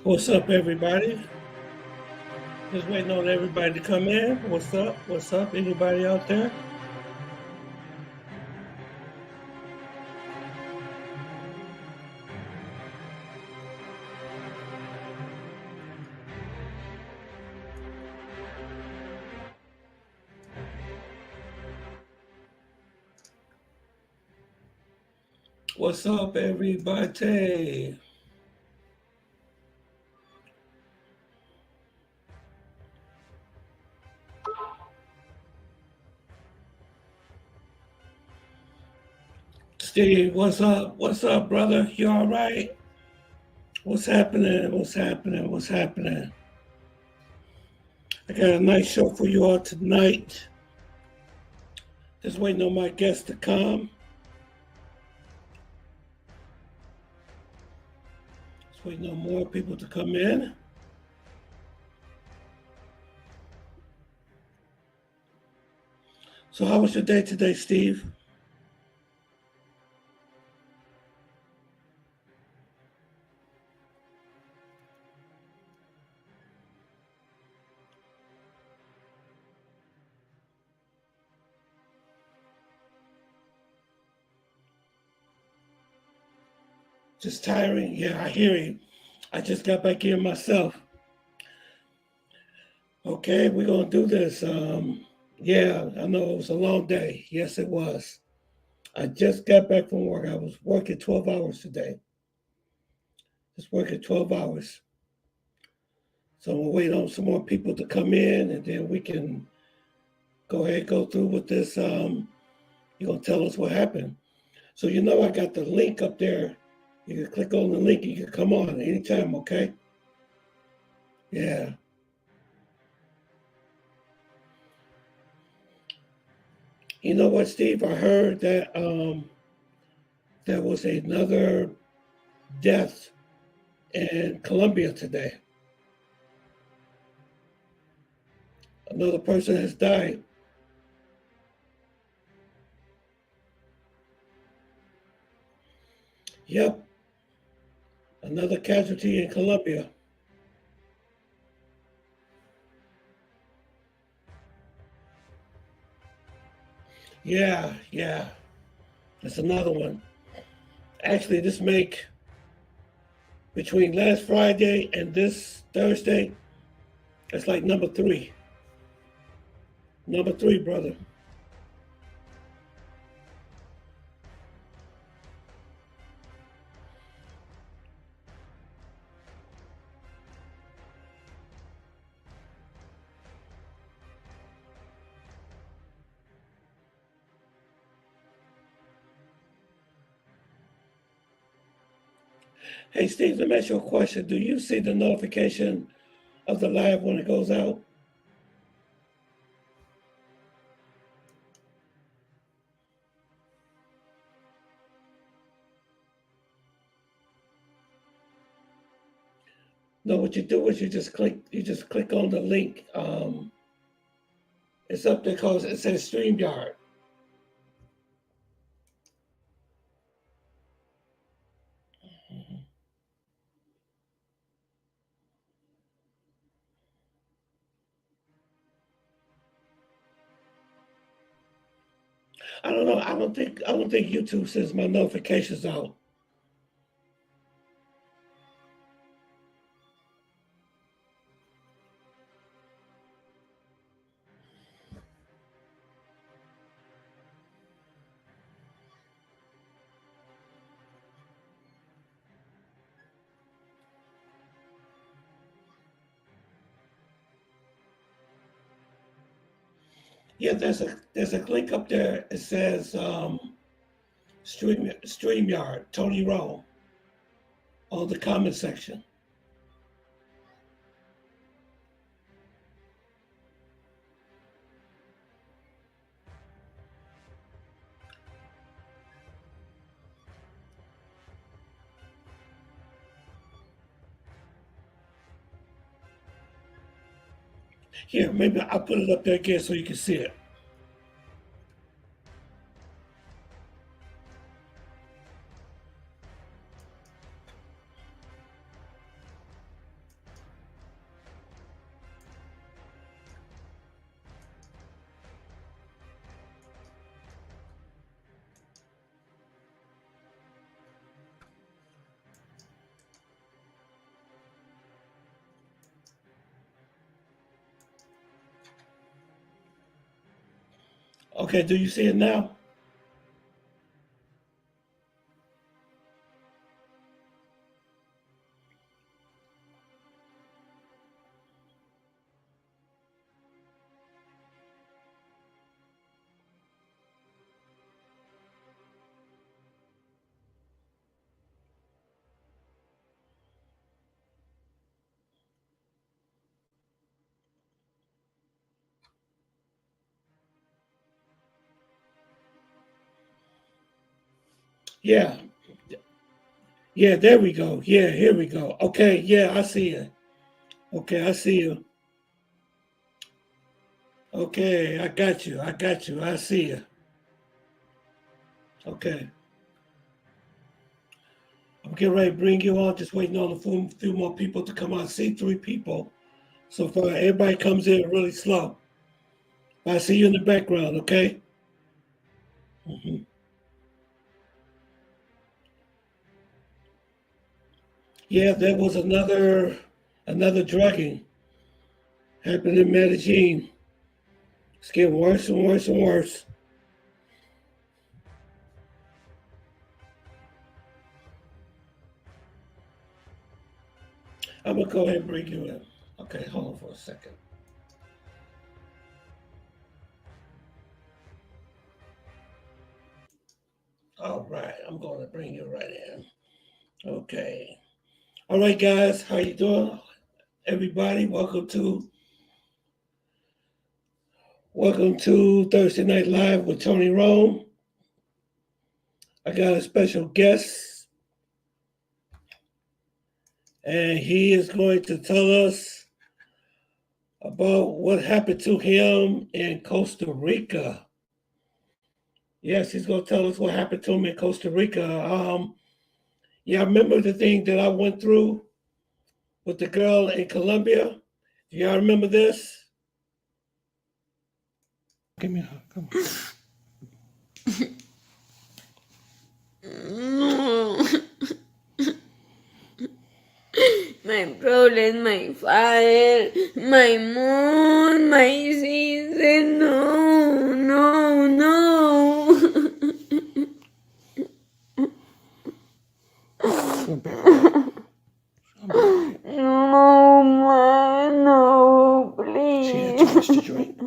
What's up, everybody? Just waiting on everybody to come in. What's up? What's up? Anybody out there? What's up, everybody? Steve, what's up? What's up, brother? You all right? What's happening? What's happening? What's happening? I got a nice show for you all tonight. Just waiting on my guests to come. Just waiting on more people to come in. So, how was your day today, Steve? Just tiring? Yeah, I hear you. I just got back here myself. Okay, we're gonna do this. Yeah, I know it was a long day. Yes, it was. I just got back from work. I was working 12 hours today. Just working 12 hours. So I'm gonna wait on some more people to come in and then we can go ahead and go through with this. You're gonna tell us what happened. So I got the link up there. You can click on the link, you can come on anytime, okay? Yeah. You know what, Steve? I heard that there was another death in Colombia today. Another person has died. Yep, another casualty in Colombia. Yeah, yeah, that's another one. Actually, this make between last Friday and this Thursday, it's like number three. Number three, brother. Hey, Steve, let me ask you a question. Do you see the notification of the live when it goes out? No, what you do is you just click on the link. It's up there because it says StreamYard. I don't know. I don't think YouTube sends my notifications out. Yeah, there's a link up there. It says StreamYard, Tony Rome, on the comment section. Here, maybe I'll put it up there again so you can see it. Okay, do you see it now? Yeah. Yeah, there we go. Yeah, here we go. Okay, yeah, I see it. Okay, I see you. Okay, I got you. I got you. I see you. Okay. I'm getting ready to bring you on. Just waiting on a few more people to come on. I see 3 people so far. Everybody comes in really slow. I see you in the background, okay? Hmm. Yeah, there was another drugging happened in Medellin. It's getting worse and worse and worse. I'm gonna go ahead and bring you in. Okay, hold on for a second. All right, I'm gonna bring you right in. Okay. All right, guys, how you doing? Everybody, welcome to Thursday Night Live with Tony Rome. I got a special guest, and he is going to tell us about what happened to him in Costa Rica. Yes, he's going to tell us what happened to him in Costa Rica. Yeah, I remember the thing that I went through with the girl in Colombia. Do y'all remember this? Give me a hug. Come on. No. My brothers, my father, my mom, my sister, no, no, no. Come back, right? No, ma, no, She had too much to please. drink.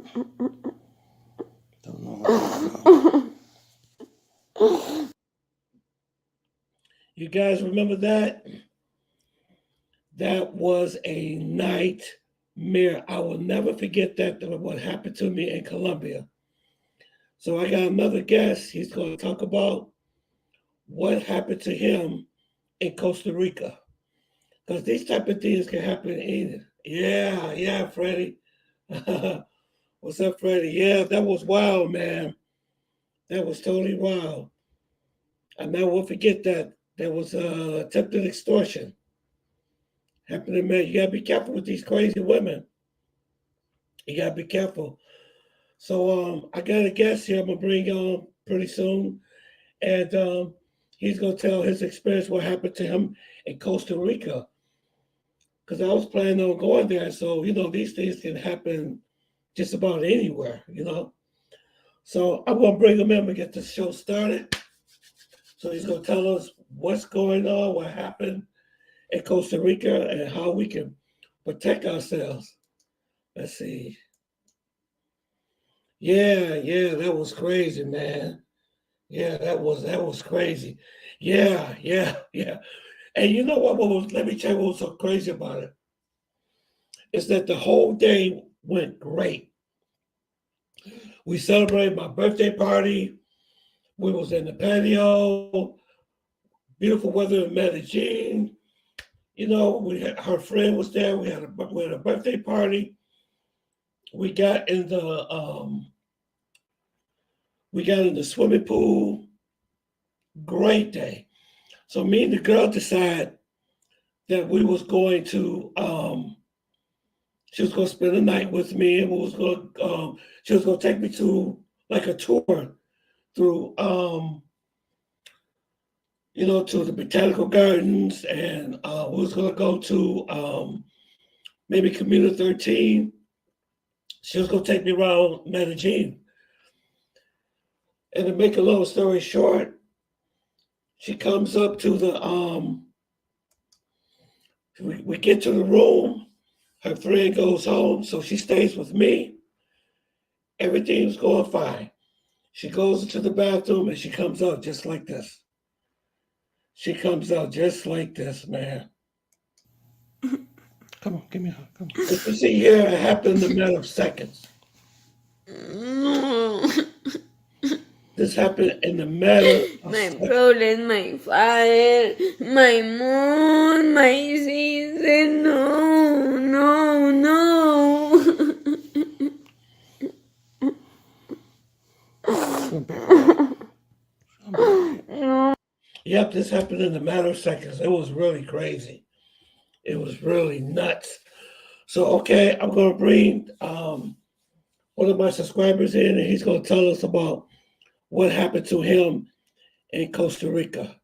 Don't know where to go. You guys remember that? That was a nightmare. I will never forget what happened to me in Colombia. So I got another guest. He's going to talk about what happened to him in Costa Rica. Because these type of things can happen in yeah, yeah, Freddie. What's up, Freddie? Yeah, that was wild, man. That was totally wild. I never will forget that. There was attempted extortion happening, man. You gotta be careful with these crazy women. You gotta be careful. So I got a guest here I'm gonna bring on pretty soon. And he's gonna tell his experience what happened to him in Costa Rica. Because I was planning on going there. So, these things can happen just about anywhere. So I'm gonna bring him in and get the show started. So he's gonna tell us what's going on, what happened in Costa Rica, and how we can protect ourselves. Let's see. Yeah, yeah, that was crazy, man. Yeah, that was crazy. Yeah, yeah, yeah. And you know what? Let me tell you what was so crazy about it is that the whole day went great. We celebrated my birthday party. We was in the patio. Beautiful weather in Medellin. Her friend was there. We had a birthday party. We got in the swimming pool. Great day. So me and the girl decided that we was going to she was going to spend the night with me, and she was going to take me to like a tour through to the botanical gardens, and we was going to go to maybe Community 13. She was going to take me around Medellin. And to make a long story short, she comes up to we get to the room. Her friend goes home, so she stays with me. Everything's going fine. She goes into the bathroom and she comes out just like this. She comes out just like this, man. Come on, give me a hug. Come on. What you see here happened in a matter of seconds. No. This happened in a matter of My seconds. brother, my father, my mom, my sister. No, no, no. No. Yep, this happened in a matter of seconds. It was really crazy. It was really nuts. So, okay, I'm going to bring one of my subscribers in, and he's going to tell us about what happened to him in Costa Rica.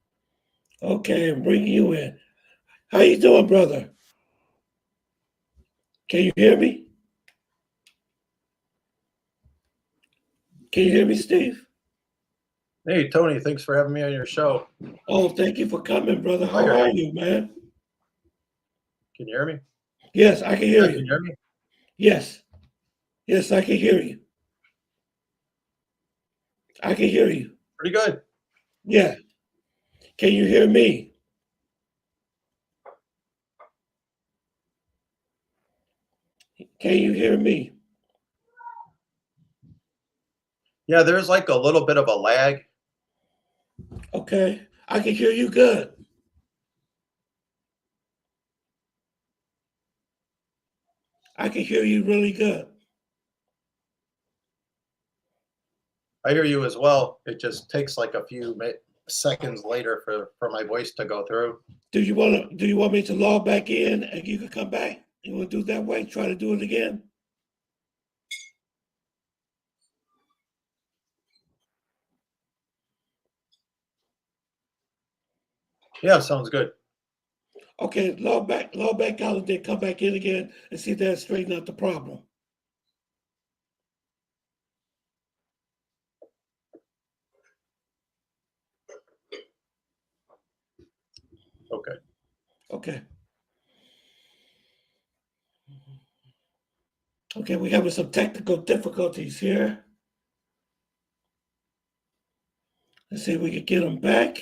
Okay, I'm bringing you in. How you doing, brother? Can you hear me? Can you hear me, Steve? Hey, Tony, thanks for having me on your show. Oh, thank you for coming, brother. How are you, man? Can you hear me? Yes, I can hear Can you you. hear me? Yes. Yes, I can hear you. I can hear you. Pretty good. Yeah. Can you hear me? Can you hear me? Yeah, there's like a little bit of a lag. Okay. I can hear you good. I can hear you really good. I hear you as well. It just takes like a few seconds later for my voice to go through. Do you want me to log back in and you can come back? You want to do it that way? Try to do it again? Yeah, sounds good. Okay, log back out and then come back in again and see if that straighten out the problem. Okay. Okay. Okay, we're having some technical difficulties here. Let's see if we can get them back.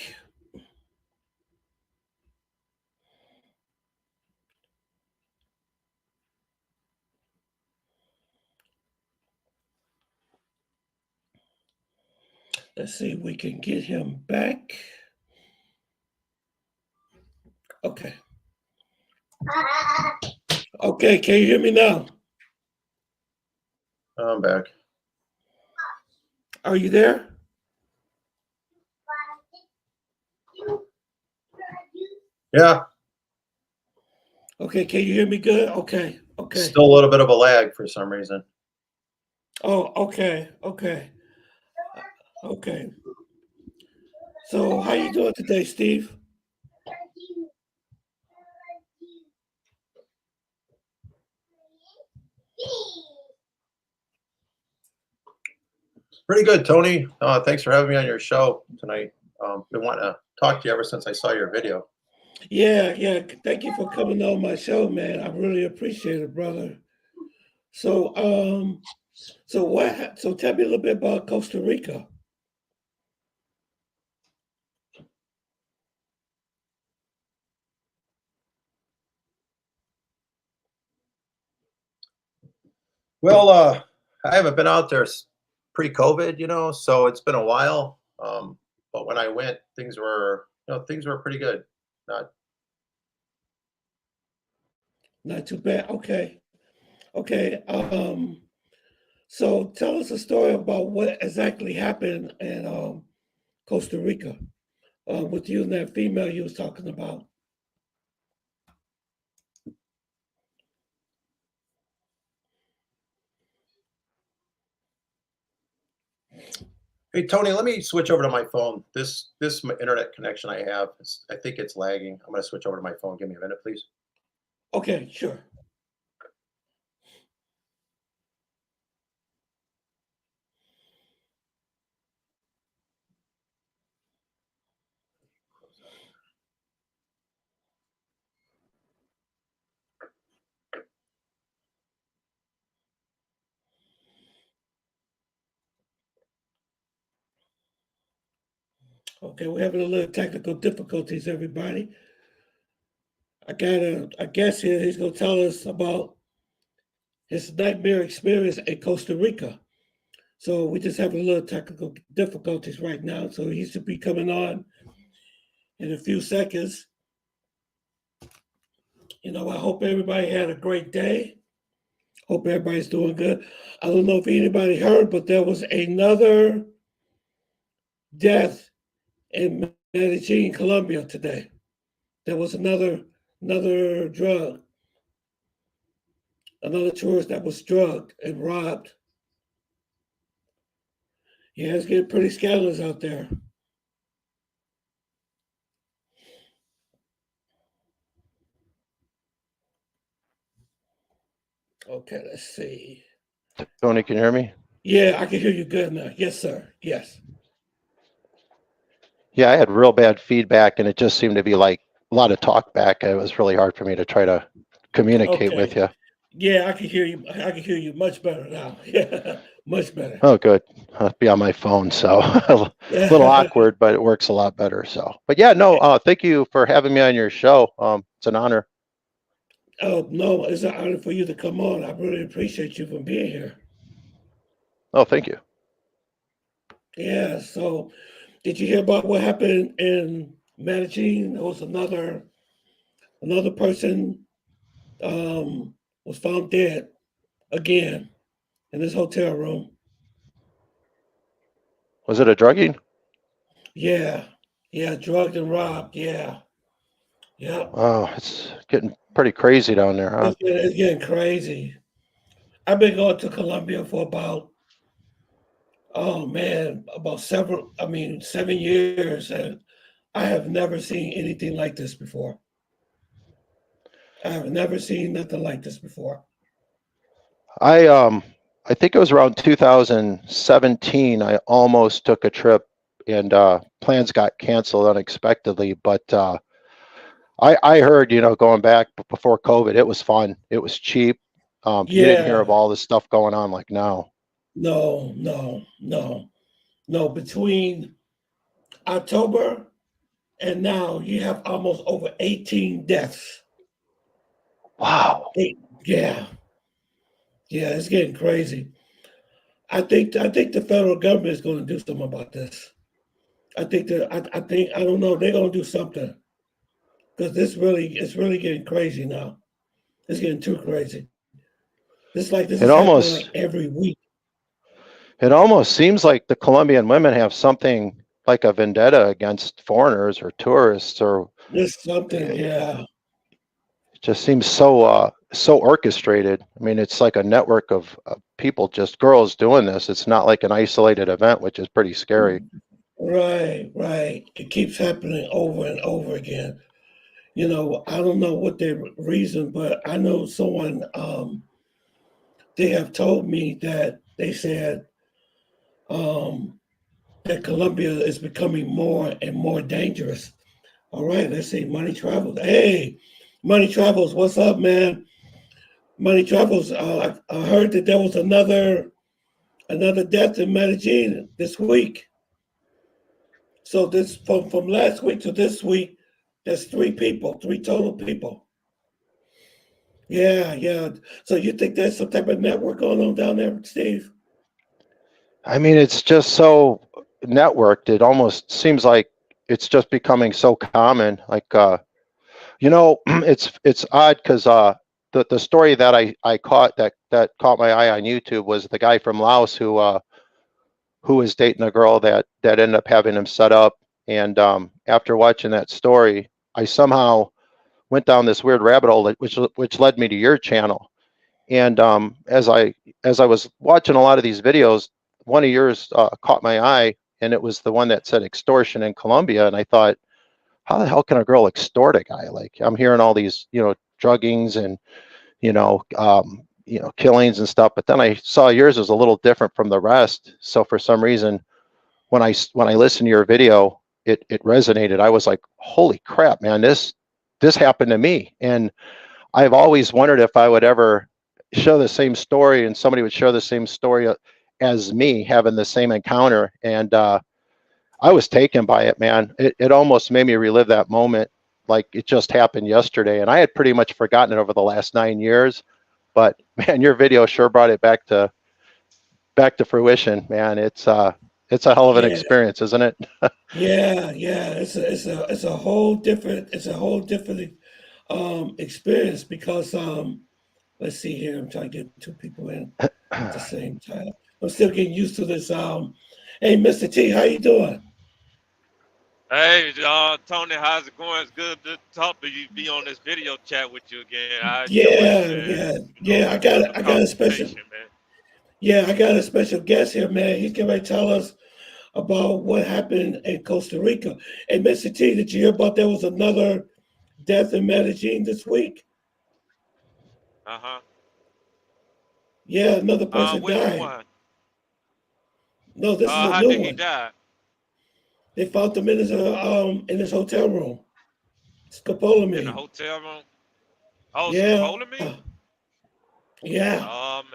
Let's see if we can get him back. Okay. Okay, can you hear me now? I'm back. Are you there? Yeah, Okay, can you hear me good? Okay, okay. still a little bit of a lag for some reason. Oh, okay, okay, okay. So how you doing today, Steve? Pretty good, Tony. Thanks for having me on your show tonight. Been wanting to talk to you ever since I saw your video. Yeah, yeah. Thank you for coming on my show, man. I really appreciate it, brother. So, so tell me a little bit about Costa Rica. Well, I haven't been out there pre-COVID, so it's been a while. But when I went, things were pretty good. Not Not too bad. Okay, okay. So tell us a story about what exactly happened in Costa Rica with you and that female you was talking about. Hey Tony, let me switch over to my phone. This internet connection I have, I think it's lagging. I'm going to switch over to my phone. Give me a minute, please. Okay, sure. Okay, we're having a little technical difficulties, everybody. I got a guest here. He's going to tell us about his nightmare experience in Costa Rica. So we're just having a little technical difficulties right now. So he should be coming on in a few seconds. I hope everybody had a great day. Hope everybody's doing good. I don't know if anybody heard, but there was another death in Medellin, Colombia today. There was another drug, another tourist that was drugged and robbed. Yeah, it's getting pretty scandalous out there. Okay, let's see. Tony, can you hear me? Yeah, I can hear you good now. Yes, sir. Yes. Yeah, I had real bad feedback, and it just seemed to be like a lot of talk back. It was really hard for me to try to communicate with you. Yeah, I can hear you. I can hear you much better now. Yeah, much better. Oh, good. I'll be on my phone, so a little awkward, but it works a lot better. So, but yeah, no, thank you for having me on your show. It's an honor. Oh no, it's an honor for you to come on. I really appreciate you for being here. Oh, thank you. Yeah. So, did you hear about what happened in Medellin? There was another person was found dead again in this hotel room. Was it a drugging? Yeah, drugged and robbed. Yeah. Oh, it's getting pretty crazy down there, huh? It's getting crazy. I've been going to Colombia for about, oh man, about 7 years, and I have never seen anything like this before. I have never seen nothing like this before. I think it was around 2017. I almost took a trip, and plans got canceled unexpectedly. But I heard, going back before COVID, it was fun. It was cheap. You didn't hear of Yeah, all this stuff going on like now. no. Between October and now, you have almost over 18 deaths. Wow. Yeah, it's getting crazy. I think the federal government is going to do something about this. I think I don't know, they're going to do something because it's really getting crazy now. It's getting too crazy. This is happening like every week. It almost seems like the Colombian women have something like a vendetta against foreigners or tourists, or There's something, yeah. it just seems so orchestrated. I mean, it's like a network of people, just girls doing this. It's not like an isolated event, which is pretty scary. Right. It keeps happening over and over again. I don't know what their reason, but I know someone. They have told me that they said that Colombia is becoming more and more dangerous. All right, let's see. Money Travels. Hey, Money Travels, what's up, man? Money Travels. I heard that there was another death in Medellin this week. So this from last week to this week, there's three total people. Yeah. So you think there's some type of network going on down there, Steve? I mean, it's just so networked. It almost seems like it's just becoming so common. Like, it's odd because the story that I caught that caught my eye on YouTube was the guy from Laos who was dating a girl that ended up having him set up. And after watching that story, I somehow went down this weird rabbit hole, which led me to your channel. And as I was watching a lot of these videos, one of yours caught my eye, and it was the one that said extortion in Colombia. And I thought, how the hell can a girl extort a guy? Like, I'm hearing all these, druggings and, killings and stuff. But then I saw yours was a little different from the rest. So for some reason, when I listened to your video, it resonated. I was like, holy crap, man, this happened to me. And I've always wondered if I would ever show the same story and somebody would share the same story as me, having the same encounter. And I was taken by it, man. It almost made me relive that moment like it just happened yesterday. And I had pretty much forgotten it over the last 9 years. But man, your video sure brought it back to fruition, man. It's a hell of an Yeah, experience, isn't it? yeah. It's a whole different experience because let's see here. I'm trying to get two people in at the same time. I'm still getting used to this. Hey, Mr. T, how you doing? Hey, Tony, how's it going? It's good to talk to you, be on this video chat with you again. I enjoy it, Yeah, man. yeah, You know, yeah. have a I got a special. conversation, man. Yeah, I got a special guest here, man. He's going to tell us about what happened in Costa Rica. Hey, Mr. T, did you hear about there was another death in Medellin this week? Uh-huh. Yeah, another person Which died. one? No, this is a How new did he one. die? They found him in his hotel room. In the Scopolamine. hotel room? Oh, Yeah, scopolamine? yeah, Um,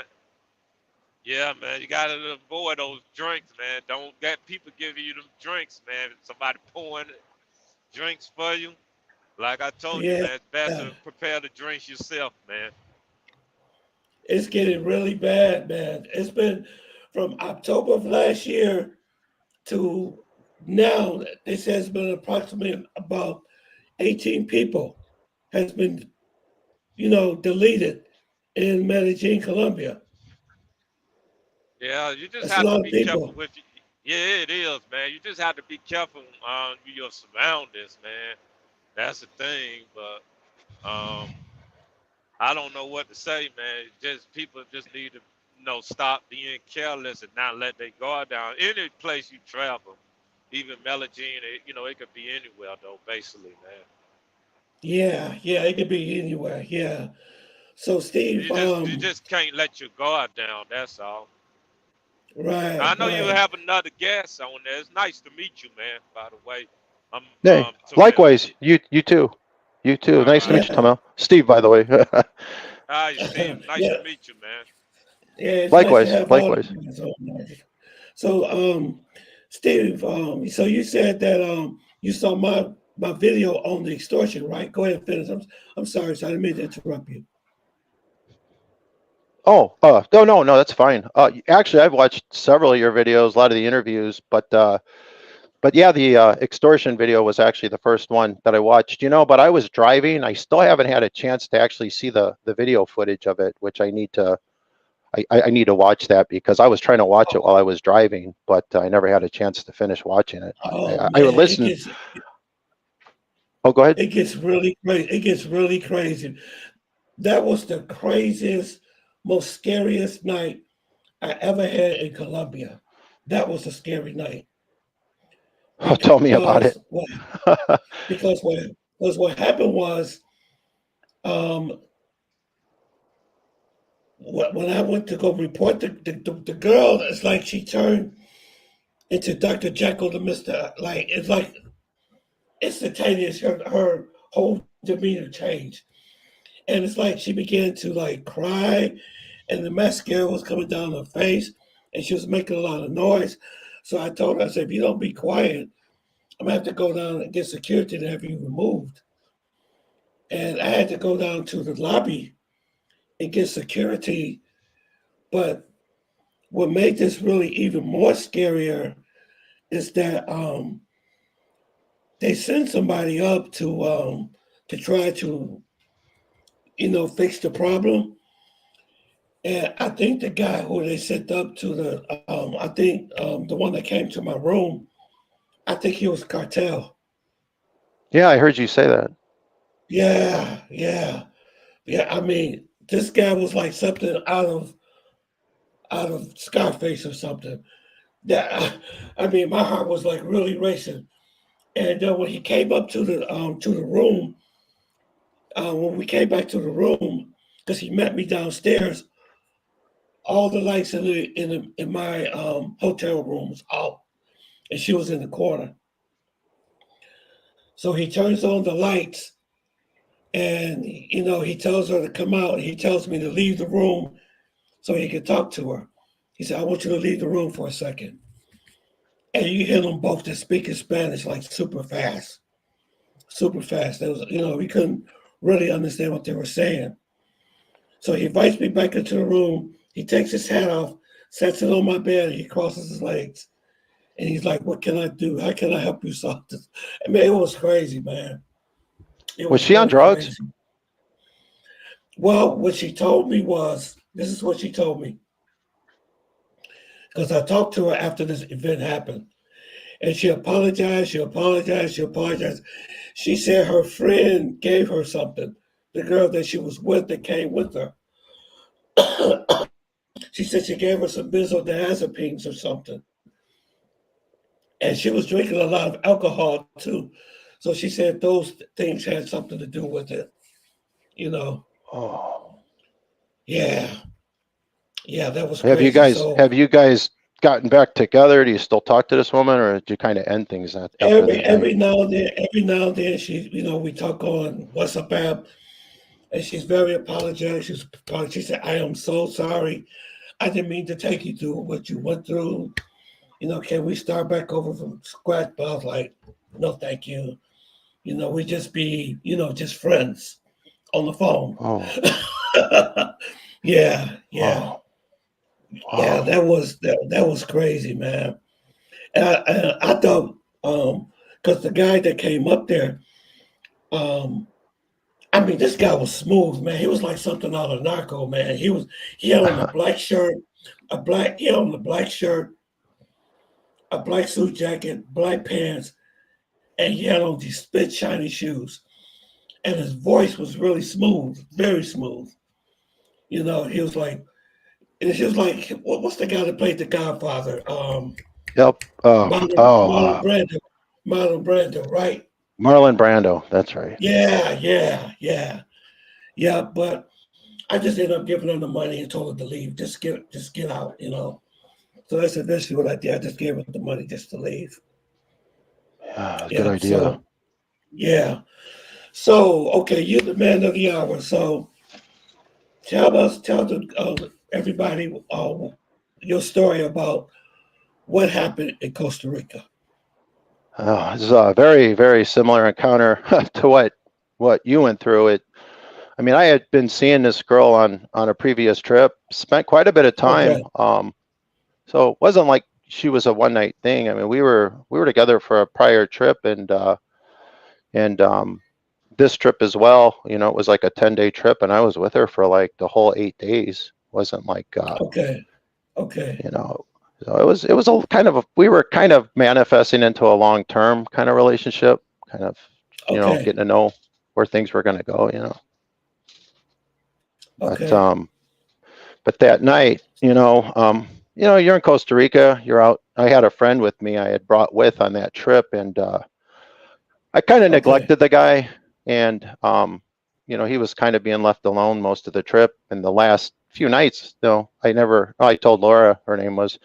yeah, man, you gotta avoid those drinks, man. Don't get people giving you them drinks, man. Somebody pouring drinks for you. Like I told you, yeah. man, it's best to prepare the drinks yourself, man. It's getting really bad, man. It's been from October of last year to now. They say it's been approximately about 18 people has been, deleted in Medellin, Colombia. Yeah, you just That's a have to lot of be careful people. with. Yeah, it is, man. You just have to be careful on your surroundings, man. That's the thing. But I don't know what to say, man. Just people just need to, stop being careless and not let their guard down. Any place you travel, even Medellin, it could be anywhere though, basically, man. Yeah, yeah, it could be anywhere. Yeah. So Steve, You just can't let your guard down. That's all. right, I know you right. have another guest on there. It's nice to meet you, man. By the way, I'm Hey, Tamil. likewise, you too. You too. All Nice to right. meet you, Yeah, Tamil. Steve, by the way. Hi, Steve. Nice to yeah, meet you, man. yeah. It's nice to Likewise, have all likewise. the guys on. So, Steve, so you said that you saw my video on the extortion, right? Go ahead and finish. I'm sorry, so I didn't mean to interrupt you. Oh, no, that's fine. Actually, I've watched several of your videos, a lot of the interviews, but yeah, the extortion video was actually the first one that I watched. But I was driving. I still haven't had a chance to actually see the video footage of it, which I need to. I need to watch that because I was trying to watch it while I was driving, but I never had a chance to finish watching it. Oh I would man, listen. Oh, go ahead. it gets really crazy. It gets really crazy. That was the craziest, most scariest night I ever had in Colombia. That was a scary night Oh, tell me about it. because what because what happened was um when I went to go report the girl, it's like she turned into Dr. Jekyll to Mr. Like it's like instantaneous. Her whole demeanor changed, and it's like she began to like cry, and the mascara was coming down her face, and she was making a lot of noise. So I told her, I said, if you don't be quiet, I'm gonna have to go down and get security to have you removed. And I had to go down to the lobby and get security. But what made this really even more scarier is that they sent somebody up to try to fix the problem. And I think the guy who they sent up to I think the one that came to my room, I think he was cartel. Yeah, I heard you say that. Yeah, yeah, yeah. I mean, this guy was like something out of Scarface or something. That I mean, my heart was like really racing. And when he came up to the room, when we came back to the room, because he met me downstairs, all the lights in my hotel room was out, and she was in the corner. So he turns on the lights, and he tells her to come out. He tells me to leave the room so he can talk to her. He said, "I want you to leave the room for a second." and you hear them both just speaking Spanish like super fast, super fast. There was, we couldn't really understand what they were saying. So he invites me back into the room. He takes his hat off, sets it on my bed, and he crosses his legs. And he's like, "What can I do? How can I help you solve this?" I mean, it was crazy, man. It Was she on really drugs? crazy. Well, what she told me was, this is what she told me. Because I talked to her after this event happened. And she apologized, she apologized, she apologized. She said her friend gave her something. The girl that she was with that came with her. She said she gave her some benzodiazepines or something. And she was drinking a lot of alcohol too. So she said those things had something to do with it. Oh. Yeah. Yeah, that was Have crazy. you guys gotten back together? Do you still talk to this woman, or did you kind of end things after that night? Every now and then she, we talk on WhatsApp app, and she's very apologetic. She said, "I am so sorry. I didn't mean to take you through what you went through. Can we start back over from scratch?" But I was like, "No, thank you. We just be, just friends on the phone." Oh. Yeah. Oh. Yeah, that was crazy, man. And I thought, because the guy that came up there, I mean, this guy was smooth, man. He was like something out of Narco, man. He had on a black shirt, he had on a black shirt, a black suit jacket, black pants, and he had on these spit shiny shoes. And his voice was really smooth, very smooth. He was like, and she was like, what's the guy that played the Godfather? Yep. Marlon Brando. Marlon Brando, right? Marlon Brando. That's right. Yeah. But I just ended up giving her the money and told her to leave. Just get out, So that's eventually what I did. I just gave her the money just to leave. Yeah, good idea. So, yeah. So, okay, you're the man of the hour. So tell everybody your story about what happened in Costa Rica. It's a very, very similar encounter to what you went through. I mean, I had been seeing this girl on a previous trip, spent quite a bit of time. Okay. So it wasn't like she was a one night thing. I mean, we were together for a prior trip, and this trip as well. It was like a 10-day trip, and I was with her for like the whole 8 days. It wasn't like Okay. So it was a kind of we were kind of manifesting into a long-term kind of relationship, kind of getting to know where things were going to go. Okay. But that night, you're in Costa Rica, you're out. I had a friend with me I had brought with on that trip, and I kind of neglected the guy, and he was kind of being left alone most of the trip. And the last few nights, I told Laura, her name was,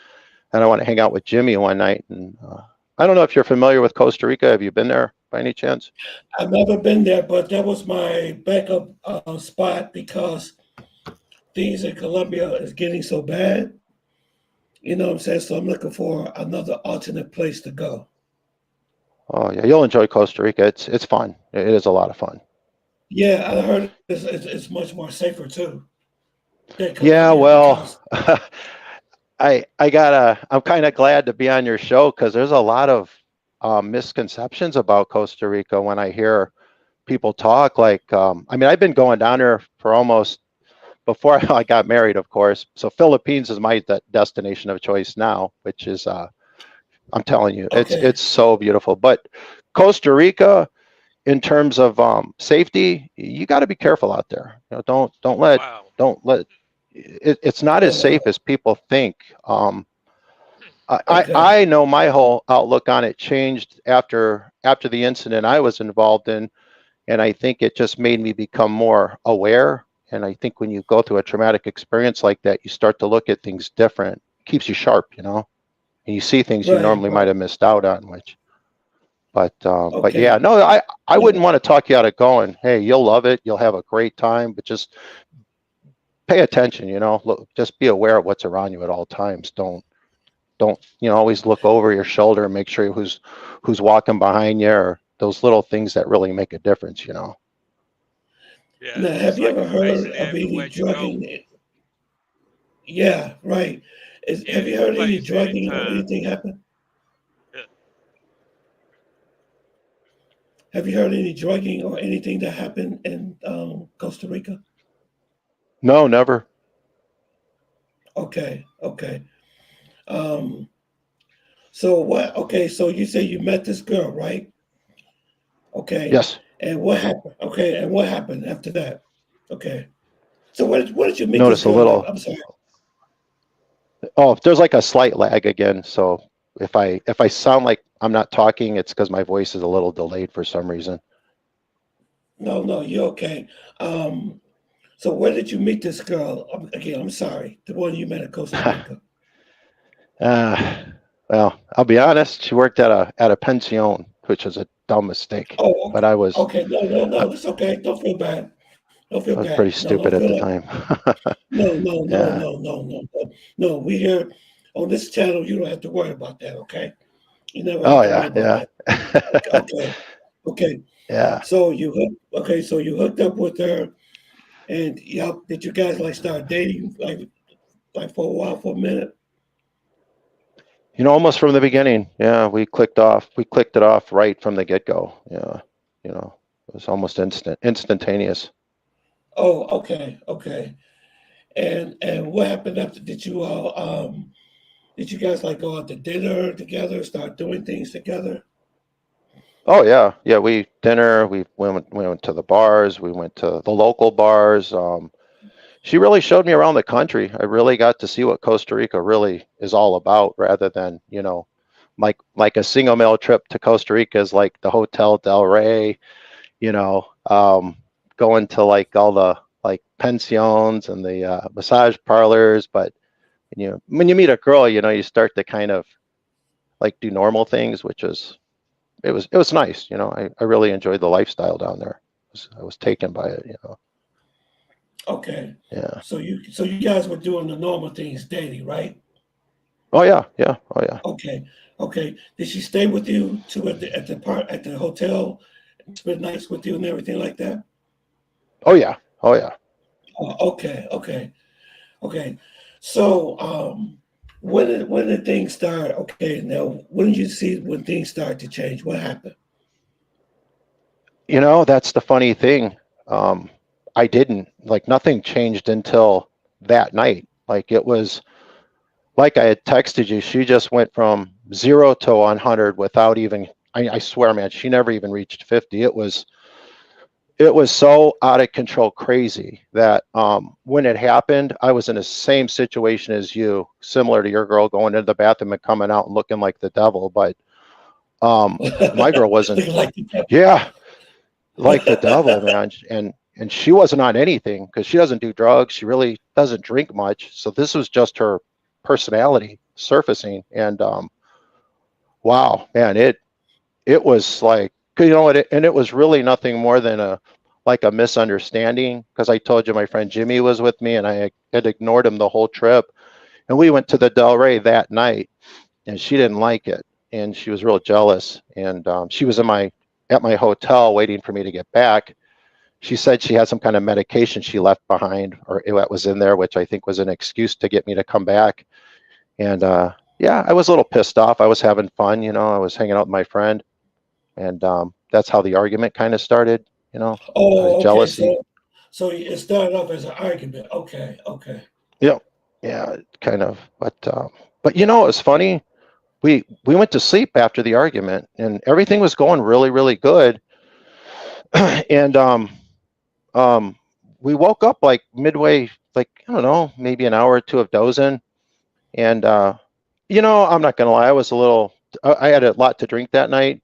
and I want to hang out with Jimmy one night. And I don't know if you're familiar with Costa Rica. Have you been there by any chance? I've never been there, but that was my backup spot because things in Colombia is getting so bad. You know what I'm saying? So I'm looking for another alternate place to go. Oh yeah, you'll enjoy Costa Rica. It's fun. It is a lot of fun. Yeah, I heard it's much more safer too. Yeah, well, I'm kind of glad to be on your show because there's a lot of misconceptions about Costa Rica when I hear people talk. Like, I've been going down there for almost before I got married, of course. So Philippines is my destination of choice now, which is, I'm telling you, it's so beautiful. But Costa Rica, in terms of safety, you got to be careful out there. Don't let it's not as safe as people think. I know my whole outlook on it changed after the incident I was involved in, and I think it just made me become more aware. And I think when you go through a traumatic experience like that, you start to look at things different. It keeps you sharp, and you see things you normally might have missed out on. But yeah, no, I wouldn't want to talk you out of going. Hey, you'll love it. You'll have a great time, but just pay attention. Look, just be aware of what's around you at all times. Don't don't, always look over your shoulder and make sure who's walking behind you, or those little things that really make a difference. Yeah, Now, it's have just you like ever a heard facing of any everywhere you go. drugging? Yeah, right. Yeah, Have you it's a heard any place drugging or anytime. anything happen? Yeah. Have you heard any drugging or anything that happened in Costa Rica? No, never. Okay, okay. Um, so what? Okay, so you say you met this girl, right? Okay, Yes. and what happened? Okay, and what happened after that? Okay, so what did you meet this Notice a girl at? little. I'm sorry. Oh, there's like a slight lag again. So if I sound like I'm not talking, it's because my voice is a little delayed for some reason. No, no, you're okay. Um, so where did you meet this girl? Again, I'm sorry, the one you met at Costa Rica. uh, well, I'll be honest. She worked at a pension, which was a dumb mistake. Oh, But okay. I was Okay, no, no, I no, that's okay. Don't feel bad. Don't feel I was pretty bad. No, stupid don't at feel the like time. no, no, no, Yeah. no, no, no, no. No, we here on this channel. You don't have to worry about that. Okay, you never have Oh to worry yeah, about yeah. that. Okay, okay, okay. Yeah. So so you hooked up with her, and y'all did you guys like start dating like for a while, for a minute? Almost from the beginning. Yeah, we clicked off. We clicked it off right from the get-go. Yeah. It was almost instantaneous. Oh, okay, okay. And what happened after? Did you guys like go out to dinner together, start doing things together? Oh yeah, yeah. We went to the bars. We went to the local bars. She really showed me around the country. I really got to see what Costa Rica really is all about, rather than like a single male trip to Costa Rica is like the Hotel Del Rey. You know, going to like all the like pensions and the massage parlors. But when you meet a girl, you start to kind of like do normal things, which is it was nice. I really enjoyed the lifestyle down there. I was taken by it. Okay. Yeah. So you guys were doing the normal things daily, right? Oh yeah, yeah. Oh yeah. Okay. Okay. Did she stay with you too at the hotel and spend nights with you and everything like that? Oh yeah. Oh yeah. Okay. Okay. Okay. So when did things start? Okay. Now when did you see when things start to change? What happened? That's the funny thing. Um, I didn't like nothing changed until that night. Like it was like I had texted you. She just went from 0 to 100 without even. I swear, man, she never even reached 50. It was so out of control crazy that when it happened, I was in the same situation as you, similar to your girl going into the bathroom and coming out and looking like the devil. But my girl wasn't. Looking like Yeah, like the devil, man. And she wasn't on anything because she doesn't do drugs. She really doesn't drink much. So this was just her personality surfacing. And wow, man, it was like, and it was really nothing more than a misunderstanding, because I told you my friend Jimmy was with me and I had ignored him the whole trip. And we went to the Del Rey that night and she didn't like it. And she was real jealous. And she was at my hotel waiting for me to get back. She said she had some kind of medication she left behind, or it was in there, which I think was an excuse to get me to come back. And yeah, I was a little pissed off. I was having fun, I was hanging out with my friend. And that's how the argument kind of started, Oh, okay. jealousy. So it started off as an argument. Okay, okay. Yeah, yeah, kind of. But it was funny. We went to sleep after the argument, and everything was going really, really good. And um, we woke up like midway, like I don't know, maybe an hour or two of dozing. And I'm not gonna lie, I had a lot to drink that night,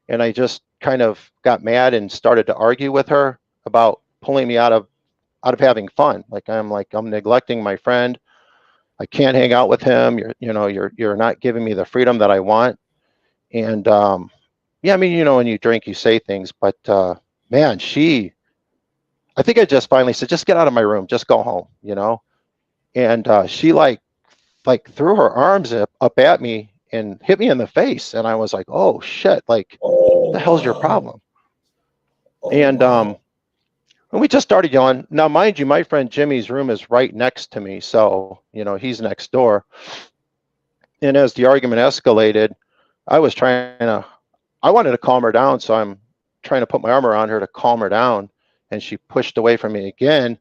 and I just kind of got mad and started to argue with her about pulling me out of having fun. I'm neglecting my friend. I can't hang out with him. You're not giving me the freedom that I want. And yeah, I mean, when you drink, you say things, but man, I think I just finally said, just get out of my room, just go home, And she like like threw her arms up at me and hit me in the face. And I was like, oh shit, like, what Oh, the hell's your wow. problem? Oh, And wow. and we just started yelling. Now, mind you, my friend Jimmy's room is right next to me. So, you know, he's next door. And as the argument escalated, I wanted to calm her down. So I'm trying to put my arm around her to calm her down. And she pushed away from me again.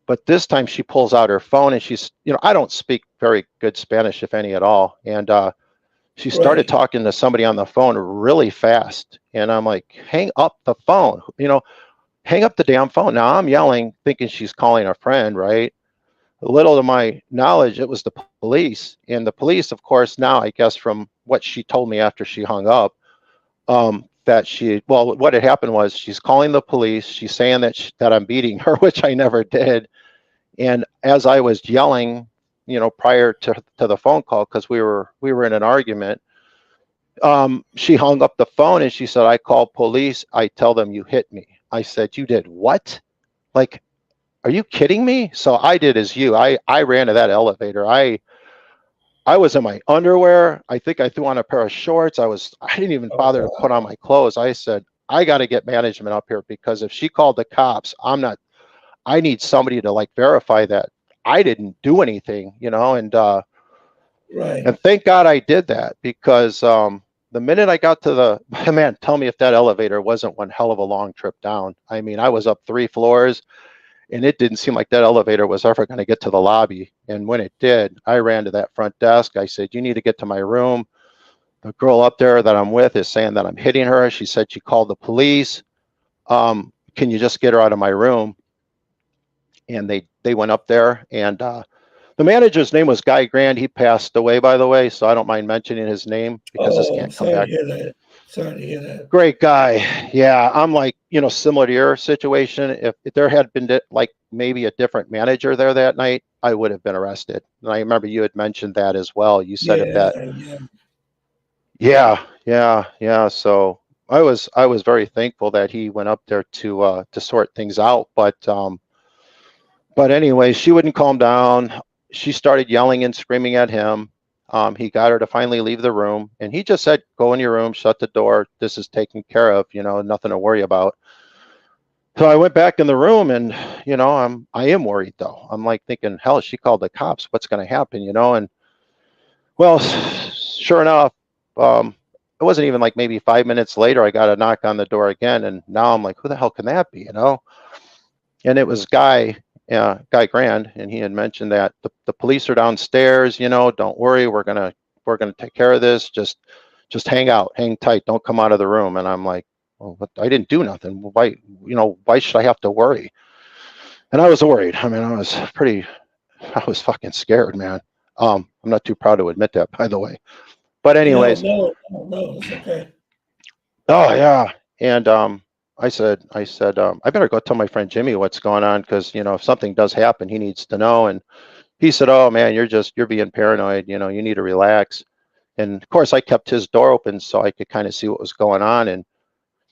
But this time she pulls out her phone and she's, you know, I don't speak very good Spanish, if any at all. And she started Right. talking to somebody on the phone really fast. And I'm like, hang up the phone, you know, hang up the damn phone. Now I'm yelling, thinking she's calling a friend, right? Little to my knowledge, it was the police. And the police, of course, now, I guess from what she told me after she hung up, what had happened was she's calling the police. She's saying that I'm beating her, which I never did. And as I was yelling, you know, prior to the phone call, because we were in an argument, she hung up the phone and she said, I call police. I tell them you hit me. I said, you did what? Like, are you kidding me? So I did as you. I ran to that elevator. I was in my underwear. I think I threw on a pair of shorts. I didn't even bother to put on my clothes. I said, I got to get management up here, because if she called the cops, I need somebody to like verify that I didn't do anything, you know, and Right. thank God I did that, because the minute I got to man, tell me if that elevator wasn't one hell of a long trip down. I mean, I was up 3 floors and it didn't seem like that elevator was ever going to get to the lobby. And when it did, I ran to that front desk. I said, you need to get to my room. The girl up there that I'm with is saying that I'm hitting her. She said she called the police. Can you just get her out of my room? And they went up there, and the manager's name was Guy Grand. He passed away, by the way, so I don't mind mentioning his name because this Oh, can't come sorry back. to hear that. Sorry to hear that. Great guy. Yeah, I'm like, you know, similar to your situation. If there had been like maybe a different manager there that night, I would have been arrested. And I remember you had mentioned that as well. You said if that, yeah. So I was very thankful that he went up there to sort things out. But anyway, she wouldn't calm down. She started yelling and screaming at him. He got her to finally leave the room, and he just said, go in your room, shut the door. This is taken care of, you know, nothing to worry about. So I went back in the room, and, you know, I am worried though. I'm like thinking, hell, she called the cops. What's going to happen, you know? And well, sure enough, it wasn't even like maybe 5 minutes later, I got a knock on the door again. And now I'm like, who the hell can that be, you know? And it was Guy Grand, and he had mentioned that the police are downstairs. You know, don't worry, we're gonna take care of this. Just hang out, hang tight, don't come out of the room. And I'm like, well, but I didn't do nothing. Why should I have to worry? And I was worried. I mean, I was fucking scared, man. I'm not too proud to admit that, by the way. But anyways, No, it's okay. oh yeah, and I said, I better go tell my friend Jimmy what's going on, because, you know, if something does happen, he needs to know. And he said, oh man, you're being paranoid. You know, you need to relax. And of course, I kept his door open so I could kind of see what was going on.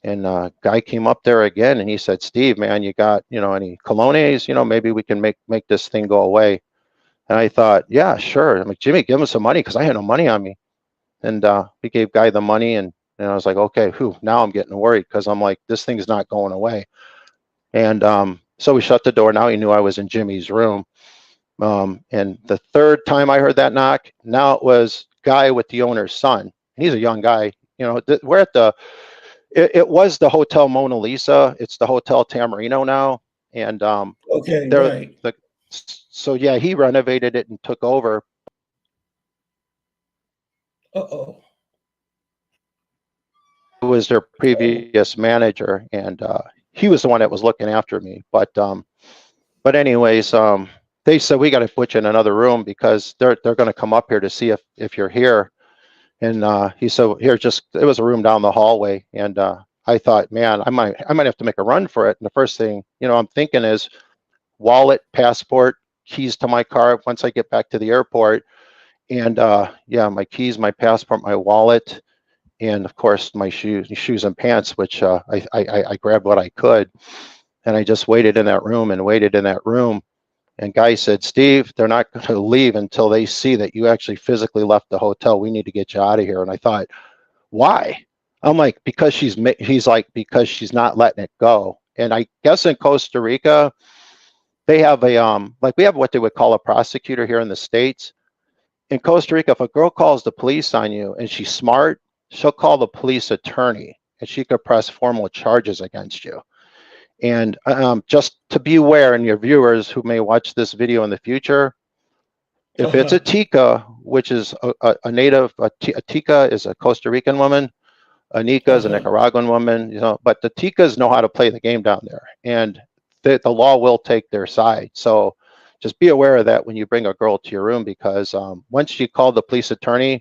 And Guy came up there again, and he said, Steve, man, you got, you know, any colognes? You know, maybe we can make this thing go away. And I thought, yeah, sure. I'm like, Jimmy, give him some money, because I had no money on me. And we gave Guy the money, and I was like, okay, now I'm getting worried, because I'm like, this thing's not going away. And so we shut the door. Now he knew I was in Jimmy's room. And the third time I heard that knock, now it was Guy with the owner's son. He's a young guy. You know, we're at it was the Hotel Mona Lisa. It's the Hotel Tamarino now. And Okay, right. so yeah, he renovated it and took over. Uh-oh. Was their previous manager, and he was the one that was looking after me. But anyways, they said, we got to put you in another room, because they're going to come up here to see if you're here. And he said, here, it was a room down the hallway. And I thought, man, I might have to make a run for it. And the first thing, you know, I'm thinking is wallet, passport, keys to my car once I get back to the airport. And yeah, my keys, my passport, my wallet, and of course my shoes and pants, which I grabbed what I could. And I just waited in that room and waited in that room. And guy said, Steve, they're not going to leave until they see that you actually physically left the hotel. We need to get you out of here. And I thought, why? I'm like, he's like, because she's not letting it go. And I guess in Costa Rica, they have like we have what they would call a prosecutor here in the States. In Costa Rica, if a girl calls the police on you and she's smart, she'll call the police attorney and she could press formal charges against you. And just to be aware, and your viewers who may watch this video in the future, if it's a tica, which is a native, a tica is a Costa Rican woman, a nica is a Nicaraguan woman, you know, but the ticas know how to play the game down there, and the law will take their side. So just be aware of that when you bring a girl to your room, because once she called the police attorney,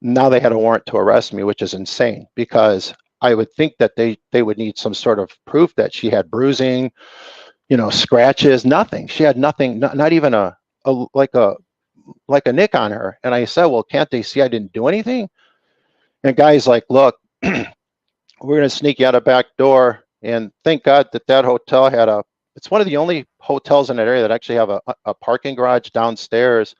now they had a warrant to arrest me, which is insane, because I would think that they would need some sort of proof that she had bruising, you know, scratches, nothing. She had nothing, not even like a nick on her. And I said, well, can't they see I didn't do anything? And guy's like, look, we're going to sneak you out a back door. And thank God that hotel had it's one of the only hotels in that area that actually have a parking garage downstairs.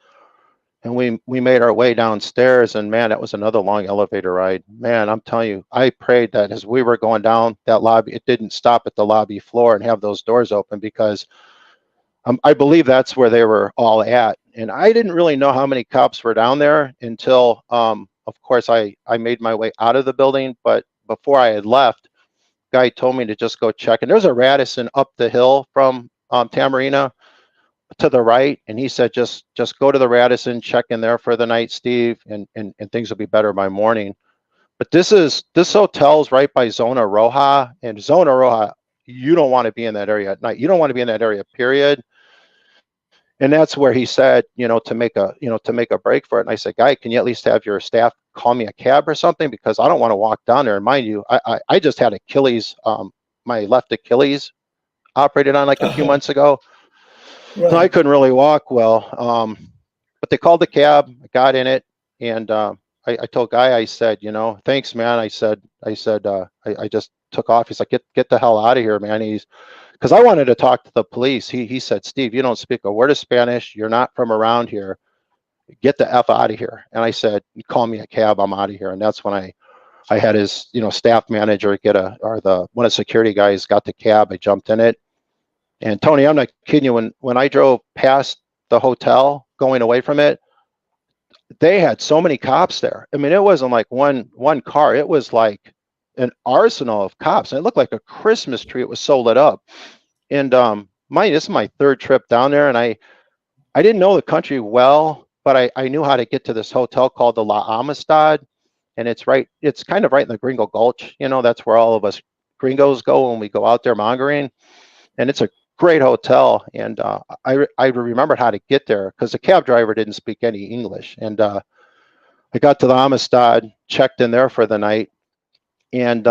And we made our way downstairs, and man, that was another long elevator ride. Man, I'm telling you, I prayed that as we were going down that lobby, it didn't stop at the lobby floor and have those doors open, because I believe that's where they were all at. And I didn't really know how many cops were down there until, of course, I made my way out of the building. But before I had left, guy told me to just go check. And there's a Radisson up the hill from Tamarina to the right, and he said, just go to the Radisson, check in there for the night, Steve, and things will be better by morning. But this hotel's right by Zona Roja, and Zona Roja, you don't want to be in that area at night. You don't want to be in that area, period. And that's where he said, to make a break for it. And I said, guy, can you at least have your staff call me a cab or something, because I don't want to walk down there. And mind you, I just had Achilles, my left Achilles operated on like a few months ago. Right. So I couldn't really walk well, but they called the cab. I got in it, and I told Guy, I said, thanks, man. I said, I just took off. He's like, get the hell out of here, man. Because I wanted to talk to the police. He said, Steve, you don't speak a word of Spanish. You're not from around here. Get the F out of here. And I said, call me a cab. I'm out of here. And that's when I had his, staff manager one of the security guys got the cab. I jumped in it. And Tony, I'm not kidding you. When I drove past the hotel going away from it, they had so many cops there. I mean, it wasn't like one car. It was like an arsenal of cops. And it looked like a Christmas tree. It was so lit up. And this is my third trip down there, and I didn't know the country well, but I knew how to get to this hotel called the La Amistad. And it's kind of right in the Gringo Gulch. That's where all of us gringos go when we go out there mongering. And it's a great hotel, and I remembered how to get there because the cab driver didn't speak any English. And I got to the Amistad, checked in there for the night, and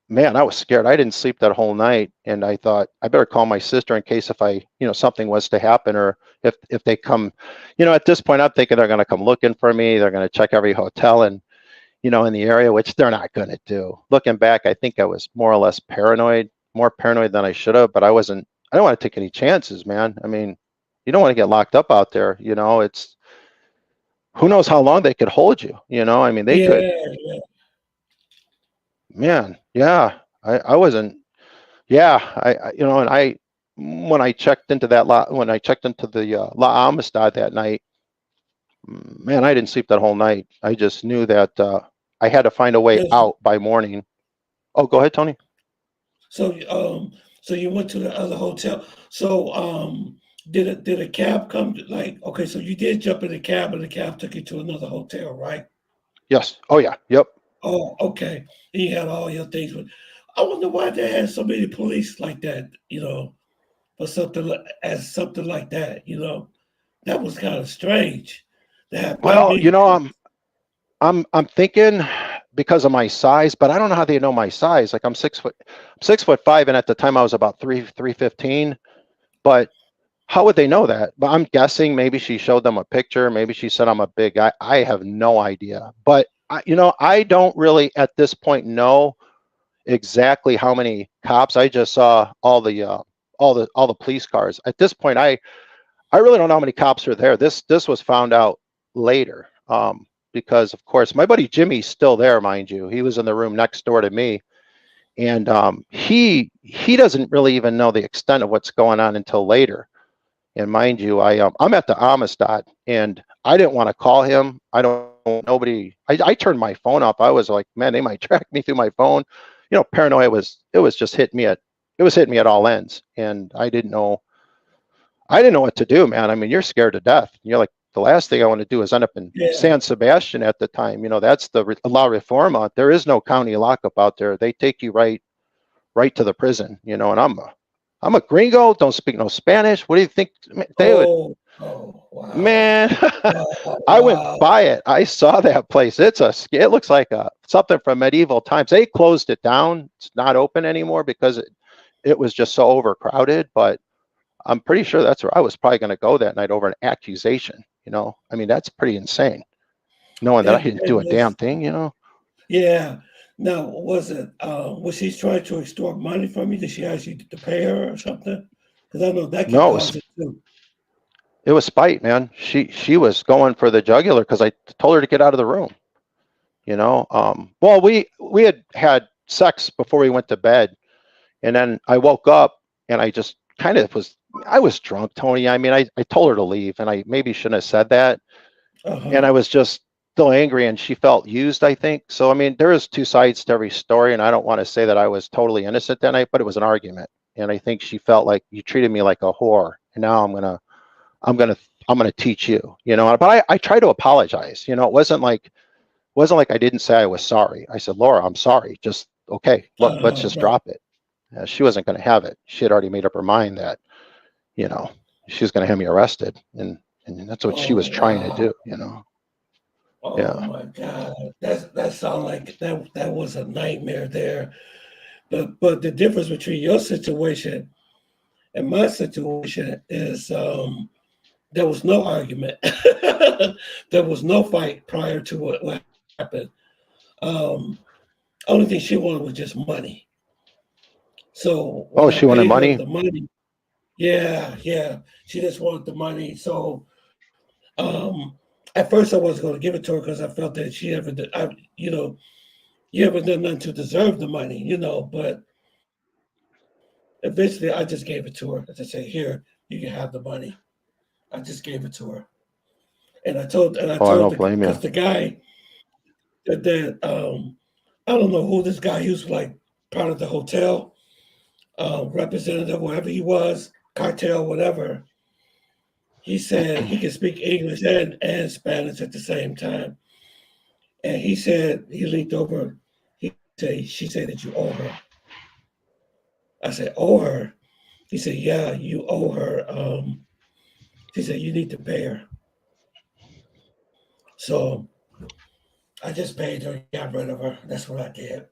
man, I was scared. I didn't sleep that whole night, and I thought I better call my sister in case if something was to happen, or if they come. At this point, I'm thinking they're going to come looking for me. They're going to check every hotel and in the area, which they're not going to do. Looking back, I think I was more or less paranoid. More paranoid than I should have, but I don't want to take any chances, man. I mean, you don't want to get locked up out there. It's who knows how long they could hold you. I mean, they could. Yeah. Man, yeah. I wasn't. Yeah, and when I checked into the La Amistad that night, man, I didn't sleep that whole night. I just knew that I had to find a way out by morning. Oh, go ahead, Tony. So you went to the other hotel. So did a cab come? Okay, so you did jump in the cab, and the cab took you to another hotel, right? Yes. Oh yeah. Yep. Oh, okay. And you had all your things. I wonder why they had so many police like that. For something like that. That was kind of strange. Well, I'm thinking, because of my size, but I don't know how they know my size. Like I'm 6'5", and at the time I was about 315. But how would they know that? But I'm guessing maybe she showed them a picture. Maybe she said I'm a big guy. I have no idea. But I don't really at this point know exactly how many cops. I just saw all the all the police cars. At this point, I really don't know how many cops are there. This was found out later, because of course my buddy Jimmy's still there, mind you. He was in the room next door to me, and he doesn't really even know the extent of what's going on until later. And mind you, I'm at the Amistad, and I didn't want to call him. I turned my phone up. I was like, man, they might track me through my phone. You know, paranoia was just hitting me at all ends, and I didn't know what to do, man. I mean, you're scared to death. You're like, the last thing I want to do is end up in San Sebastian at the time. You know, that's the La Reforma. There is no county lockup out there. They take you right to the prison, you know, and I'm a gringo, don't speak no Spanish. What do you think they would? Wow. Man, Wow. I went by it. I saw that place. It looks like something from medieval times. They closed it down. It's not open anymore because it was just so overcrowded, but I'm pretty sure that's where I was probably going to go that night over an accusation. You know, I mean, that's pretty insane, knowing that I didn't do a damn thing, you know? Yeah. Now, was she trying to extort money from you? Did she ask you to pay her or something? Because I know that can cause it too. It was spite, man. She was going for the jugular because I told her to get out of the room. You know, well, we had sex before we went to bed, and then I woke up and I just kind of I was drunk, Tony. I mean, I told her to leave, and I maybe shouldn't have said that. And I was just still angry, and she felt used, I think. So, I mean, there is two sides to every story, and I don't want to say that I was totally innocent that night, but it was an argument. And I think she felt like you treated me like a whore, and now I'm gonna teach you, you know. But I tried to apologize. You know, it wasn't like I didn't say I was sorry. I said, Laura, I'm sorry. Just okay, look, let's just drop it. She wasn't going to have it. She had already made up her mind that, you know, she was going to have me arrested, and that's what she was trying to do, you know. My God, that sounds like that was a nightmare there. But the difference between your situation and my situation is there was no argument. There was no fight prior to what happened. Only thing she wanted was just money. So she wanted money? The money. Yeah. She just wanted the money. So at first I wasn't going to give it to her because I felt that you haven't done nothing to deserve the money, you know, but eventually I just gave it to her. I just said, here, you can have the money. I just gave it to her. And I told because the guy that I don't know who this guy, he was like part of the hotel, representative, whatever he was, cartel, whatever. He said he could speak English and Spanish at the same time. And he said, he leaned over, she said that you owe her. I said, owe her? He said, yeah, you owe her. He said, you need to pay her. So I just paid her, got rid of her. That's what I did.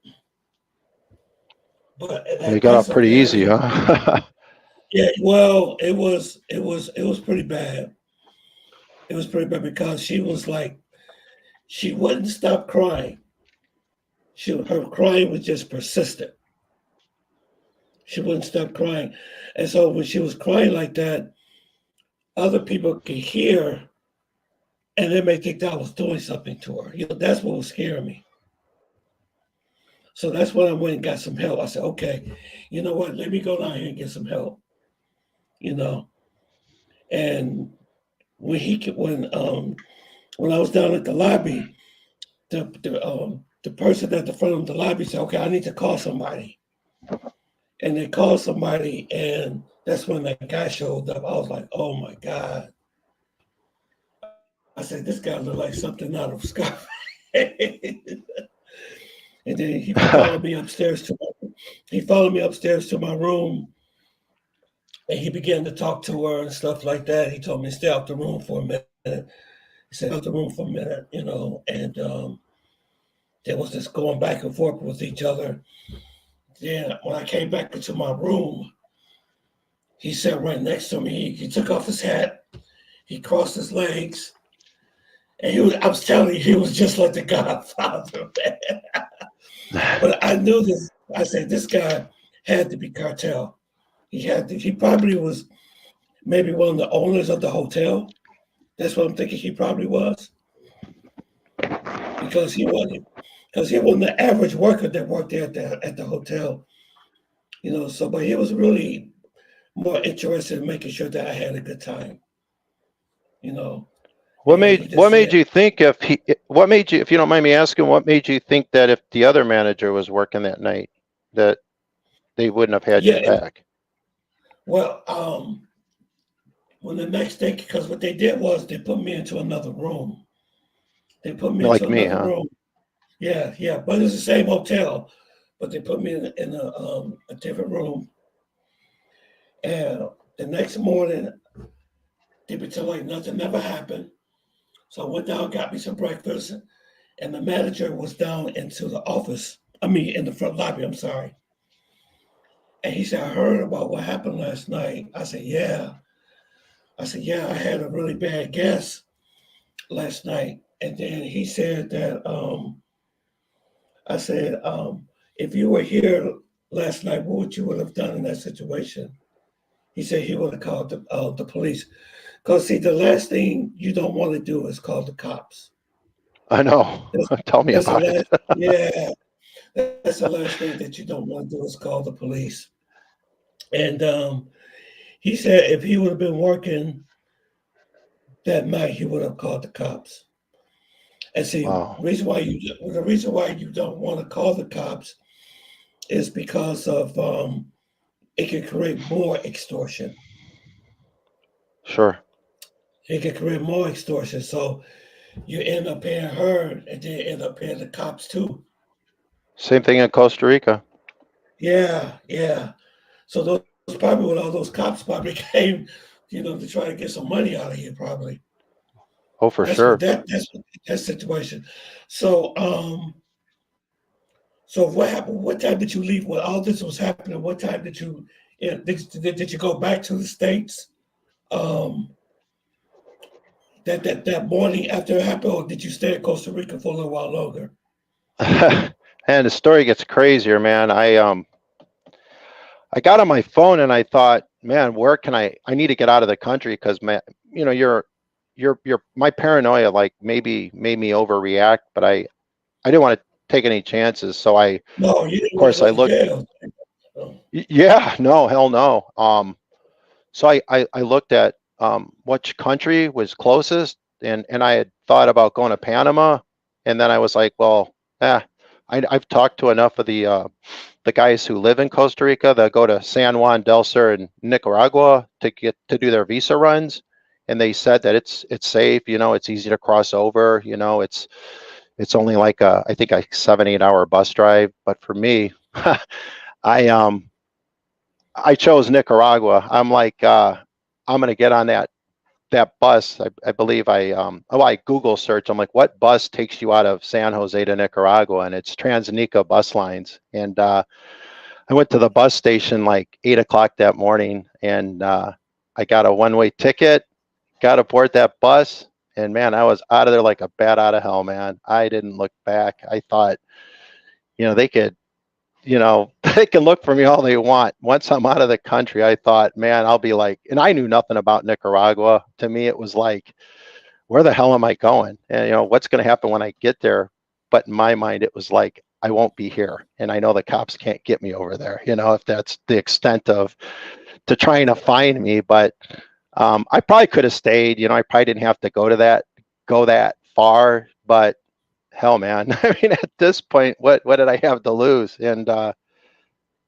But you got off pretty easy, huh? Yeah, well, it was pretty bad. It was pretty bad because she was like, she wouldn't stop crying. Her crying was just persistent. She wouldn't stop crying. And so when she was crying like that, other people could hear and they may think that I was doing something to her. You know, that's what was scaring me. So that's when I went and got some help. I said, okay, you know what? Let me go down here and get some help. You know, and when I was down at the lobby, the person at the front of the lobby said, okay, I need to call somebody. And they called somebody, and that's when that guy showed up. I was like, oh my God. I said, this guy looked like something out of Scarface. And then he followed me upstairs to my room, and he began to talk to her and stuff like that. He told me to stay out the room for a minute. He said, out the room for a minute, you know, and they was just going back and forth with each other. Then when I came back into my room, he sat right next to me. He took off his hat. He crossed his legs. And I was telling you, he was just like the Godfather, man. But I knew this. I said, this guy had to be cartel. He probably was maybe one of the owners of the hotel. That's what I'm thinking he probably was. Because he wasn't the average worker that worked there at the hotel. So but he was really more interested in making sure that I had a good time. You know. What And he made just what made said, you think what made you, if you don't mind me asking, what made you think that if the other manager was working that night, that they wouldn't have had yeah, your back? well, when the next day, because what they did was they put me into another room. They put me into Like me, another huh? room. Yeah, yeah, but it's the same hotel, but they put me in a different room. And the next morning, they pretend like nothing ever happened. So I went down, got me some breakfast, and the manager was down into the office. I mean, in the front lobby. I'm sorry. And he said, "I heard about what happened last night." I said, "Yeah." I said, "Yeah, I had a really bad guess last night." And then he said that I said, "If you were here last night, what would have done in that situation?" He said he would have called the police. Because, see, the last thing you don't want to do is call the cops. I know. That's, Tell me that's the about it. last, yeah, that's the last thing that you don't want to do is call the police. And he said if he would have been working that night, he would have called the cops. And see, Wow. the reason why you don't want to call the cops is because of it can create more extortion. Sure. It can create more extortion. So you end up paying her and then end up paying the cops too. Same thing in Costa Rica. Yeah, yeah. So those probably when all those cops probably came, to try to get some money out of you, probably. Oh, for That's what sure. that's what that situation. So so what happened? What time did you leave when all this was happening? What time did you did you go back to the States? Um that morning after it happened, or did you stay in Costa Rica for a little while longer? And the story gets crazier, man. I got on my phone and I thought, man, where can I need to get out of the country because man, my paranoia like maybe made me overreact, but I didn't want to take any chances. So of No, you didn't want to course go I to looked, jail. Oh, yeah, no, hell no. So I looked at which country was closest, and I had thought about going to Panama, and then I was like, well, I've talked to enough of the guys who live in Costa Rica that go to San Juan del Sur and Nicaragua to do their visa runs, and they said that it's safe, it's easy to cross over, it's only like I think a 7-8 hour bus drive, but for me, I I chose Nicaragua. I'm like, I'm gonna get on that bus. I believe I Google search. I'm like, what bus takes you out of San Jose to Nicaragua? And it's Transnica bus lines. And I went to the bus station like 8 o'clock that morning, and I got a one-way ticket. Got aboard that bus, and man, I was out of there like a bat out of hell, man. I didn't look back. I thought, they could they can look for me all they want. Once I'm out of the country, I thought, man, I'll be like, and I knew nothing about Nicaragua. To me, it was like, where the hell am I going? And, what's going to happen when I get there? But in my mind, it was like, I won't be here. And I know the cops can't get me over there, if that's the extent of to trying to find me. But I probably could have stayed, I probably didn't have to go that far, but hell, man, I mean, at this point, what did I have to lose? And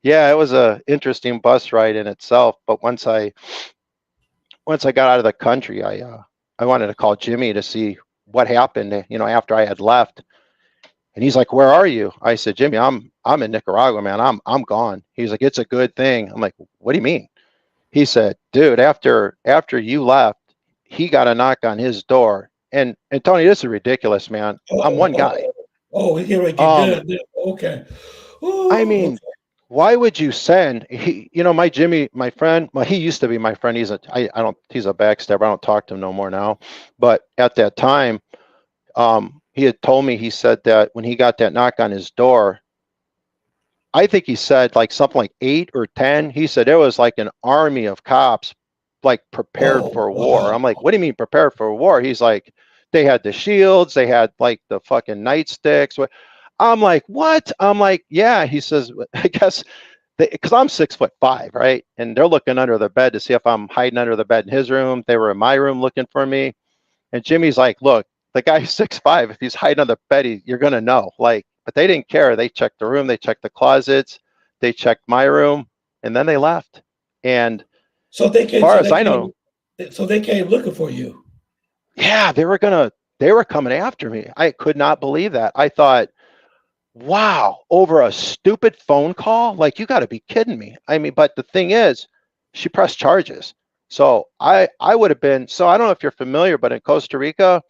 yeah, it was a interesting bus ride in itself. But once I got out of the country, I wanted to call Jimmy to see what happened, after I had left. And he's like, "Where are you?" I said, "Jimmy, I'm in Nicaragua, man. I'm gone." He's like, "It's a good thing." I'm like, "What do you mean?" He said, "Dude, after you left, he got a knock on his door." And Tony, this is ridiculous, man. I'm Oh, one oh, guy. oh, he ready to get good. Okay. I Oh, mean, why would you send my Jimmy, my friend? Well, he used to be my friend. He's a backstabber. I don't talk to him no more now. But at that time, he had told me, he said that when he got that knock on his door, I think he said like something like 8 or 10. He said it was like an army of cops, like prepared Oh, for war. I'm like, wow. what do you mean prepared for war? He's like, they had the shields, they had like the fucking nightsticks. I'm like, what? I'm like, yeah. He says, I guess because I'm 6'5", right? And they're looking under the bed to see if I'm hiding under the bed in his room. They were in my room looking for me. And Jimmy's like, look, the guy's 6'5". If he's hiding on the bed, you're gonna know. Like, but they didn't care. They checked the room, they checked the closets, they checked my room, and then they left. And as So they came. far So as they I know, came. So they came looking for you. yeah, they were coming after me. I could not believe that. I thought, wow, over a stupid phone call? Like, you got to be kidding me. I mean, but the thing is, she pressed charges. So I would have been. So I don't know if you're familiar, but in Costa Rica,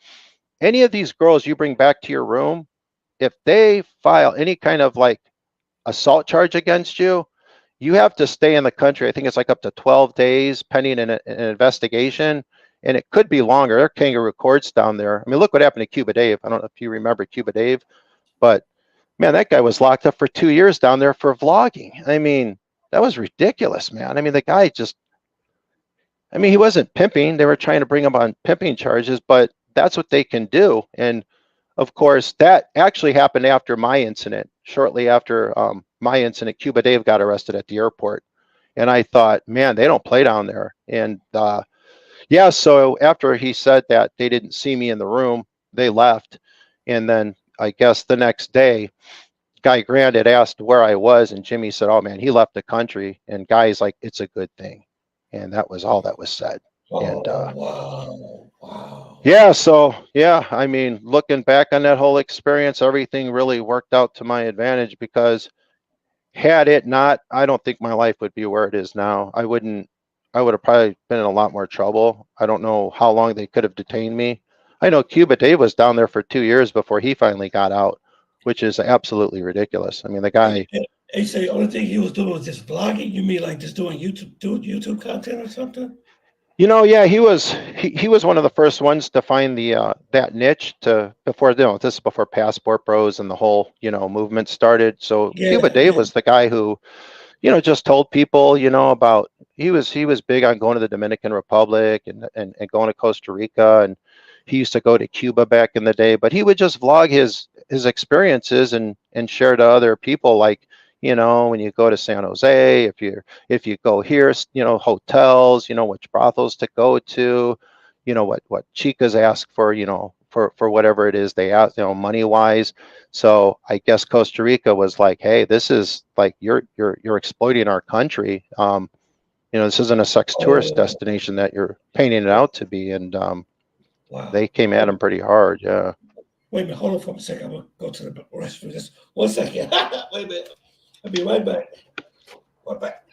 any of these girls you bring back to your room, if they file any kind of like assault charge against you, you have to stay in the country. I think it's like up to 12 days pending an investigation, and it could be longer. There are kangaroo courts down there. I mean, look what happened to Cuba Dave. I don't know if you remember Cuba Dave, but man, that guy was locked up for 2 years down there for vlogging. I mean, that was ridiculous, man. I mean, the guy just, I mean, he wasn't pimping. They were trying to bring him on pimping charges, but that's what they can do. And of course, that actually happened after my incident. Shortly after my incident, Cuba Dave got arrested at the airport. And I thought, man, they don't play down there. And yeah, so after he said that they didn't see me in the room, they left. And then I guess the next day, Guy Grant had asked where I was, and Jimmy said, oh man, he left the country. And Guy's like, it's a good thing. And that was all that was said. And Oh, wow, wow. yeah, so yeah, I mean, looking back on that whole experience, everything really worked out to my advantage because had it not, I don't think my life would be where it is now. I would have probably been in a lot more trouble. I don't know how long they could have detained me. I know Cuba Dave was down there for 2 years before he finally got out, which is absolutely ridiculous. I mean, the guy, They say the only thing he was doing was just vlogging. You mean like just doing YouTube content or something? yeah, he was one of the first ones to find the that niche to before this is before Passport Bros and the whole movement started. So Yeah, Cuba Dave yeah. was the guy who just told people about he was big on going to the Dominican Republic and going to Costa Rica, and he used to go to Cuba back in the day. But he would just vlog his experiences and share to other people like. When you go to San Jose, if you go here, hotels, which brothels to go to, what chicas ask for, for whatever it is they ask, money wise. So I guess Costa Rica was like, hey, this is like you're exploiting our country. This isn't a sex tourist Oh, destination that you're painting it out to be, and wow. they came at him pretty hard. Yeah. Wait a minute, hold on for a second. I'm gonna go to the restroom. Just 1 second. Wait a minute. I'll be right back. Right back.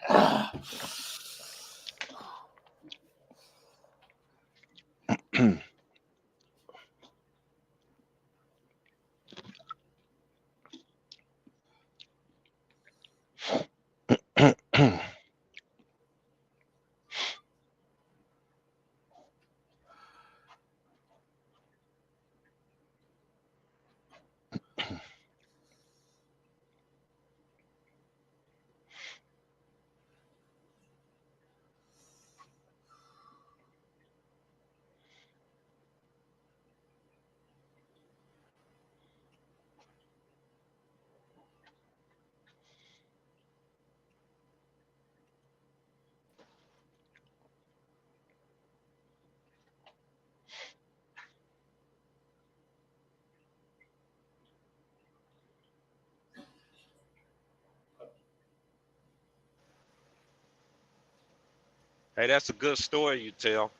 Hey, that's a good story you tell.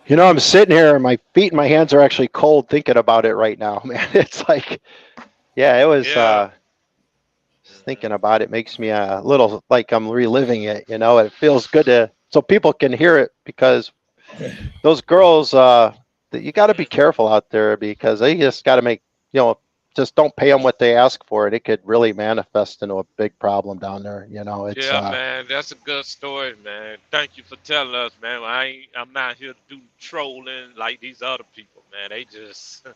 I'm sitting here and my feet and my hands are actually cold thinking about it right now, man. It's like, yeah, it was. Yeah. Just thinking about it makes me a little like I'm reliving it. It feels good so people can hear it because Okay. those girls, that you got to be careful out there because they just got to make, just don't pay them what they ask for, and it could really manifest into a big problem down there. It's Yeah, man, that's a good story, man. Thank you for telling us, man. I'm not here to do trolling like these other people, man. They just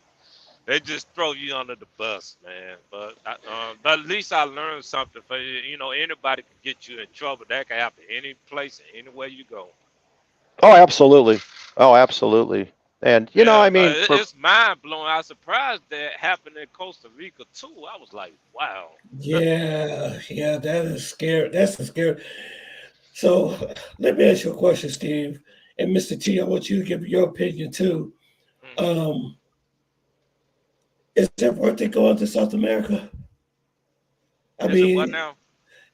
They just throw you under the bus, man. But at least I learned something. For you know, anybody can get you in trouble. That can happen any place, anywhere you go. Oh, absolutely. Oh, absolutely. And Yeah, I mean, it's mind blowing. I was surprised that happened in Costa Rica too. I was like, wow. Yeah, yeah, that is scary. That's a scary. So let me ask you a question, Steve. And Mr. T, I want you to give your opinion too. Hmm. Um, is it worth it going to South America? I Is it what mean, now?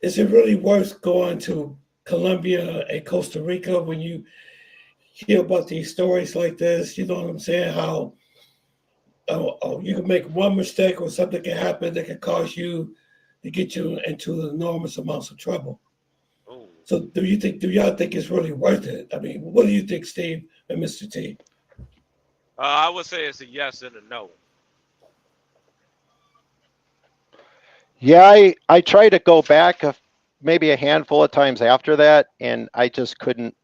is it really worth going to Colombia and Costa Rica when you hear about these stories like this? You know what I'm saying? How you can make one mistake or something can happen that can cause you to get you into enormous amounts of trouble. Oh, So do y'all think it's really worth it? I mean, what do you think, Steve and Mr. T? I would say it's a yes and a no. yeah, I tried to go back maybe a handful of times after that, and I just couldn't.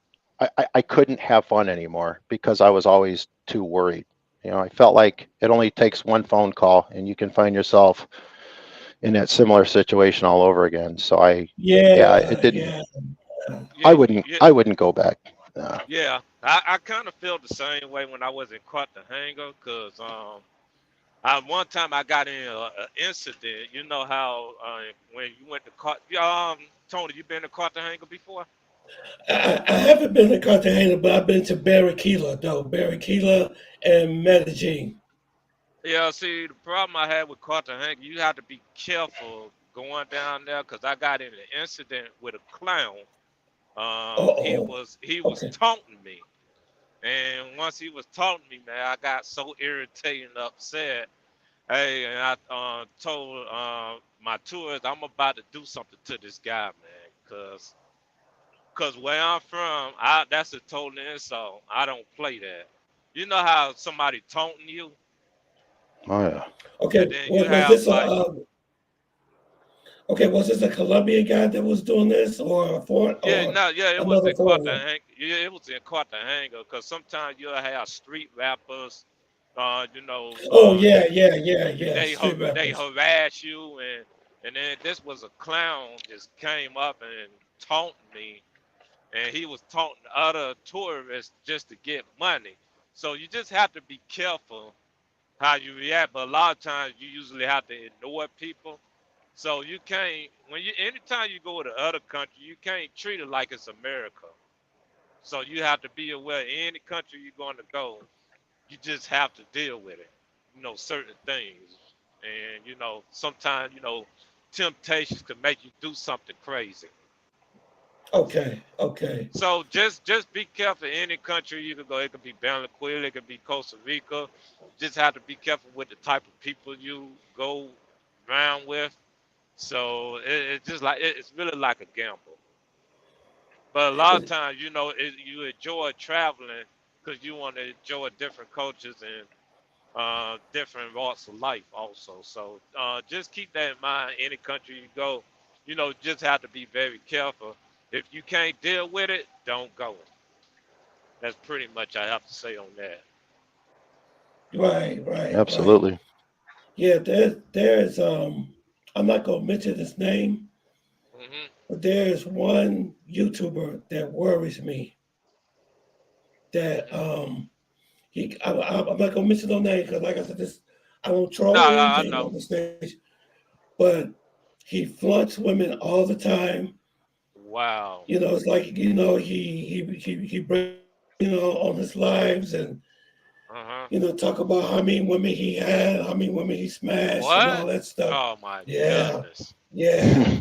I couldn't have fun anymore because I was always too worried. I felt like it only takes one phone call, and you can find yourself in that similar situation all over again. So yeah, it Yeah, didn't. yeah. Yeah, yeah, I wouldn't go back. Uh, yeah. I kind of feel the same way when I was in Cartagena, cause one time I got in an incident. You know how when you went to Tony, you been to Cartagena before? I haven't been to Cartagena, but I've been to Barranquilla, though. Barranquilla and Medellin. Yeah, see, the problem I had with Cartagena, you have to be careful going down there, cause I got in an incident with a clown. He Oh, was okay. taunting me, and once he was taunting me, man, I got so irritated and upset. Hey, and I told my tourist I'm about to do something to this guy, man, cause where I'm from, that's a total insult. I don't play that. You know how somebody taunting you, oh yeah. and Okay, then you was have this like, was this a Colombian guy that was doing this, or a foreign, yeah, or no, yeah, it was another in foreigner? Cartagena. Yeah, it was in Cartagena, cause sometimes you'll have street rappers, you know, Oh, yeah, yeah, yeah, yeah. Street they rappers. harass you, and then this was a clown just came up and taunted me, and he was taunting other tourists just to get money. So you just have to be careful how you react. But a lot of times you usually have to ignore people. So you can't anytime you go to other country, you can't treat it like it's America. So you have to be aware any country you're going to go, you just have to deal with it. Certain things. And sometimes, temptations can make you do something crazy. Okay, okay. So just be careful. Any country you could go, it could be Venezuela, it could be Costa Rica. Just have to be careful with the type of people you go around with. So it's just like it's really like a gamble. But a lot of times, you enjoy traveling because you want to enjoy different cultures and different walks of life also. So just keep that in mind. Any country you go, just have to be very careful. If you can't deal with it, don't go. That's pretty much I have to say on that. Right, right, right. Absolutely. Yeah, there's I'm not gonna mention his name, Hmm. but there's one YouTuber that worries me. That Hmm. I'm not gonna mention no name because, like I said, this I don't No, troll or I anything know. on the stage, but he flaunts women all the time. Wow. It's like he brings on his lives and Uh-huh. talk about how many women he had, how many women he smashed, and all What? that stuff. Oh my Yeah, goodness. yeah,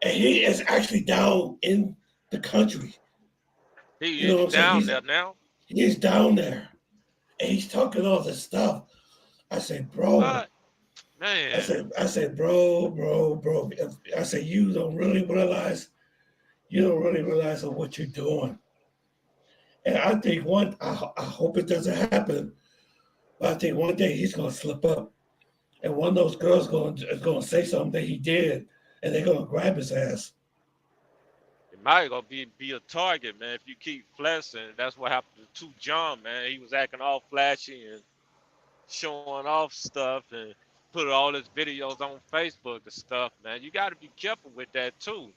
and he is actually down in the country. You know He's what I'm saying? down He's there now. he's down there and he's talking all this stuff. I said, bro. What? Man. I said, bro. I said, you don't really realize of what you're doing. And I think I hope it doesn't happen, but I think one day he's gonna slip up, and one of those girls is gonna say something that he did, and they're gonna grab his ass. It might gonna be a target, man, if you keep flexing. That's what happened to John, man. He was acting all flashy and showing off stuff and put all his videos on Facebook and stuff, man. You got to be careful with that too.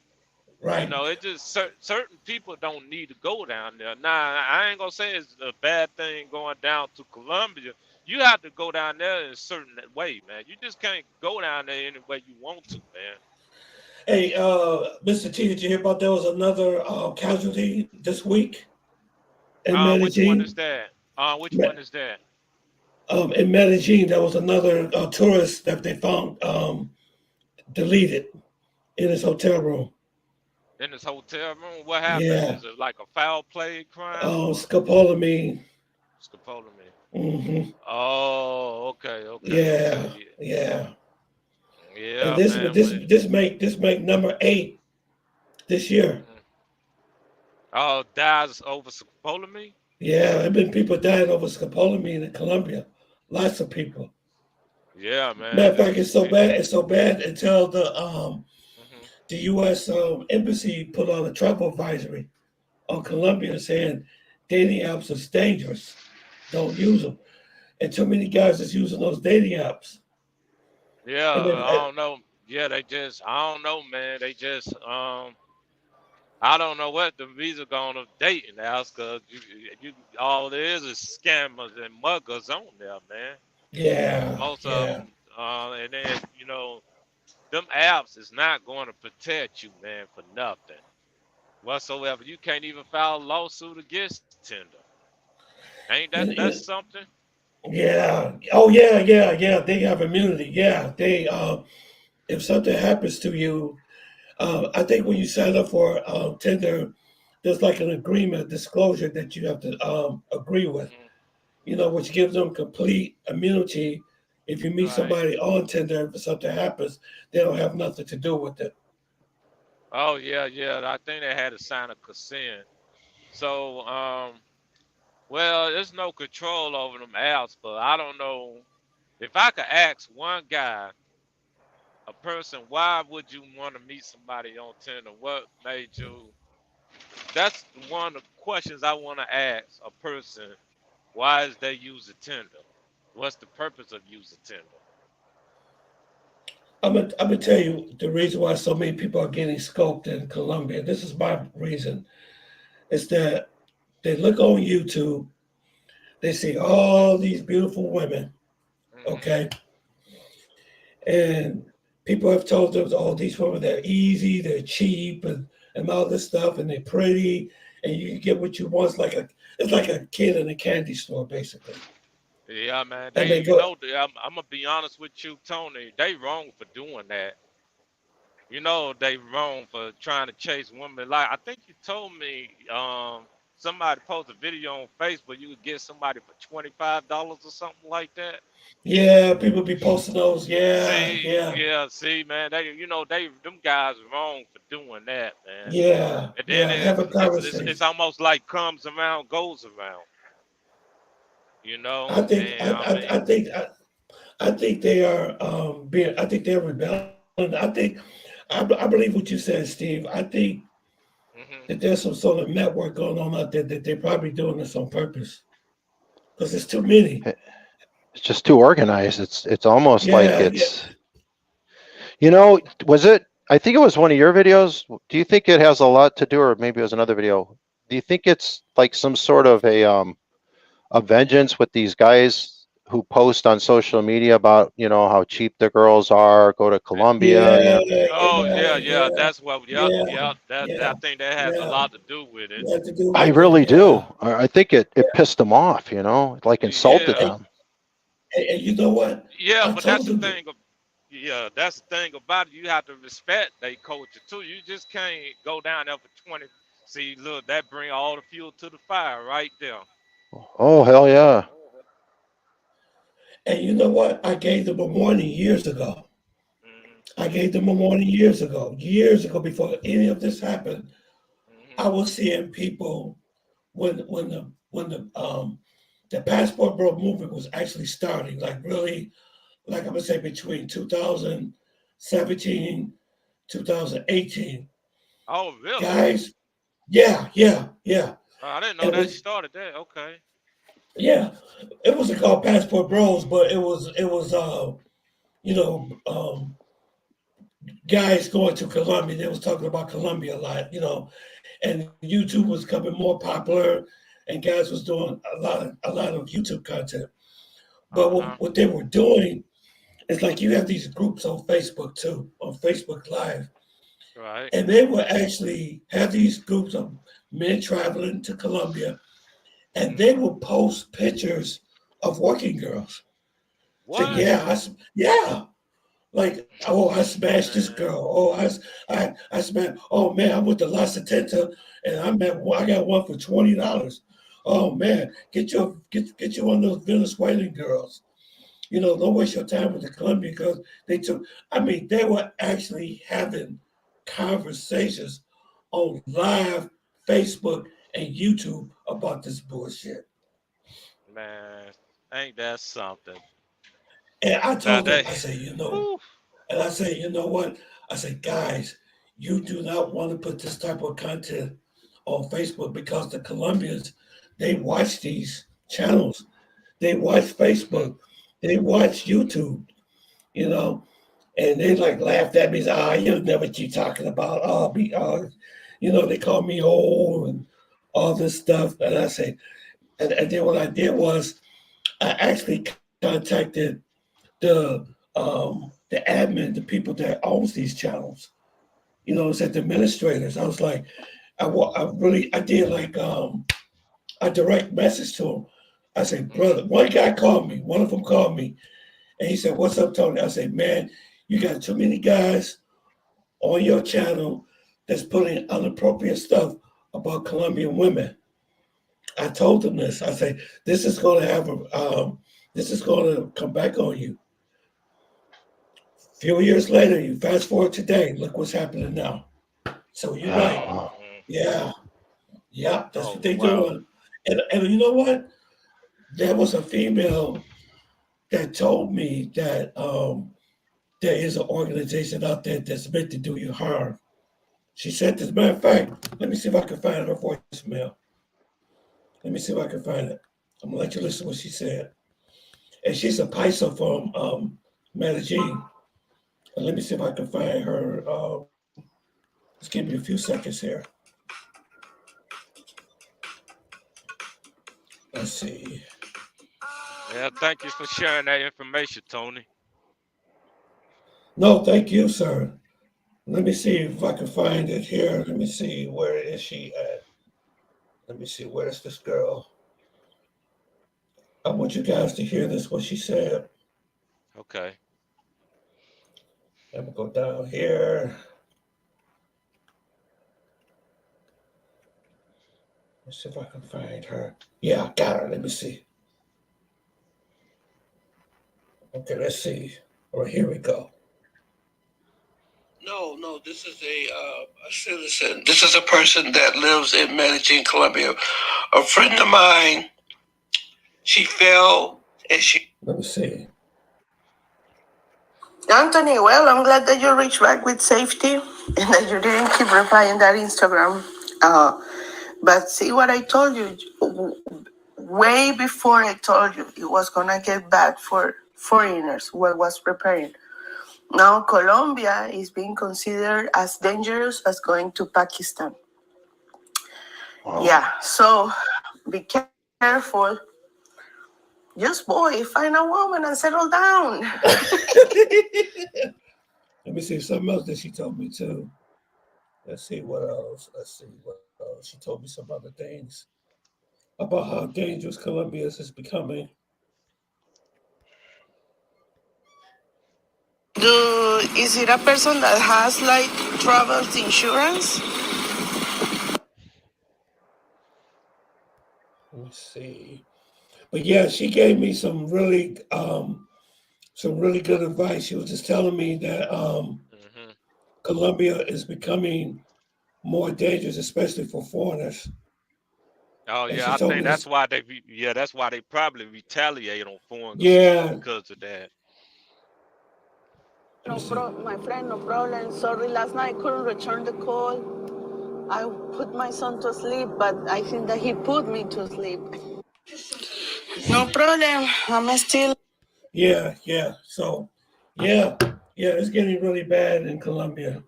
You Right. know, it just certain people don't need to go down there. Now, I ain't gonna say it's a bad thing going down to Colombia. You have to go down there in a certain way, man. You just can't go down there any way you want to, man. Hey, Mr. T, did you hear about there was another casualty this week in Which one Medellin? is that? Which one is that? In Medellin, there was another tourist that they found deleted in his hotel room. In this hotel room? What happened? Yeah. Is it like a foul play crime or Scopolamine. scopolamine? Hmm. Oh, okay, okay, Yeah, okay. yeah. And Yeah, this man. make number 8 this year. Oh, dies over scopolamine? Yeah, there have been people dying over scopolamine in Colombia. Lots of people. Yeah, Matter man. of fact, it's so bad. It's so bad until Mhm. the U.S. Embassy put on a travel advisory on Colombia saying dating apps are dangerous. Don't use them. And too many guys is using those dating apps. Yeah, And then, I don't know. Yeah, I don't know, man. They just, I don't know what the visa gonna date now, cause all there is scammers and muggers on there, man. yeah, Most of yeah. them, and then them apps is not going to protect you, man, for nothing whatsoever. You can't even file a lawsuit against Tinder. Ain't You- that's you- something? yeah. Oh, yeah, yeah, yeah. They have immunity. Yeah. They if something happens to you, I think when you sign up for Tinder, there's like an agreement, disclosure that you have to agree with. Hmm. Which gives them complete immunity. If you meet Right. somebody on Tinder, if something happens, they don't have nothing to do with it. Oh yeah, yeah. I think they had to sign a consent. So, well, there's no control over them apps, but I don't know if I could ask one guy, a person, why would you want to meet somebody on Tinder? What made you? That's one of the questions I want to ask a person. Why is they using Tinder? What's the purpose of using Tinder? I'm gonna tell you the reason why so many people are getting scoped in Colombia. This is my reason. Is that they look on YouTube, they see Hmm. all these beautiful women, Hmm. okay, and people have told them, oh, these women they're easy, they're cheap, and all this stuff, and they're pretty, and you get what you want. It's like a kid in a candy store, basically. Yeah, man. And They, they go, I'm gonna be honest with you, Tony. They wrong for doing that. They wrong for trying to chase women. Like I think you told me, somebody posted a video on Facebook. You could get somebody for $25 or something like that. yeah, people be posting those, yeah, See, yeah, yeah, see, man. Them guys wrong for doing that, man. yeah, And then yeah. Have a it's conversation. almost like comes around, goes around. I think And I mean, I think they are being. I think they're rebelling. I believe what you said, Steve. I think hmm that there's some sort of network going on out there that they're probably doing this on purpose because it's too many. It's just too organized. It's almost like Yeah, yeah, was it? I think it was one of your videos. Do you think it has a lot to do, or maybe it was another video? Do you think it's like some sort of a vengeance with these guys who post on social media about how cheap the girls are, go to Colombia, yeah, oh yeah, yeah, yeah. yeah, That's what. Yep, yeah, yep. I yeah, think that has a yeah. lot to do with it. That to do I with it. really do. Yeah, I think it pissed them off, like insulted Yeah, and, them. and you know what? yeah. I But that's told the them. thing. Yeah, that's the thing about it. You have to respect their culture too. You just can't go down there for 20. See, look, that bring all the fuel to the fire right there. Oh, hell yeah. And you know what? I gave them a warning years ago. Hmm. I gave them a warning years ago before any of this happened. Hmm. I was seeing people when the passport bro movement was actually starting, like really, like I'm gonna say between 2017, 2018. Oh, really? Guys, yeah, yeah, yeah. I didn't know It that was started there. Okay. Yeah, it wasn't called Passport Bros, but it was you know guys going to Colombia. They was talking about Colombia a lot, and YouTube was becoming more popular, and guys was doing a lot of YouTube content. But what, Uh-huh. what they were doing is like you have these groups on Facebook too, on Facebook Live, Right. and they will actually have these groups of men traveling to Colombia, and they will post pictures of working girls. Say, What? yeah, like, oh, I smashed this Man. girl. Oh, I smashed. Oh man, I went to La Setenta and I got one for $20. Oh man, get you one of those Venezuelan girls. Don't waste your time with the Colombian girls. They were actually having conversations on live Facebook and YouTube about this bullshit. Man. Ain't that something? And I Now told them, they I said, whew, and I say, you know what? I said, guys, you do not want to put this type of content on Facebook because the Colombians, they watch these channels. They watch Facebook. They watch YouTube, you know, and they like laughed at me. You know what you talking about. They call me old and all this stuff. And I say, and then what I did was I actually contacted the admin, the people that owns these channels. It's at the administrators. I was like, I did like a direct message to them. I said, brother, one guy called me. One of them called me, and he said, "What's up, Tony?" I said, "Man, you got too many guys on your channel that's putting inappropriate stuff about Colombian women." I told them this. I said, "This is going to this is going to come back on you." Few years later, you fast forward today, look what's happening now. So you're right. mm-hmm. Yeah. Yeah, that's what Oh they're wow. doing. And you know what? There was a female that told me that there is an organization out there that's meant to do you harm. She said, as a matter of fact, let me see if I can find her voicemail. Let me see if I can find it. I'm gonna let you listen to what she said. And she's a Paisa from Medellin. And let me see if I can find her. Just give me a few seconds here. Let's see. Yeah, thank you for sharing that information, Tony. No, thank you, sir. Let me see if I can find it here. Let me see, where is she at? Let me see, where's this girl? I want you guys to hear this, what she said. Okay. Let me go down here. Let's see if I can find her. Yeah, I got her. Let me see. Okay, let's see. All right, here we go. No, this is a citizen. This is a person that lives in Medellin, Colombia. A friend of mine, she fell and she. Let me see. Anthony, well, I'm glad that you reached back with safety and that you didn't keep replying that Instagram. But see what I told you way before I told you it was gonna get bad for foreigners who was preparing. Now Colombia is being considered as dangerous as going to Pakistan. Wow. Yeah, so be careful. Just boy, find a woman and settle down. Let me see something else that she told me too. Let's see what else. She told me some other things about how dangerous Colombia is becoming. Is it a person that has like travel insurance? Let me see. But yeah, she gave me some really good advice. She was just telling me that Hmm. Colombia is becoming more dangerous, especially for foreigners. Oh And yeah, she I told think me that's this. why that's why they probably retaliate on foreigners Yeah. because of that. My friend, no problem. Sorry, last night I couldn't return the call. I put my son to sleep, but I think that he put me to sleep. No problem. I'm still. Yeah, yeah. So, yeah, yeah, it's getting really bad in Colombia.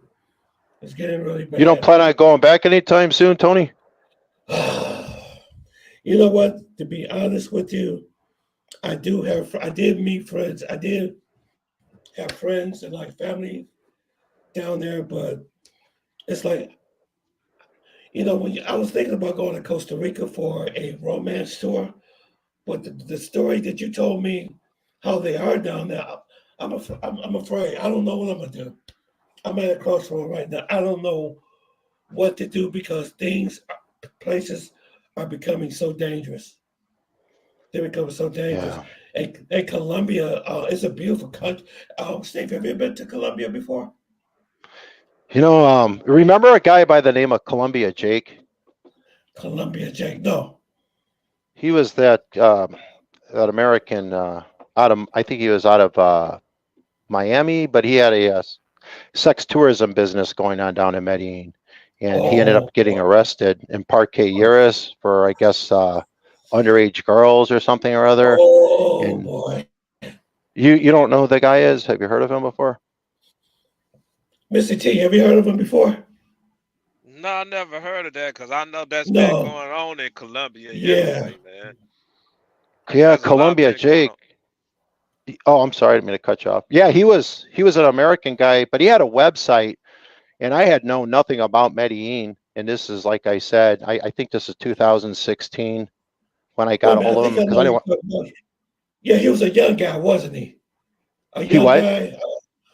It's getting really You don't bad. plan on going back anytime soon, Tony? You know what? To be honest with you, I did meet friends. I did have friends and like family down there, but it's like, I was thinking about going to Costa Rica for a romance tour, but the story that you told me, how they are down there, I'm afraid. I don't know what I'm gonna do. I'm at a crossroad right now. I don't know what to do because places are becoming so dangerous. They become so dangerous. Yeah. And Colombia is a beautiful country. Steve, have you been to Colombia before? Remember a guy by the name of Columbia Jake? Colombia, Jake. No. He was that American I think he was out of Miami, but he had a sex tourism business going on down in Medellin, and he ended Oh, up getting arrested in Parque Uris for, I guess, underage girls or something or other. oh And boy. you don't know who the guy is? Have you heard of him before? Mr. T, have you heard of him before? No, I never heard of that because I know that's been No. going on in Colombia Yeah. yesterday, man. Yeah, There's a lot Columbia been going Jake. on. Oh, I'm sorry, I didn't mean to cut you off. Yeah, he was an American guy, but he had a website, and I had known nothing about Medellin. And this is, like I said, I think this is 2016 when I Wait got a a minute. hold I of think him I because know I didn't you want. talking about. Yeah, he was a young guy, wasn't he? A He young what? guy.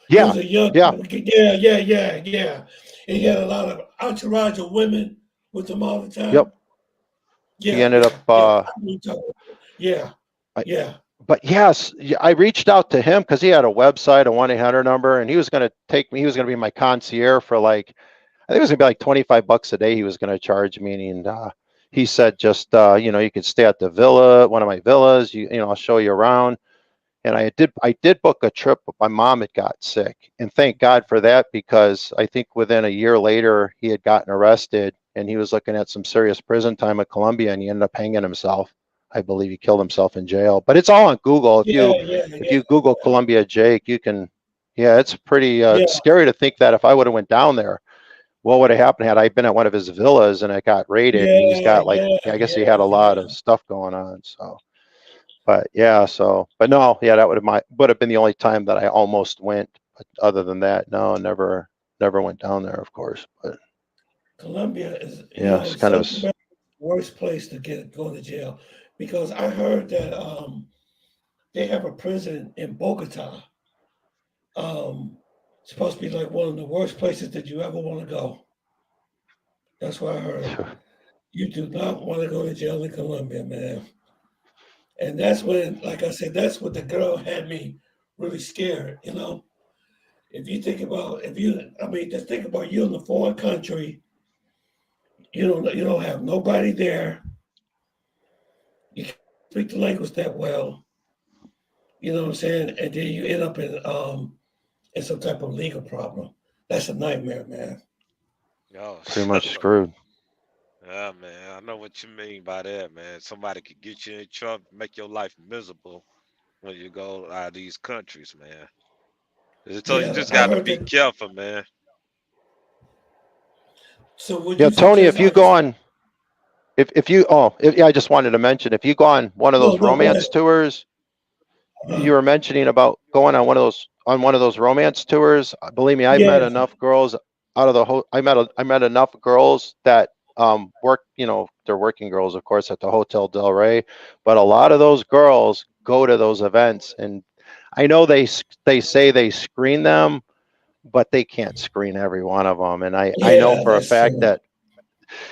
He Yeah, was a young. yeah, Yeah, yeah, yeah, yeah. And he had a lot of entourage of women with him all the yep. time. He Yeah, ended up. yeah, yeah. I know you talking about. Yeah, I, yeah, but yes, I reached out to him because he had a website, a 1-800 number, and he was going to take me. He was going to be my concierge for, like, I think it was going to be like $25 a day. He was going to charge me, and he said just you could stay at the villa, one of my villas. I'll show you around. And I did book a trip, but my mom had got sick, and thank God for that, because I think within a year later he had gotten arrested, and he was looking at some serious prison time at Columbia, and he ended up hanging himself. I believe he killed himself in jail, but it's all on Google. If yeah, you yeah, if yeah, you Google Columbia Jake, you can. Yeah, it's pretty yeah, scary to think that if I would have went down there, what would have happened had I been at one of his villas and it got raided, and he's yeah, got, like, yeah, I guess he yeah, had a lot yeah. of stuff going on. So. But yeah, but no, yeah, that would have been the only time that I almost went. But other than that, no, never went down there, of course. But Colombia is, yeah, it's kind of Central America is the worst place to go to jail because I heard that they have a prison in Bogota. Um, supposed to be like one of the worst places that you ever want to go. That's what I heard. You do not want to go to jail in Colombia, man. And that's when, like I said, that's what the girl had me really scared. If you think about, just think about you in a foreign country. You don't have nobody there. You can't speak the language that well. You know what I'm saying? And then you end up in some type of legal problem. That's a nightmare, man. Oh, pretty much screwed. yeah, man. I know what you mean by that, man. Somebody could get you in trouble, make your life miserable when you go out of these countries, man. So you Yeah, just I got to heard be that. careful, man. So would Yeah, you Tony, suggest if you I go just on, yeah, I just wanted to mention, if you go on one of no, those no, go ahead. romance tours, Uh, you were mentioning about going on one of those romance tours. Believe me, I've met yeah, enough girls out of the whole. I met enough girls that work. They're working girls, of course, at the Hotel Del Rey, but a lot of those girls go to those events, and I know they say they screen them, but they can't screen every one of them. And I know yeah, for a that's fact true. that,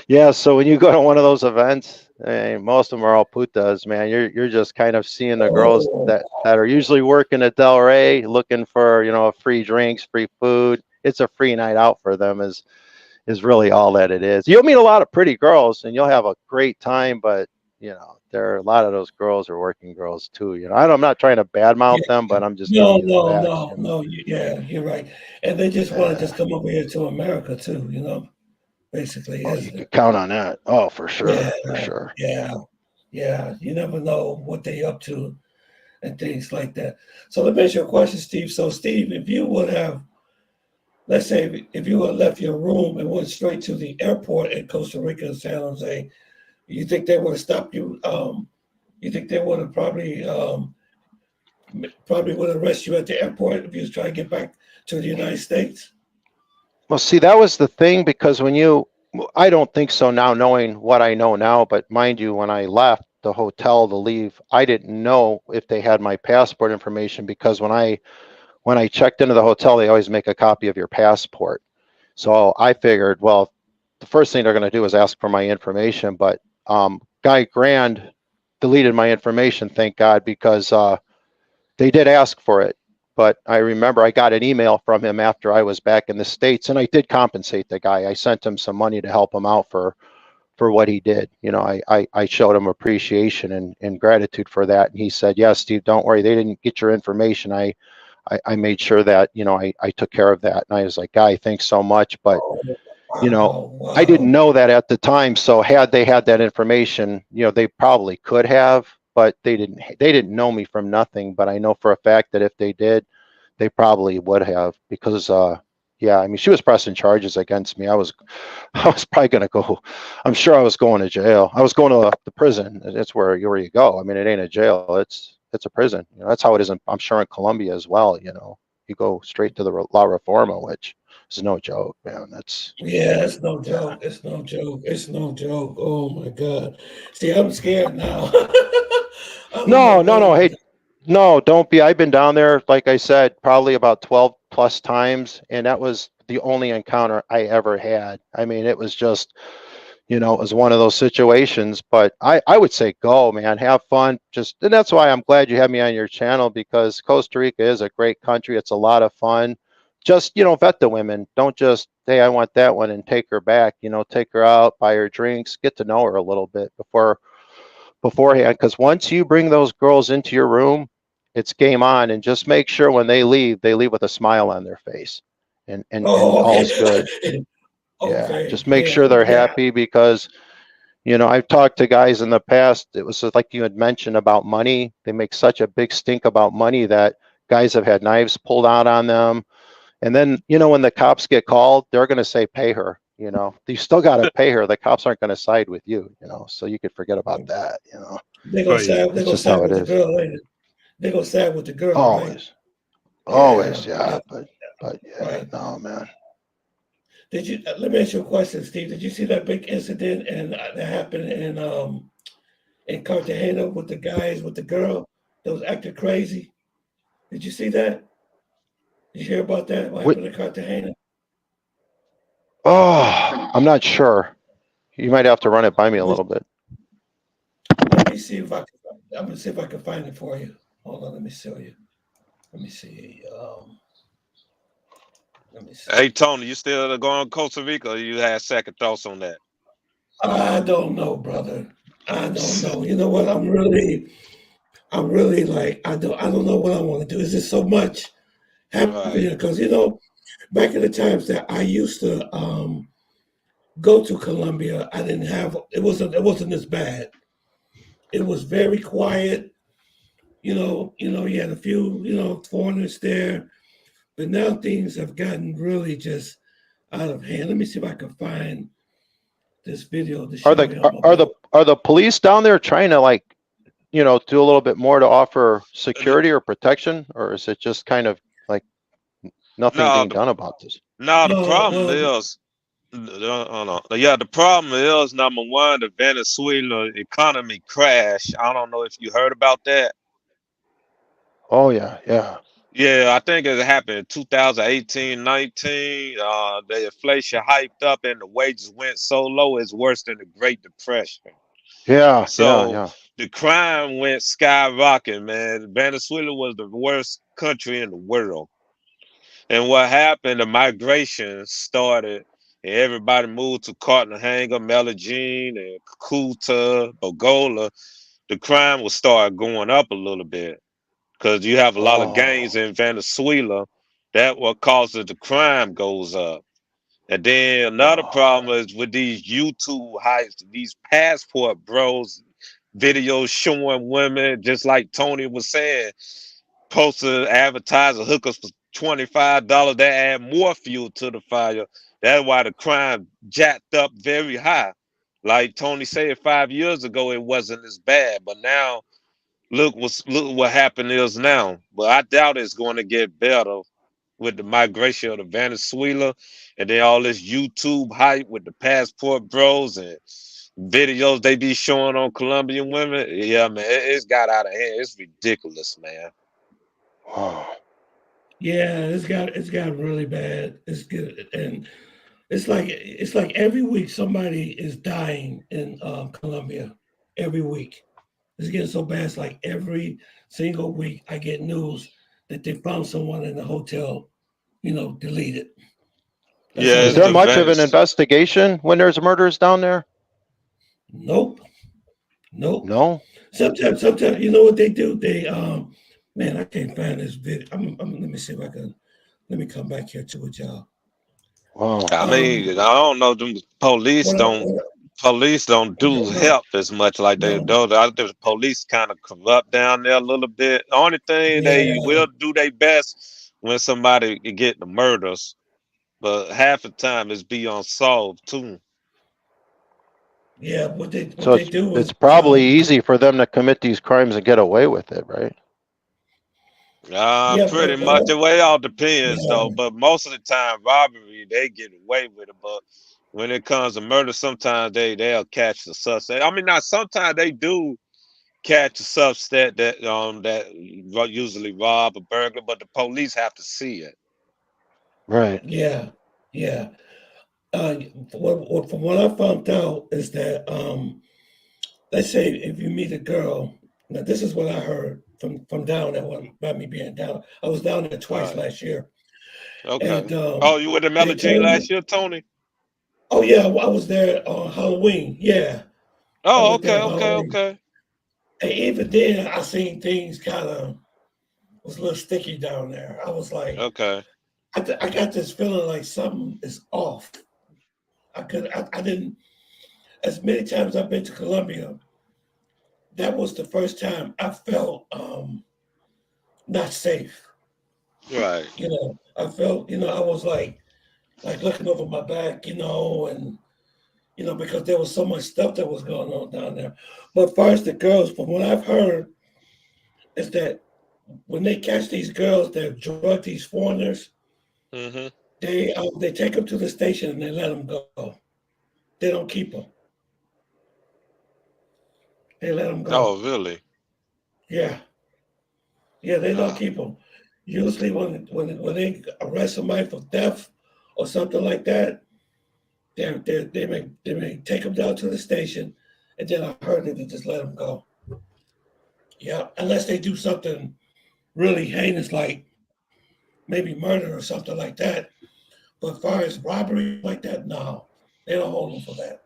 yeah, so when you go to one of those events, most of them are all putas, man. You're just kind of seeing the girls Oh, that are usually working at Del Rey, looking for free drinks, free food. It's a free night out for them. Is really all that it is. You'll meet a lot of pretty girls and you'll have a great time, but there are a lot of those girls are working girls too. I'm not trying to yeah. badmouth them, but I'm just giving No, you the no, facts. no, no. Yeah, you're right. And they just want to Uh, just come over here to America too. Basically, oh, you isn't could it? count on that. Oh, for Yeah, sure, for sure. yeah, Yeah, you never know what they up to and things like that. So let me ask you a question, Steve. So, Steve, if you would have, let's say, if you would have left your room and went straight to the airport in Costa Rica, San Jose, you think they would have stopped you? You think they would have probably would arrest you at the airport if you was trying to get back to the United States? Well, see, that was the thing because I don't think so now, knowing what I know now, but mind you, when I left the hotel to leave, I didn't know if they had my passport information because when I checked into the hotel, they always make a copy of your passport. So I figured, well, the first thing they're going to do is ask for my information, but Guy Grand deleted my information, thank God, because they did ask for it. But I remember I got an email from him after I was back in the States, and I did compensate the guy. I sent him some money to help him out for what he did. You know, I showed him appreciation and gratitude for that. And he said, yeah, Steve, don't worry. They didn't get your information. I made sure that, you know, I took care of that. And I was like, Guy, thanks so much. But, you know, Oh, wow. I didn't know that at the time. So had they had that information, you know, they probably could have, but they didn't know me from nothing. But I know for a fact that if they did, they probably would have because, yeah, I mean, she was pressing charges against me. I was probably going to go. I'm sure I was going to jail. I was going to the prison. That's where you go. I mean, it ain't a jail. It's a prison. You know, that's how it is. I'm sure in Colombia as well. You know, you go straight to the La Reforma, which is no joke, man. Yeah, it's no Yeah. joke. It's no joke. It's no joke. Oh my God. See, I'm scared now. I don't know what I'm No. gonna Hey, do. no, don't be. I've been down there, like I said, probably about 12 plus times, and that was the only encounter I ever had. I mean, it was just, you know, it was one of those situations, but I would say go, man, have fun. And that's why I'm glad you have me on your channel because Costa Rica is a great country. It's a lot of fun. Just, you know, vet the women. Don't just, hey, I want that one and take her back, you know, take her out, buy her drinks, get to know her a little bit beforehand. Because once you bring those girls into your room, it's game on. And just make sure when they leave with a smile on their face and Oh, all's good. okay. Yeah. Okay. Just make Yeah. sure they're Yeah. happy because you know, I've talked to guys in the past. It was like you had mentioned about money. They make such a big stink about money that guys have had knives pulled out on them. And then, you know, when the cops get called, they're going to say, pay her. You know, you still got to pay her. The cops aren't going to side with you, you know, so you could forget about that. You know, Crazy. They it's gonna just side how it with the is. girl later. They gonna side with the girl, right? Always, Yeah. always. Yeah. Yeah. But yeah, Right. no, man. Did you let me ask you a question, Steve? Did you see that big incident and that happened in Cartagena with the guys with the girl that was acting crazy? Did you see that? Did you hear about that? What What? happened in Cartagena? Oh, I'm not sure. You might have to run it by me a little bit. Let me see if I can. I'm gonna see if I can find it for you. Hold on, let me show you. Let me see. Let me Hey see. Tony, you still going to Costa Rica or you had second thoughts on that? I don't know, brother. I don't know. You know what? I'm really like, I don't know what I want to do. It's just so much Right. happening because back in the times that I used to go to Colombia, I didn't have it wasn't as bad. It was very quiet. You had a few, foreigners there, but now things have gotten really just out of hand. Let me see if I can find this video to Are show the him about. are the police down there trying to like, you know, do a little bit more to offer security or protection, or is it just kind of like nothing No, being done about this? the No, problem well, is, yeah, the problem is number one, the Venezuela economy crash. I don't know if you heard about that. Oh yeah, yeah, Yeah, I think it happened in 2018, 19. The inflation hyped up and the wages went so low, it's worse than the Great Depression. yeah, yeah, So yeah. the crime went skyrocketing, man. Venezuela was the worst country in the world. And what happened, the migration started, and everybody moved to Cartagena, Medellin, and Cucuta, Bogola. The crime will start going up a little bit because you have a lot of gangs Oh, in Venezuela. That what causes the crime goes up. And then another oh, problem is with these YouTube heists, these passport bros. videos showing women, just like Tony was saying, poster advertising hookers for $25. They add more fuel to the fire. That's why the crime jacked up very high. Like Tony said, 5 years ago it wasn't as bad, but now look what happened is now. But I doubt it's going to get better with the migration of the Venezuela and then all this YouTube hype with the passport bros and videos they be showing on Colombian women. Yeah, man, it's got out of hand. It's ridiculous, man. Wow. Yeah, it's got really bad. It's good, and it's like every week somebody is dying in Colombia. Every week, it's getting so bad. It's like every single week I get news that they found someone in the hotel, deleted. That's Yeah, how Is it's there bad the it much of is. an Venice. investigation when there's murders down there? Nope, nope. No. Sometimes, you know what they do? Man, I can't find this video. Let me see if I can. Let me come back here to it, y'all. Wow. I mean, Um, I don't know. Them what, I, what, police don't do no, help as much like they no, do. I think the police kind of corrupt down there a little bit. The only thing they yeah, will do their best when somebody get the murders, but half the time it's be unsolved too. yeah. What So they it's do is, it's probably easy for them to commit these crimes and get away with it, right? yeah, Pretty much. The way all depends yeah, though, but most of the time robbery they get away with it. But when it comes to murder, sometimes they'll catch the suspect. I mean, not sometimes they do catch a suspect that usually rob a burglar, but the police have to see it. Right. yeah, yeah. Uh, from what I found out is that, let's say if you meet a girl, now this is what I heard from down there about me being down. I was down there All twice right. last year, and Okay. Oh, you were the they Medellin told me, last year, Tony? oh yeah, I was there on Halloween. Yeah, I Oh, was there okay, on okay, Halloween, okay. and even then I seen things kind of was a little sticky down there. I was like, Okay. I got this feeling like something is off. I didn't. As many times I've been to Colombia, that was the first time I felt not safe. Right. I felt, I was like looking over my back, and because there was so much stuff that was going on down there. But first, the girls, from what I've heard, is that when they catch these girls that drug these foreigners, Mm-hmm. they take them to the station and they let them go. They don't keep them. They let them go. Oh, really? Yeah, yeah, they don't Ah. keep them. Usually, when they arrest somebody for theft or something like that, they may take them down to the station, and then I heard that they just let them go. Yeah, unless they do something really heinous like maybe murder or something like that. But as far as robbery like that, no, they don't hold them for that.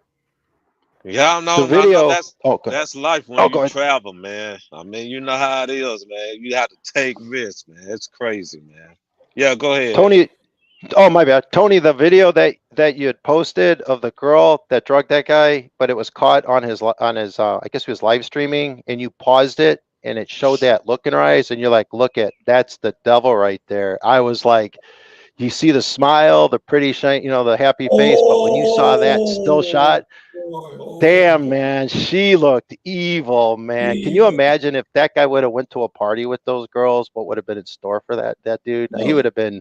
Yeah, The no, video. Oh, go ahead. that's life when Oh, you go ahead. travel, man. I mean, you know how it is, man. You have to take risks, man. It's crazy, man. Yeah, go ahead. Tony. Oh, my bad. Tony, the video that you had posted of the girl that drugged that guy, but it was caught on his I guess he was live streaming, and you paused it and it showed that look in her eyes, and you're like, look at that's the devil right there. I was like, you see the smile, the pretty shine, the happy face, but when you saw that still Oh, shot, boy, damn, oh, man, she looked evil, man. Can you Jesus. imagine if that guy would have went to a party with those girls? What would have been in store for that dude? He would No, have been.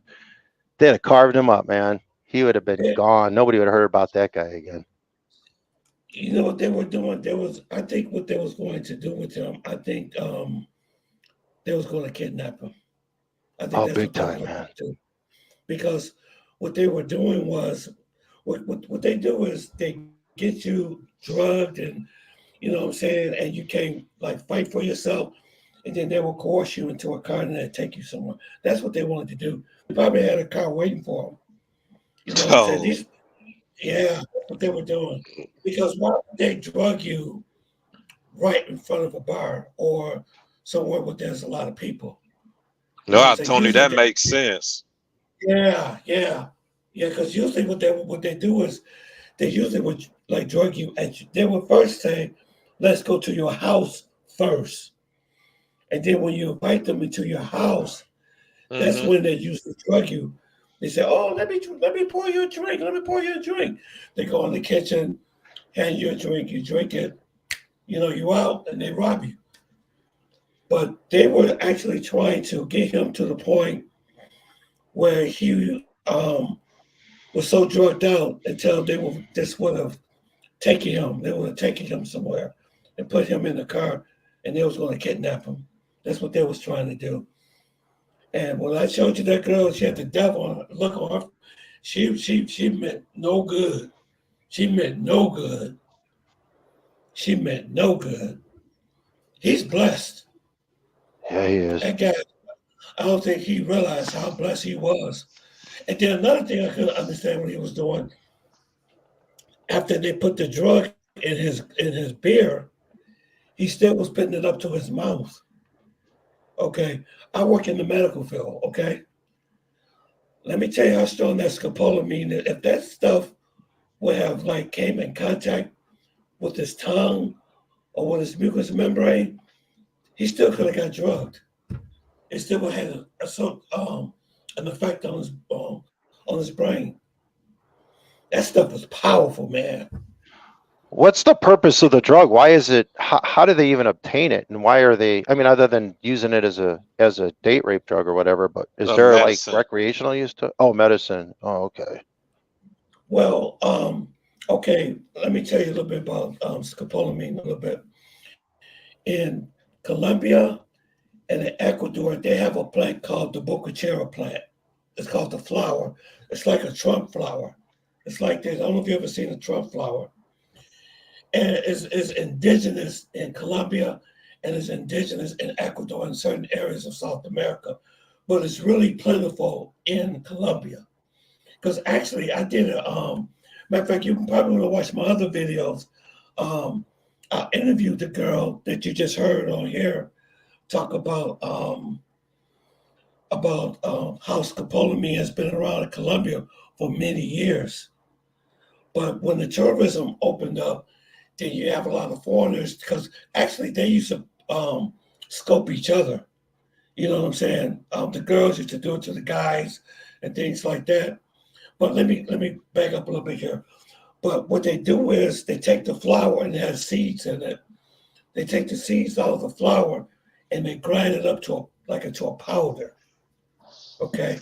They'd have carved him up, man. He would have been they, gone. Nobody would have heard about that guy again. you know what they were doing? I think, what they was going to do with him. I think they was going to kidnap him. I think Oh, that's big what they were time, going man. to do because what they were doing was what they do is they get you drugged and what I'm saying, and you can't like fight for yourself, and then they will coerce you into a car and then take you somewhere. That's what they wanted to do. They probably had a car waiting for them. You know what I'm saying? Oh, Yeah, that's what they were doing. Because why would they drug you right in front of a bar or somewhere where there's a lot of people? You know what I'm no, saying? Tony, Usually, that makes sense. yeah, yeah, yeah. Because usually what they do is they usually would like drug you. They would first say, let's go to your house first. And then when you invite them into your house, that's Mm-hmm. when they usually drug you. They say, "Oh, let me pour you a drink. Let me pour you a drink." They go in the kitchen, hand you a drink. You drink it. You out, and they rob you. But they were actually trying to get him to the point where he was so drugged out until they would have taken him. They would have taken him somewhere and put him in the car, and they was going to kidnap him. That's what they was trying to do. And when I showed you that girl, she had the devil on her, look on her. She meant no good. She meant no good. She meant no good. He's blessed. Yeah, he is. That guy, I don't think he realized how blessed he was. And then another thing I couldn't understand what he was doing, after they put the drug in his beer, he still was putting it up to his mouth. Okay. I work in the medical field, okay? Let me tell you how strong that scopolamine is. If that stuff would have like came in contact with his tongue or with his mucous membrane, he still could have got drugged. It still would have had an effect on his brain. That stuff was powerful, man. What's the purpose of the drug? Why is it? How do they even obtain it? And why are they? I mean, other than using it as a date rape drug or whatever, but is there like Medicine. recreational use to? Oh, medicine. Oh, okay. Well, okay, let me tell you a little bit about scopolamine a little bit. In Colombia and in Ecuador, they have a plant called the bocachera plant. It's called the flower. It's like a Trump flower. It's like this. I don't know if you've ever seen a Trump flower. And it's indigenous in Colombia and it's indigenous in Ecuador and certain areas of South America. But it's really plentiful in Colombia. Because actually, I did matter of fact, you can probably want to watch my other videos. I interviewed the girl that you just heard on here talk about how scopolamine has been around in Colombia for many years. But when the tourism opened up, then you have a lot of foreigners because actually they used to scope each other. You know what I'm saying? The girls used to do it to the guys and things like that. But let me back up a little bit here. But what they do is they take the flour and it has seeds in it. They take the seeds out of the flour and they grind it up to a powder. Okay.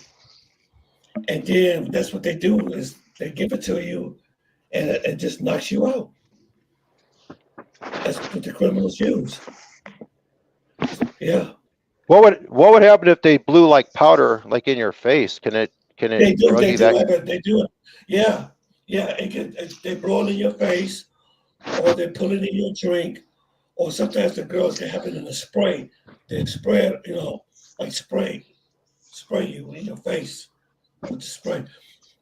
And then that's what they do is they give it to you and it just knocks you out. That's what the criminals use. Yeah. What would happen if they blew like powder like in your face? Can it They do. drug They you do. that? They do it. Yeah. Yeah. They blow it in your face, or they put it in your drink, or sometimes the girls can have it in a spray. They spray it, like spray you in your face with the spray.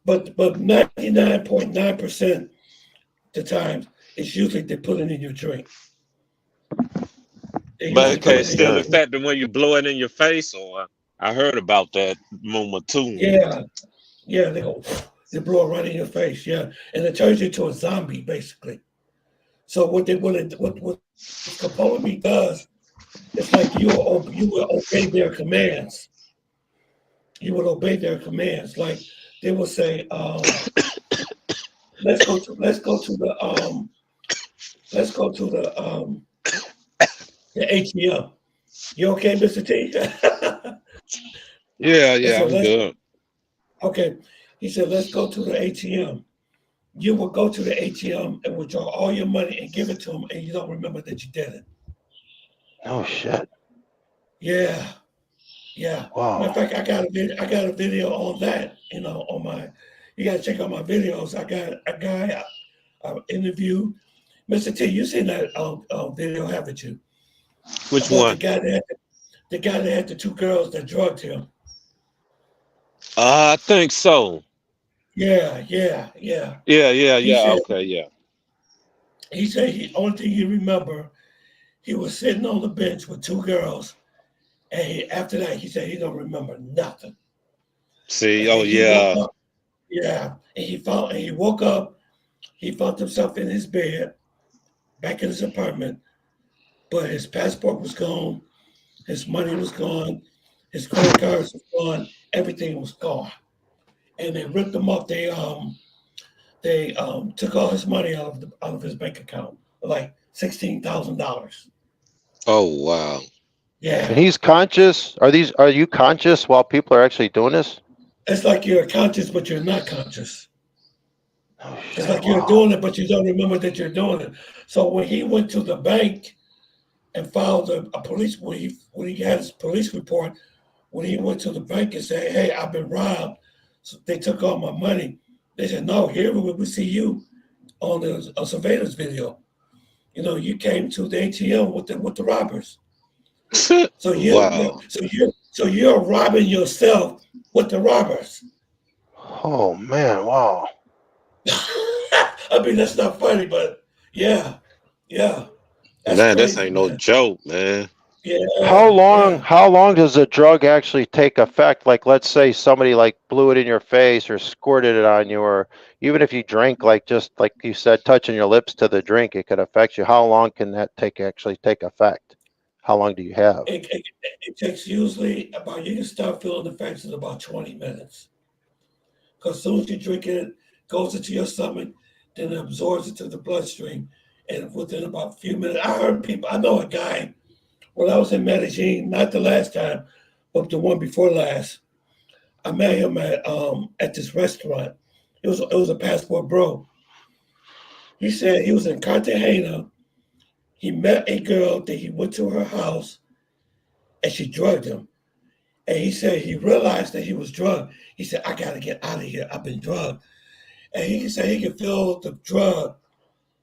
But 99.9% the time, it's usually they put it in your drink. They But usually put okay, it it's in your still Okay. drink. effective when you blow it in your face, or I heard about that rumor too. Yeah. Yeah. They blow it right in your face. Yeah. And it turns you into a zombie, basically. So what scopolamine does, it's like you will obey their commands. You would obey their commands. Like they will say, let's go to the ATM. You okay, Mr. T? Yeah, They yeah, said, I'm good. okay. He said, let's go to the ATM. You will go to the ATM and withdraw all your money and give it to them, and you don't remember that you did it. Oh shit. Yeah, yeah. Matter of Wow. fact, I got a video on that. On my. You got to check out my videos. I got a guy I interviewed. Mr. T, you seen that video, haven't you? Which About one? the guy that had the two girls that drugged him. I think so. Yeah, yeah, yeah. Yeah, yeah, He yeah. said Okay, yeah. he only thing he remember, he was sitting on the bench with two girls, and after that he said he don't remember nothing. See, And oh then he woke yeah. up. Yeah, and he woke up. He found himself in his bed, back in his apartment, but his passport was gone, his money was gone, his credit cards was gone, everything was gone. And they ripped him off. They took all his money out of his bank account, like $16,000. Oh wow. Yeah, And he's conscious. Are you conscious while people are actually doing this? it's like you're conscious, but you're not conscious. Oh, It's shit, like you're wow. doing it, but you don't remember that you're doing it. So when he went to the bank and filed a police, when he had his police report, when he went to the bank and said, "Hey, I've been robbed," so they took all my money. They said, "No, here we see you on a surveillance video. You came to the ATM with the robbers. So Wow. you're robbing yourself with the robbers." Oh man, wow. I mean, that's not funny, but yeah, yeah, that's Man, this crazy, ain't no man. joke, man. How Yeah, long yeah. how long does the drug actually take effect? Like let's say somebody like blew it in your face or squirted it on you, or even if you drink like just like you said, touching your lips to the drink, it could affect you. How long can that actually take effect? How long do you have? It takes usually about, you can start feeling the effects in about 20 minutes. Because as soon as you drink it goes into your stomach, then it absorbs into the bloodstream. And within about a few minutes, I know a guy, when I was in Medellin, not the last time, but the one before last, I met him at this restaurant. It was a passport bro. He said he was in Cartagena. He met a girl that he went to her house and she drugged him. And he said he realized that he was drugged. He said, "I got to get out of here. I've been drugged." And he said he could feel the drug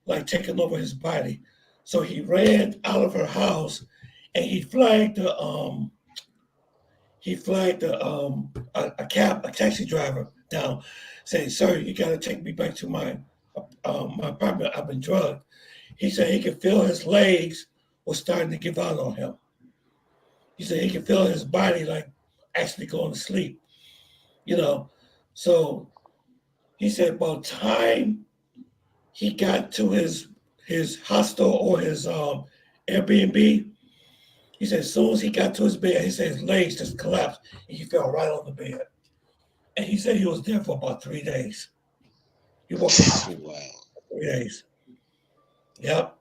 like taking over his body. So he ran out of her house and he flagged a taxi driver down, saying, "Sir, you got to take me back to my apartment. I've been drugged." He said he could feel his legs were starting to give out on him. He said he could feel his body like actually going to sleep. You know, so he said by the time he got to his hostel or his Airbnb, he said as soon as he got to his bed, he said his legs just collapsed and he fell right on the bed. And he said he was there for about 3 days. He woke up after Wow. 3 days. Yep.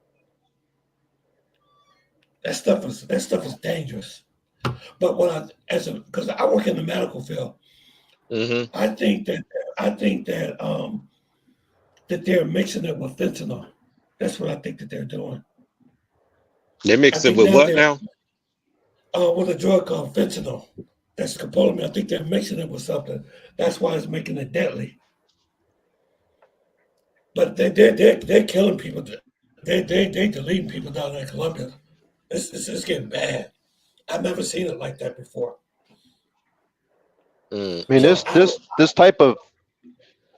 That stuff is dangerous. But because I work in the medical field, Mm-hmm. I think that they're mixing it with fentanyl. That's what I think that they're doing. They I mixed it think with now what they're now? with a drug called fentanyl. That's scopolamine. I think they're mixing it with something. That's why it's making it deadly. But they're killing people. They deleting people down there in Colombia. It's getting bad. I've never seen it like that before. Mm. I mean, So I don't. this type of,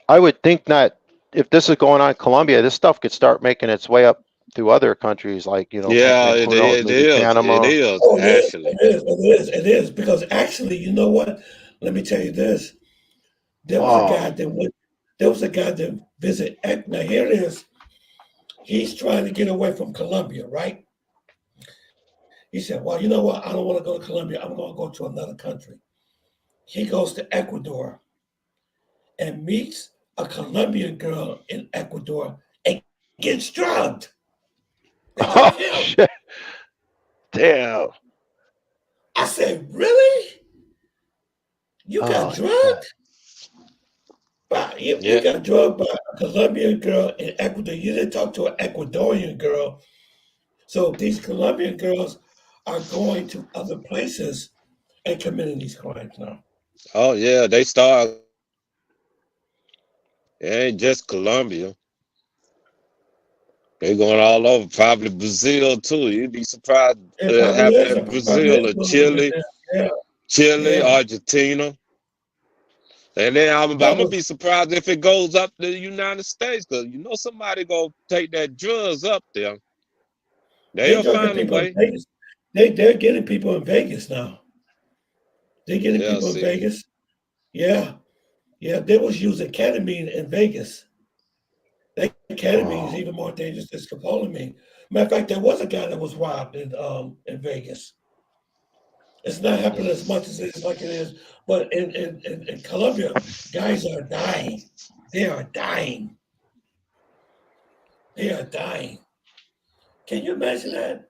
I would think not, if this is going on in Colombia, this stuff could start making its way up through other countries, like, Yeah, who knows, it maybe is. It Panama. is Oh, it is. actually. It is. It is. It is. Because actually, you know what? Let me tell you this. There was a Wow. guy that went. There was a guy that visited. Now here it is. He's trying to get away from Colombia, right? He said, "Well, you know what? I don't want to go to Colombia. I'm going to go to another country." He goes to Ecuador and meets a Colombian girl in Ecuador and gets drugged. They drug Oh, him. shit. Damn. I said, "Really? You got Oh, shit. drugged? You Yeah. got drugged by a Colombian girl in Ecuador. You didn't talk to an Ecuadorian girl." So these Colombian girls are going to other places and committing these crimes now. Oh yeah, they start. It ain't just Colombia. They going all over, probably Brazil too. You'd be surprised It it probably happened is. in It probably Brazil is or going on right Chile, there. Yeah, Chile, yeah. Argentina. And then I'm That gonna was be surprised if it goes up to the United States, because somebody gonna take that drugs up there. they They'll drugging find a people in way. Vegas. They're getting people in Vegas now. They're getting Yeah, people in see. Vegas. Yeah, yeah. They was using ketamine in Vegas. They ketamine is even more dangerous than scopolamine. Matter of fact, there was a guy that was robbed in Vegas. It's not happening as much as it is like it is, but in Colombia, guys are dying. They are dying. They are dying. Can you imagine that?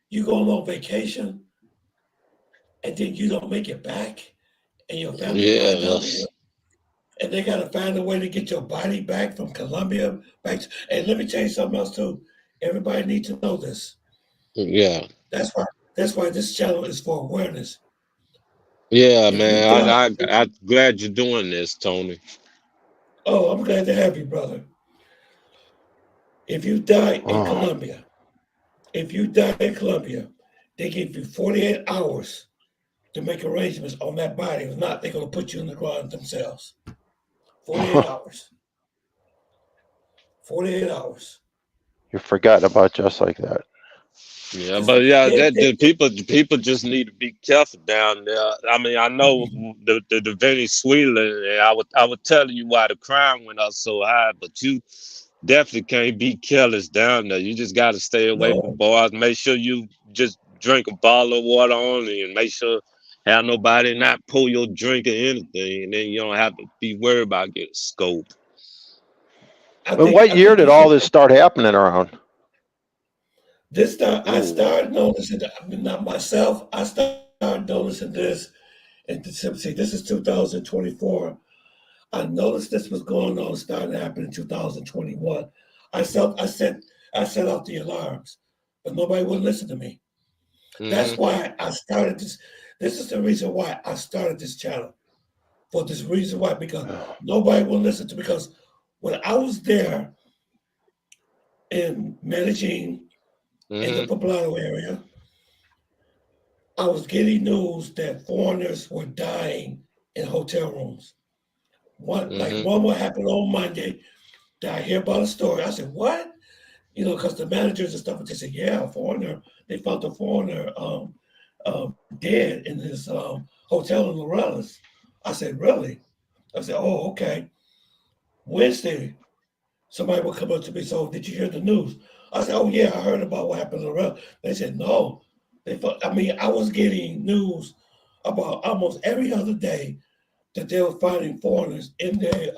You go on vacation and then you don't make it back, and your family ride down the Yes. hill, and they gotta find a way to get your body back from Colombia back. And let me tell you something else too. Everybody needs to know this. Yeah. That's why. That's why this channel is for awareness. Yeah, If you man. die, I'm glad you're doing this, Tony. oh, I'm glad to have you, brother. If you die in Oh, Colombia, if you die in Colombia, they give you 48 hours to make arrangements on that body. If not, they're going to put you in the ground themselves. 48 hours. 48 hours. you're forgotten about just like that. Yeah, Just but yeah, they, that they, the people just need to be careful down there. I mean, I know the Venezuela, and I would tell you why the crime went up so high, but you definitely can't be careless down there. You just got to stay away from no, bars. Make sure you just drink a bottle of water only, and make sure have nobody not pull your drink or anything, and then you don't have to be worried about getting scoped. And what I year think did you all should. this start happening around? This time I Ooh. started noticing. I mean, not myself. I started noticing this in December. See, this is 2024. I noticed this was going on, starting to happen in 2021. I set out the alarms, but nobody would listen to me. That's Mm-hmm. why I started this. This is the reason why I started this channel. For this reason why, because nobody will listen to. Because when I was there in Medellin, in the Mm-hmm. Poblado area, I was getting news that foreigners were dying in hotel rooms. Mm-hmm. One what happened on Monday that I hear about a story. I said, "What?" You know, because the managers and stuff, they said, "Yeah, a foreigner. They found a foreigner dead in his hotel in Lorales." I said, "Really?" I said, "Oh, okay." Wednesday, somebody would come up to me. So, did you hear the news? I said, "Oh yeah, I heard about what happened in Lorales." They said, "No." I mean, I was getting news about almost every other day that they were finding foreigners in their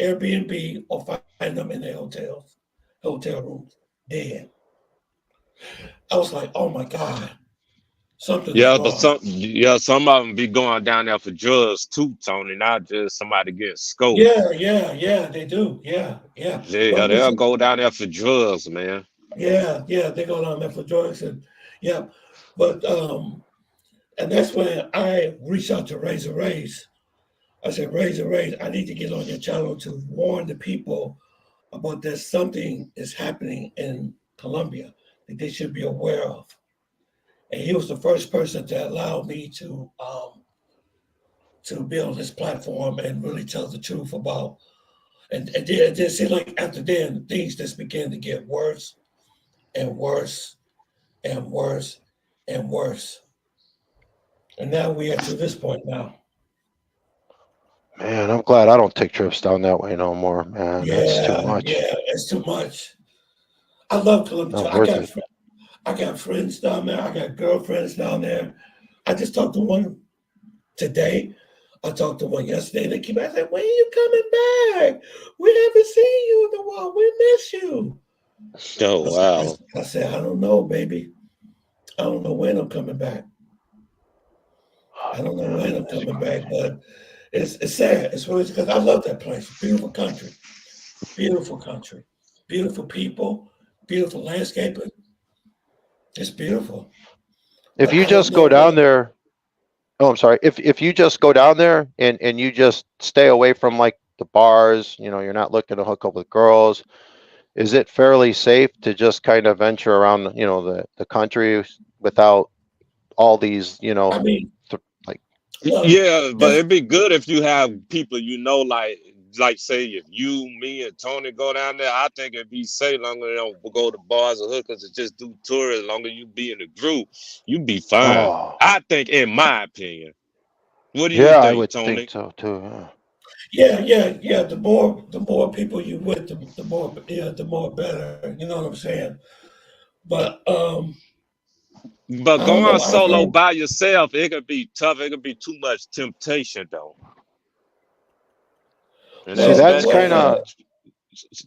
Airbnb or finding them in their hotel rooms, dead. I was like, oh my God, something is Yeah, but wrong. some of them be going down there for drugs too, Tony. Not just somebody getting scoped. Yeah, they do. Yeah. Yeah, But they'll listen, go down there for drugs, man. yeah, they go down there for drugs and yeah. But and that's when I reached out to Razor Rays. I said, Razor Rays, I need to get on your channel to warn the people about that something is happening in Colombia that they should be aware of. And he was the first person to allow me to be on this platform and really tell the truth about. And then it seemed like after then things just began to get worse and worse and worse and worse. And now we are to this point now. Man, I'm glad I don't take trips down that way no more, man. That's too much. It's too much. I love Colombia too. Not worth it. I got friends down there. I got girlfriends down there. I just talked to one today. I talked to one yesterday. They keep asking, when are you coming back? We haven't seen you in a while. We miss you. Oh wow. I said, I don't know, baby. I don't know when I'm coming back. I don't know when I'm That's coming crazy. back, but it's sad. It's really because I love that place. Beautiful country. Beautiful country. Beautiful people. Beautiful landscaping. It's beautiful. If But you I don't just go know down when. there, oh, I'm sorry. If you just go down there and you just stay away from like the bars, you're not looking to hook up with girls. Is it fairly safe to just kind of venture around, the country without all these, I mean, like, look, Yeah, but this it'd be good if you have people like say if you, me, and Tony go down there. I think it'd be safe longer they don't go to bars or hookers and just do tours. Longer you be in the group, you be fine. oh, I think, in my opinion. What do you yeah, I think, would think Tony? so too. Yeah. yeah. The more people you with, the more better. You know what I'm saying? But But I don't going know. I've solo heard, by yourself, it could be tough. It could be too much temptation though. And See, well, that's especially kind if you of,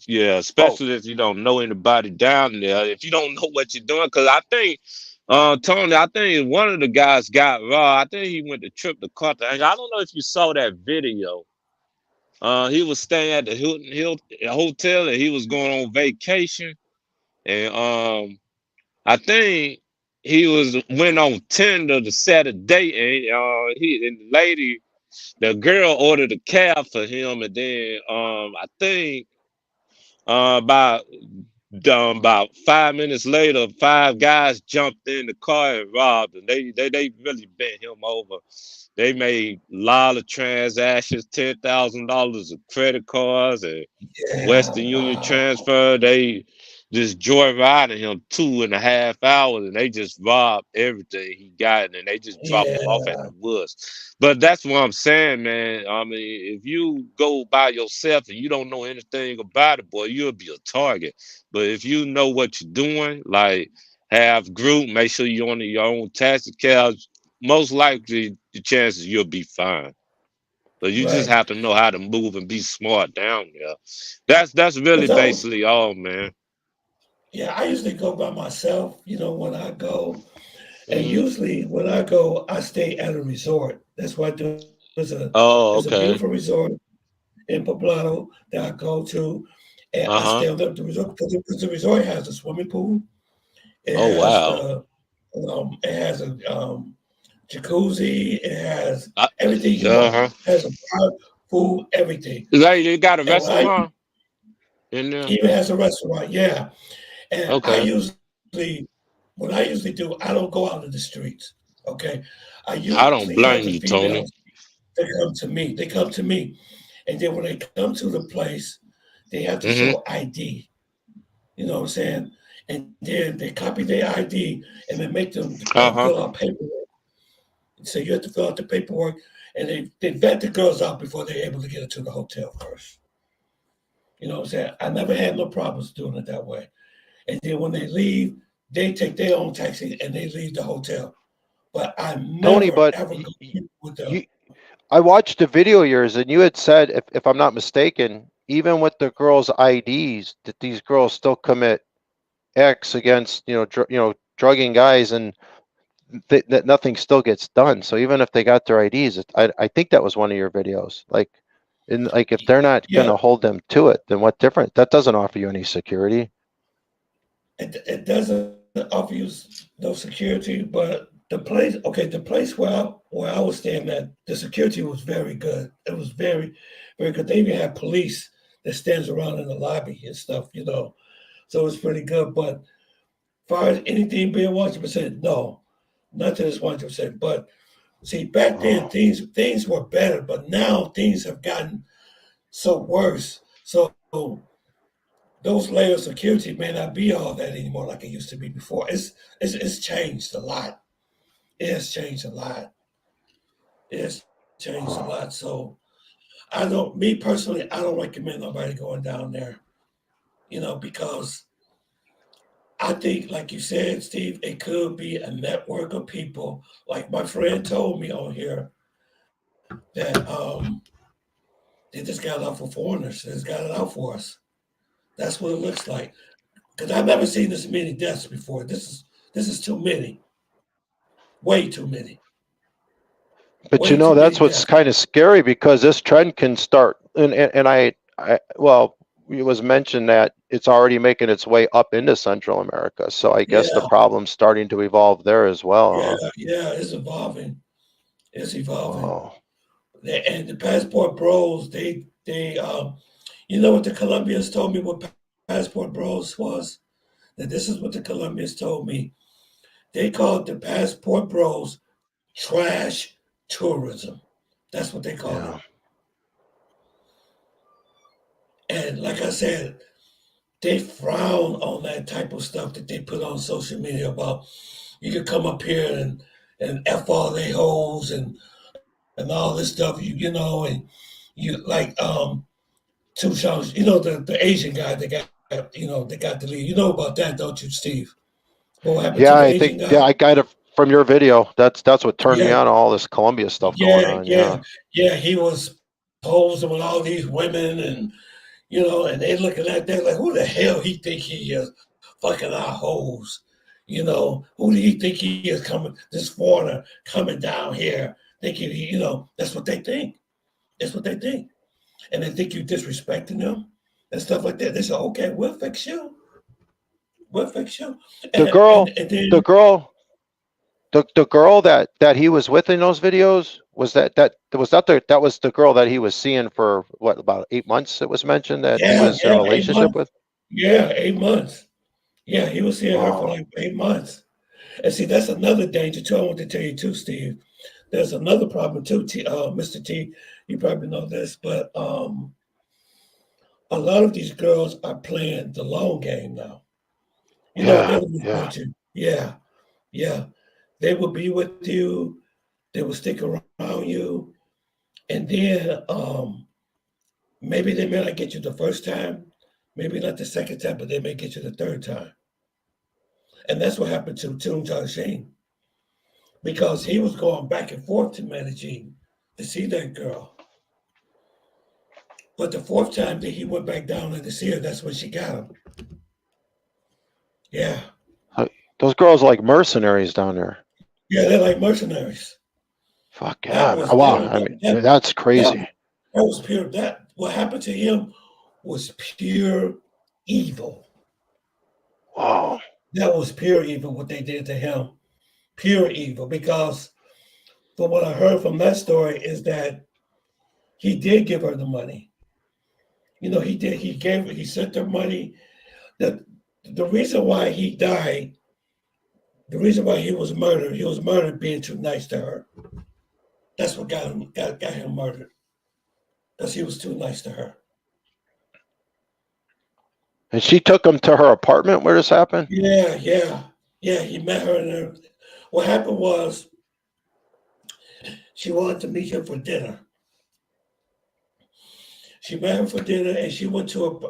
yeah, oh, especially if you don't know anybody down there. If you don't know what you're doing, because I think Tony, I think one of the guys got raw. I think he went to trip to Carthage. I don't know if you saw that video. He was staying at the Hilton Hill Hotel and he was going on vacation. And I think he was went on Tinder to set a date, and the lady, the girl ordered a cab for him, and then I think about about 5 minutes later, five guys jumped in the car and robbed him. They really bent him over. They made a lot of transactions, $10,000 of credit cards and yeah, Western Union wow, transfer. They just joyriding him 2.5 hours, and they just robbed everything he got, and then they just dropped him off at yeah. the woods. But that's what I'm saying, man. I mean, if you go by yourself and you don't know anything about it, boy, you'll be a target. But if you know what you're doing, like have group, make sure you're on your own taxi cabs, most likely the chances you'll be fine. But you just Right. have to know how to move and be smart down there. That's really Because I was, basically all, man. yeah, I usually go by myself. When I go, and Hmm. usually when I go, I stay at a resort. That's what I do. Oh, There's a okay. beautiful resort in Poblado that I go to, and Uh I huh. stay on the resort because the resort has a swimming pool. It Oh, has wow. the it has a jacuzzi. It has Uh everything you want. huh. It has a bar, food, everything. Like you got a And when I restaurant in there? even has a restaurant, yeah. And Okay. what I usually do, I don't go out in the streets. Okay, I I don't usually have blame the you, Tony. females that come to me. They come to me, and then when they come to the place, they have to Hmm. show ID. You know what I'm saying? And then they copy their ID and they make them Uh huh. fill out paperwork. So you have to fill out the paperwork, and they vet the girls out before they're able to get into the hotel first. You know what I'm saying? I never had no problems doing it that way. And then when they leave, they take their own taxi and they leave the hotel. But I Tony, never but ever go with them. you, I watched a video of yours and you had said, if I'm not mistaken, even with the girls' IDs, that these girls still commit acts against, drugging guys and that nothing still gets done. So even if they got their IDs, I think that was one of your videos. Like if they're not going Yeah, to hold them to it, then what different? That doesn't offer you any security. it doesn't offer you no security, but the place where I was staying at, the security was very good. It was very, very good. They even had police that stands around in the lobby and stuff. So it's pretty good. But as far as anything being 100%, no, nothing is 100%. But see, back then things were better, but now things have gotten so worse. So those layers of security may not be all that anymore like it used to be before. It's changed a lot. It has changed a lot. It has changed a lot. So me personally, I don't recommend nobody going down there. Because I think, like you said, Steve, it could be a network of people. Like my friend told me on here that they just got it out for foreigners. They just got it out for us. That's what it looks like. Because I've never seen this many deaths before. This is too many. Way too many. But Way too many that's what's deaths. kind of scary because this trend can start. And well, it was mentioned that it's already making its way up into Central America. So I guess the Yeah, problem's starting to evolve there as yeah, well, yeah. It's evolving. It's huh? evolving. Oh, And the passport bros, you know what the Colombians told me what passport bros was? That this is what the Colombians told me. They called the passport bros trash tourism. That's what they called it. yeah. And like I said, they frown on that type of stuff that they put on social media about you can come up here and F all they hoes and all this stuff, and You like two songs. You know the Asian guy that got that got the lead. You know about that, don't you, Steve? What happened to Yeah, the I Asian think yeah, guy? I got it from your video. That's what turned me Yeah, on to all this Colombia stuff going yeah, on. yeah, Yeah. yeah. He was posing with all these women, and and they looking at that like, who the hell he think he is, fucking our hoes? Who do he think he is coming? This foreigner coming down here, thinking that's what they think. That's what they think, and they think you disrespecting them and stuff like that. They say, okay, we'll fix you. We'll fix you. The And and, girl, and the then girl, the girl that he was with in those videos that was the girl that he was seeing for what, about 8 months? It was mentioned that he yeah, was in a yeah, eight relationship months. with. Yeah, 8 months. Yeah, he was seeing her for Oh, like 8 months. And see, that's another danger too. I want to tell you too, Steve. There's another problem too, Mr. T. You probably know this, but a lot of these girls are playing the long game now. You know what yeah, they're doing yeah. with you? Yeah, yeah. They will be with you. They will stick around you, and then maybe they may not get you the first time, maybe not the second time, but they may get you the third time. And that's what happened to Toon Shane because he was going back and forth to Medellin to see that girl. But the fourth time that he went back down there to see her, that's when she got him. Yeah. Those girls are like mercenaries down there. Yeah, they're like mercenaries. Fuck That yeah, was man. Wow. that, I mean, that, that's that, crazy. that was pure. That what happened to him was pure evil. Wow. That was pure evil what they did to him. Pure evil. Because from what I heard from that story is that he did give her the money. He did. He sent her money. The reason why he died, the reason why he was murdered being too nice to her. That's what got him murdered. Because he was too nice to her. And she took him to her apartment where this happened? Yeah, yeah, yeah. He met her, and what happened was she wanted to meet him for dinner. She met him for dinner, and she went to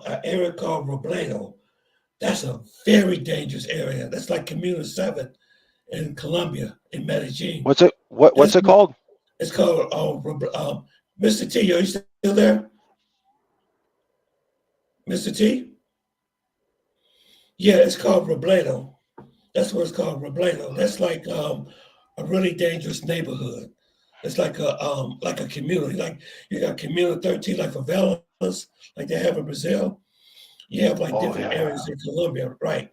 an area called Robledo. That's a very dangerous area. That's like Community 7 in Colombia, in Medellin. What's That's it called? It's called Mr. T. Are you still there, Mr. T? Yeah, it's called Robledo. That's what it's called, Robledo. That's like a really dangerous neighborhood. It's like a community. Like you got Community 13, like favelas, like they have in Brazil. You have like Oh different yeah. areas in Colombia, right?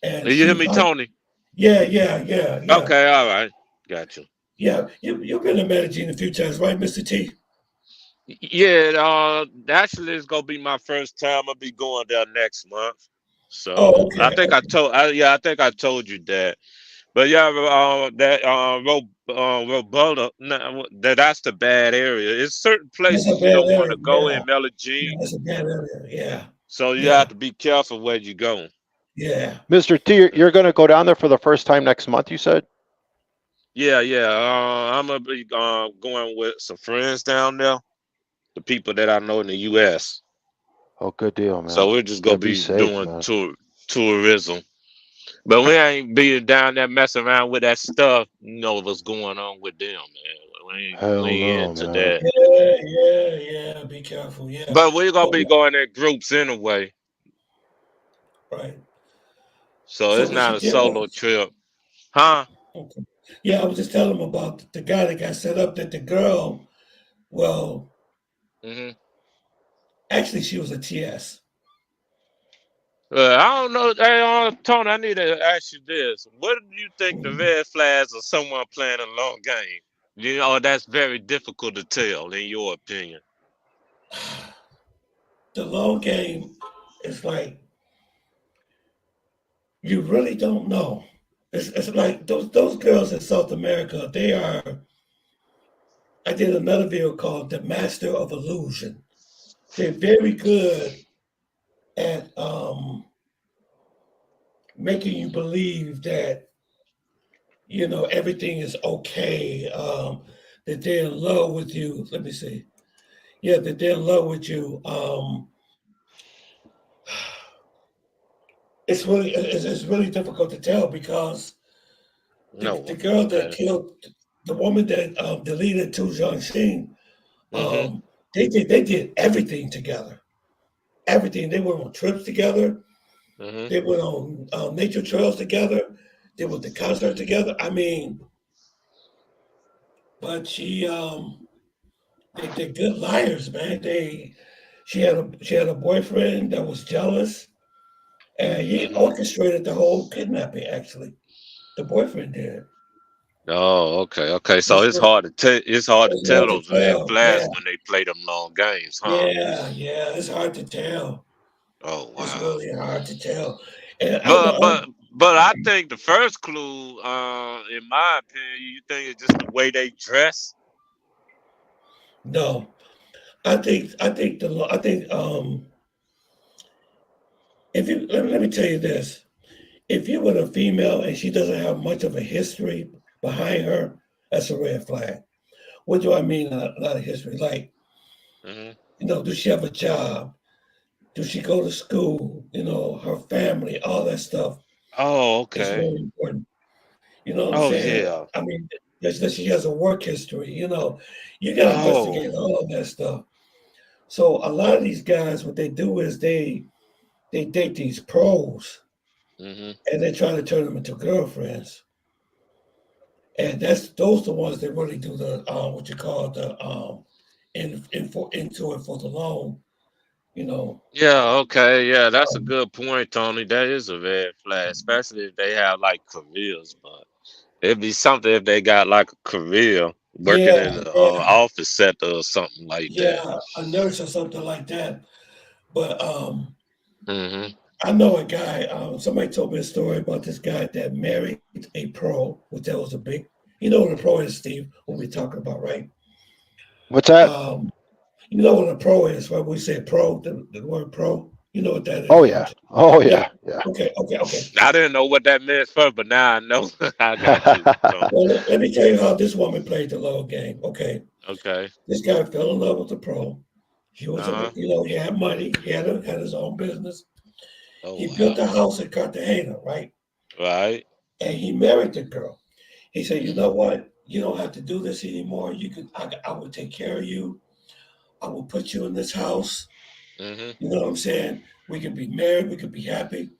And Do you hear me, Tony? yeah, yeah, yeah, yeah, Okay, all right. Got you. yeah. You've been to Medellin a few times, right, Mr. T? Yeah, actually, it's gonna be my first time. I'll be going there next month. Oh, So I okay. think I think I told you that. But yeah, that Roberta, that's the bad area. It's certain That's a places you bad don't want area. to go Yeah, in yeah, Medellin, that's a bad area. Yeah, so you yeah, have to be careful where you go. yeah. Mr. T, you're going to go down there for the first time next month, you said? Yeah, yeah. I'm gonna be going with some friends down there, the people that I know in the U.S. Oh, good deal, So man. we're just Yeah, gonna be be safe, doing man. tourism. But we ain't being down there messing around with that stuff. You know what's going on with them, man. We Hell ain't no, into man. that. Yeah, yeah, yeah. Be careful. Yeah. But we're gonna But be going in groups anyway, right. so So it's did she not a get her? solo trip, huh? Okay. Yeah, I was just telling him about the guy that got set up. That the girl, well, Hmm. actually, she was a TS. I don't know. Hey, Tony, I need to ask you this: what do you think the Mhm. red flags of someone playing a long game? You know, that's very difficult to tell, in your opinion. The long game is like you really don't know. It's like those girls in South America. They are. I did another video called "The Master of Illusion." They're very good at making you believe that everything is okay. That they're in love with you. Let me see. yeah, that they're in love with you. It's really difficult to tell because the No. girl that Okay. killed the woman that deleted Tu Sheen, Mm-hmm. they did everything together. Everything. They went on trips together. Mm-hmm. They went on nature trails together. They went to concerts together. I mean, but they're good liars, man. She had a boyfriend that was jealous, and he Mm-hmm. orchestrated the whole kidnapping. Actually, the boyfriend did. Oh, okay, okay. So It's, it's hard to tell. It's hard to it's tell hard to those red tell. Yeah, flags when they play them long games, huh? yeah. It's hard to tell. Oh It's wow. really hard to tell. And I But know. but but I think the first clue, in my opinion, you think it's just the way they dress. No, I think if you let me tell you this, if you're with a female and she doesn't have much of a history behind her, that's a red flag. What do I mean? A lot of history, like Hmm. does she have a job? Does she go to school? Her family, all that stuff Oh, is okay. very important. You know what I'm Oh saying? yeah. I mean, that she has a work history. You got to investigate Oh. all of that stuff. So a lot of these guys, what they do is they date these pros Hmm. and they try to turn them into girlfriends. And those the ones that really do the what you call the into it for the loan. You know, Yeah. Okay. Yeah, that's a um, good point, Tony. That is a red flag, especially if they have like careers. But it'd be something if they got like a career working yeah, in the yeah, office sector or something like that. yeah, a nurse or something like that. But Hmm. I know a guy. Somebody told me a story about this guy that married a pro, which that was a big. You know what a pro is, Steve? What we're talking about, right? What's that? Um, you know what a pro is, right? We say pro, the word pro. You know what that Oh is, don't yeah. you? Oh Yeah. yeah. Yeah. Okay. I didn't know what that meant first, but now I know. I got you, Tony. Well, let me tell you how this woman played the little game. Okay, Okay. this guy fell in love with the pro. He was, Uh-huh. he had money. He had his own business. Oh He built wow. a house in Cartagena, right? Right. And he married the girl. He said, "You know Hmm. what? You don't have to do this anymore. You can. I will take care of you. I will put you in this house. Hmm. You know what I'm saying? We can be married. We could be happy."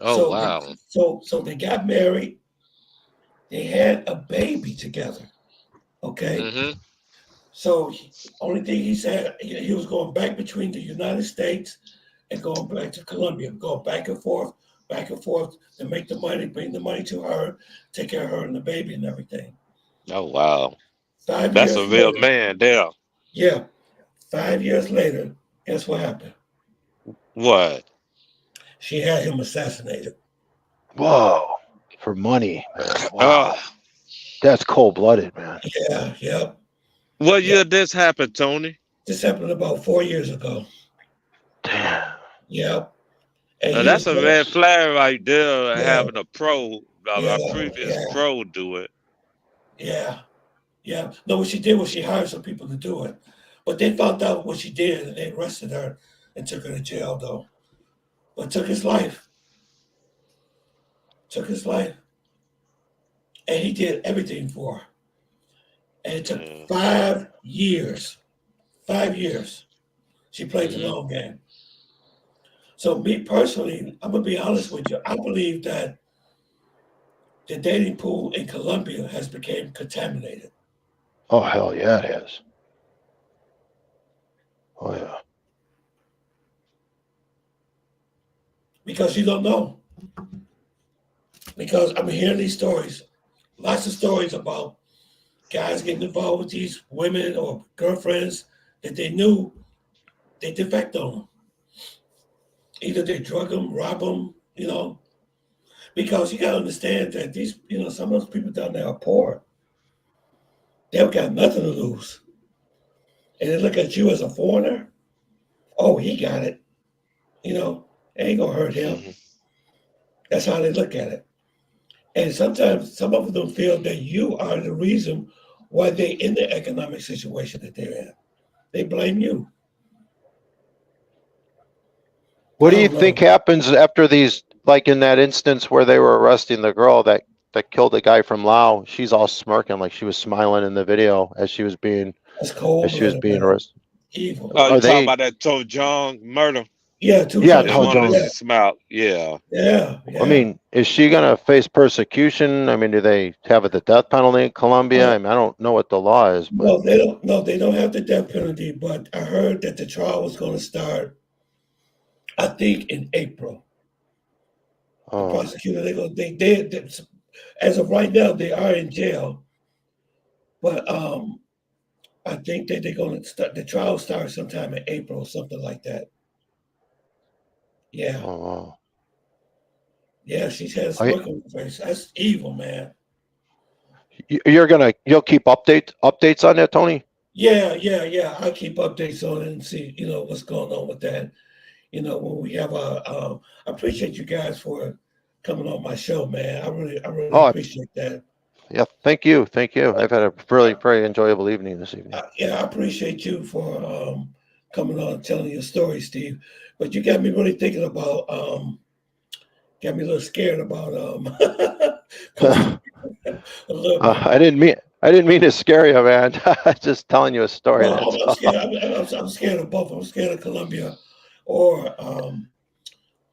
Oh So they, wow. so they got married. They had a baby together. Okay. Hmm. So only thing he said, he was going back between the United States and going back to Colombia, going back and forth to make the money, bring the money to her, take care of her and the baby and everything. Oh wow. Five That's a years real later, man there. yeah, 5 years later, guess what happened? What? She had him assassinated. Whoa. For money, man. Uh, Wow. That's cold blooded, man. Yeah, yep, what yep. year this happened, Tony? This happened about 4 years ago. Damn. Yep, and he was That's a going, red flag right there. yeah, Having a pro, a yeah, previous yeah, pro, do it. yeah. Yeah. No, what she did was she hired some people to do it. But they found out what she did and they arrested her and took her to jail though. But took his life. Took his life. And he did everything for her. And it took Mm-hmm. 5 years. 5 years. She played the long game. So me personally, I'm gonna be honest with you. I believe that the dating pool in Colombia has become contaminated Oh hell yeah, it is. Oh yeah. because you don't know. Because I'm hearing these stories, lots of stories about guys getting involved with these women or girlfriends that they knew they defect on them. Either they drug them, rob them, because you got to understand that some of those people down there are poor. They've got nothing to lose. And they look at you as a foreigner. Oh, he got it. It ain't going to hurt him. Mm-hmm. That's how they look at it. And sometimes some of them feel that you are the reason why they're in the economic situation that they're in. They blame you. What I do you don't think know. happens after these, like in that instance where they were arresting the girl that killed the guy from Laos? She's all smirking, like she was smiling in the video as she was being That's cold blooded, man. arrested. Evil. Oh, you Are talking they? about that To Jong murder? Yeah, two Yeah, times. As Todd one of Yeah, the Jones. smile. Yeah. yeah, I yeah. mean, is she gonna face persecution? I mean, do they have the death penalty in Colombia? I mean, I don't know what the law is, but No, they don't. No, they don't have the death penalty. But I heard that the trial was going to start, I think, in April. The oh, prosecutor, they as of right now, they are in jail. But I think that they're going to start. The trial starts sometime in April, something like that. Yeah, oh, yeah. She had a oh. smirk on her face. That's evil, man. You'll keep updates on that, Tony? Yeah, yeah, yeah. I keep updates on it and see, what's going on with that. When we have I appreciate you guys for coming on my show, man. I really Oh, appreciate that. yeah. Thank you. I've had a really very enjoyable evening this evening. Yeah, I appreciate you for coming on and telling your story, Steve. But you got me really thinking about, got me a little scared about Costa Rica a little bit. I didn't mean to scare you, man. Just telling you a story. No, That's I'm scared. all. I'm scared of both. I'm scared of Colombia, or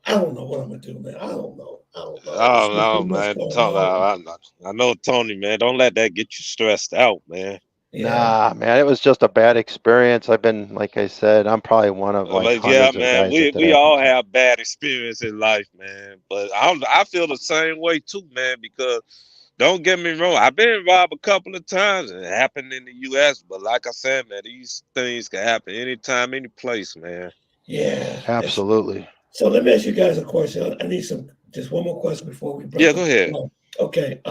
I don't know what I'm gonna do, man. I don't know. I don't know. I It's don't just know, too much man. going on. I know Tony, man. Don't let that get you stressed out, man. Yeah, Nah, man, it was just a bad experience. I've been, like I said, I'm probably one of like But yeah, hundreds of man, guys that that we happened all to. have bad experience in life, man. But I feel the same way too, man. Because don't get me wrong, I've been robbed a couple of times, and it happened in the U.S. But like I said, man, these things can happen anytime, any place, man. yeah. Absolutely. So let me ask you guys a question. I need just one more question before we Yeah, break go up. ahead. Okay.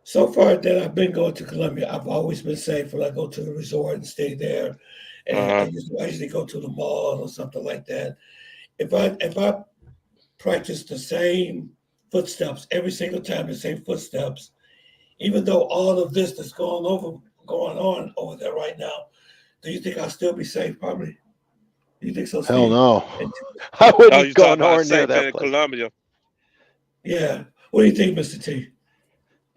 So far that I've been going to Colombia, I've always been safe when I go to the resort and stay there. And Uh-huh. I usually go to the mall or something like that. If I practice the same footsteps every single time, the same footsteps, even though all of this that's going on over there right now, do you think I'll still be safe? Probably. Do you think so, Hell Steve? no. And, I Oh, wouldn't you go talking about nowhere near safe that in place. Colombia? yeah. What do you think, Mr. T?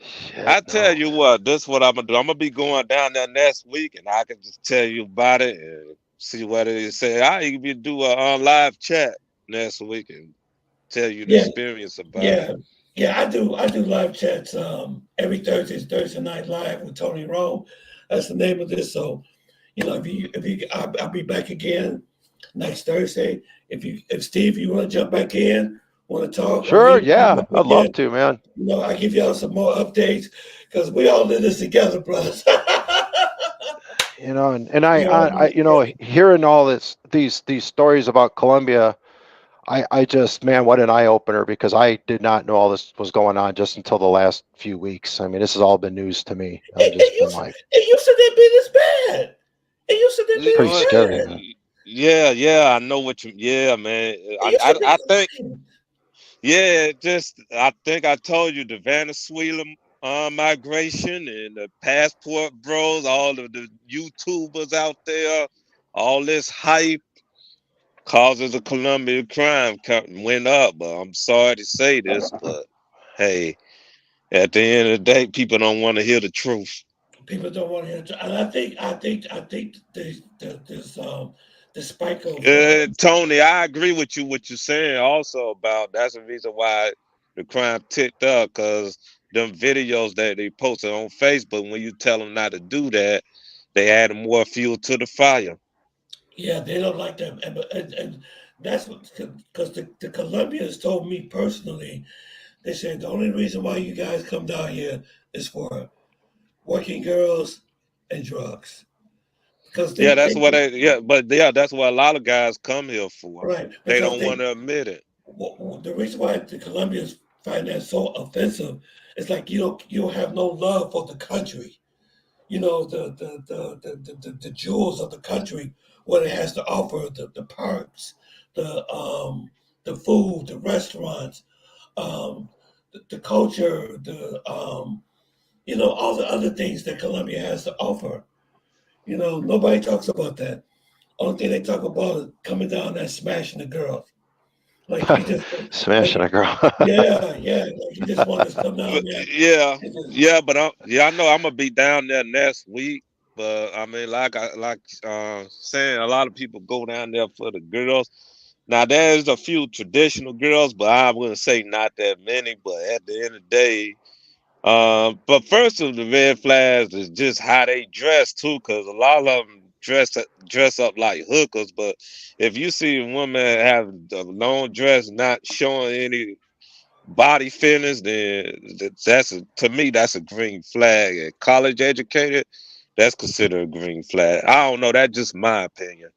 Shit, I tell no. you what, this is what I'm gonna do. I'm gonna be going down there next week, and I can just tell you about it and see what it is. Say I even do a live chat next week and tell you the Yeah, experience about it. yeah, yeah. I do live chats every Thursday. It's Thursday night live with Tony Rome. That's the name of this. So I'll be back again next Thursday. If Steve, you want to jump back in, want to talk, or Sure, me, want to yeah, jump I'd back love in, to, man. I give y'all some more updates because we all in this together, brothers. And we all in I this together. hearing all these stories about Colombia, I just, man, what an eye opener, because I did not know all this was going on just until the last few weeks. I mean, this has all been news to me. I've just been like, It used to not be this bad. It used to not be pretty this Uh, scary, bad. man. Yeah, I know what you. Yeah, man. It used to be I this think. bad. Yeah, just I think I told you the Venezuela migration and the passport bros, all of the YouTubers out there, all this hype causes of Colombian crime went up. But I'm sorry to say this, but hey, at the end of the day, people don't want to hear the truth. People don't want to hear. And I think the spike of Tony, I agree with you. What you're saying also about that's the reason why the crime ticked up because them videos that they posted on Facebook. When you tell them not to do that, they add more fuel to the fire. yeah, they don't like that, and that's what because the Colombians told me personally. They said the only reason why you guys come down here is for working girls and drugs because Yeah, they Yeah, but yeah, that's what a lot of guys come here for. right They because don't want to admit it. the reason why the Colombians find that so offensive is like you don't have no love for the country. The jewels of the country, what it has to offer, the parks, the food, the restaurants, the culture, all the other things that Colombia has to offer. You know, nobody talks about that. Only thing they talk about is coming down there smashing the girls. Like you just like Smashing a girl. yeah, like you just want to come down there Yeah, and just yeah, but I know I'm gonna be down there next week. But I mean, saying, a lot of people go down there for the girls. Now there's a few traditional girls, but I wouldn't say not that many. But at the end of the day, but first of the red flags is just how they dress too, because a lot of them dress up like hookers. But if you see a woman have a long dress, not showing any body fitness, then to me that's a green flag. And college educated, that's considered a green flag. I don't know. That's just my opinion.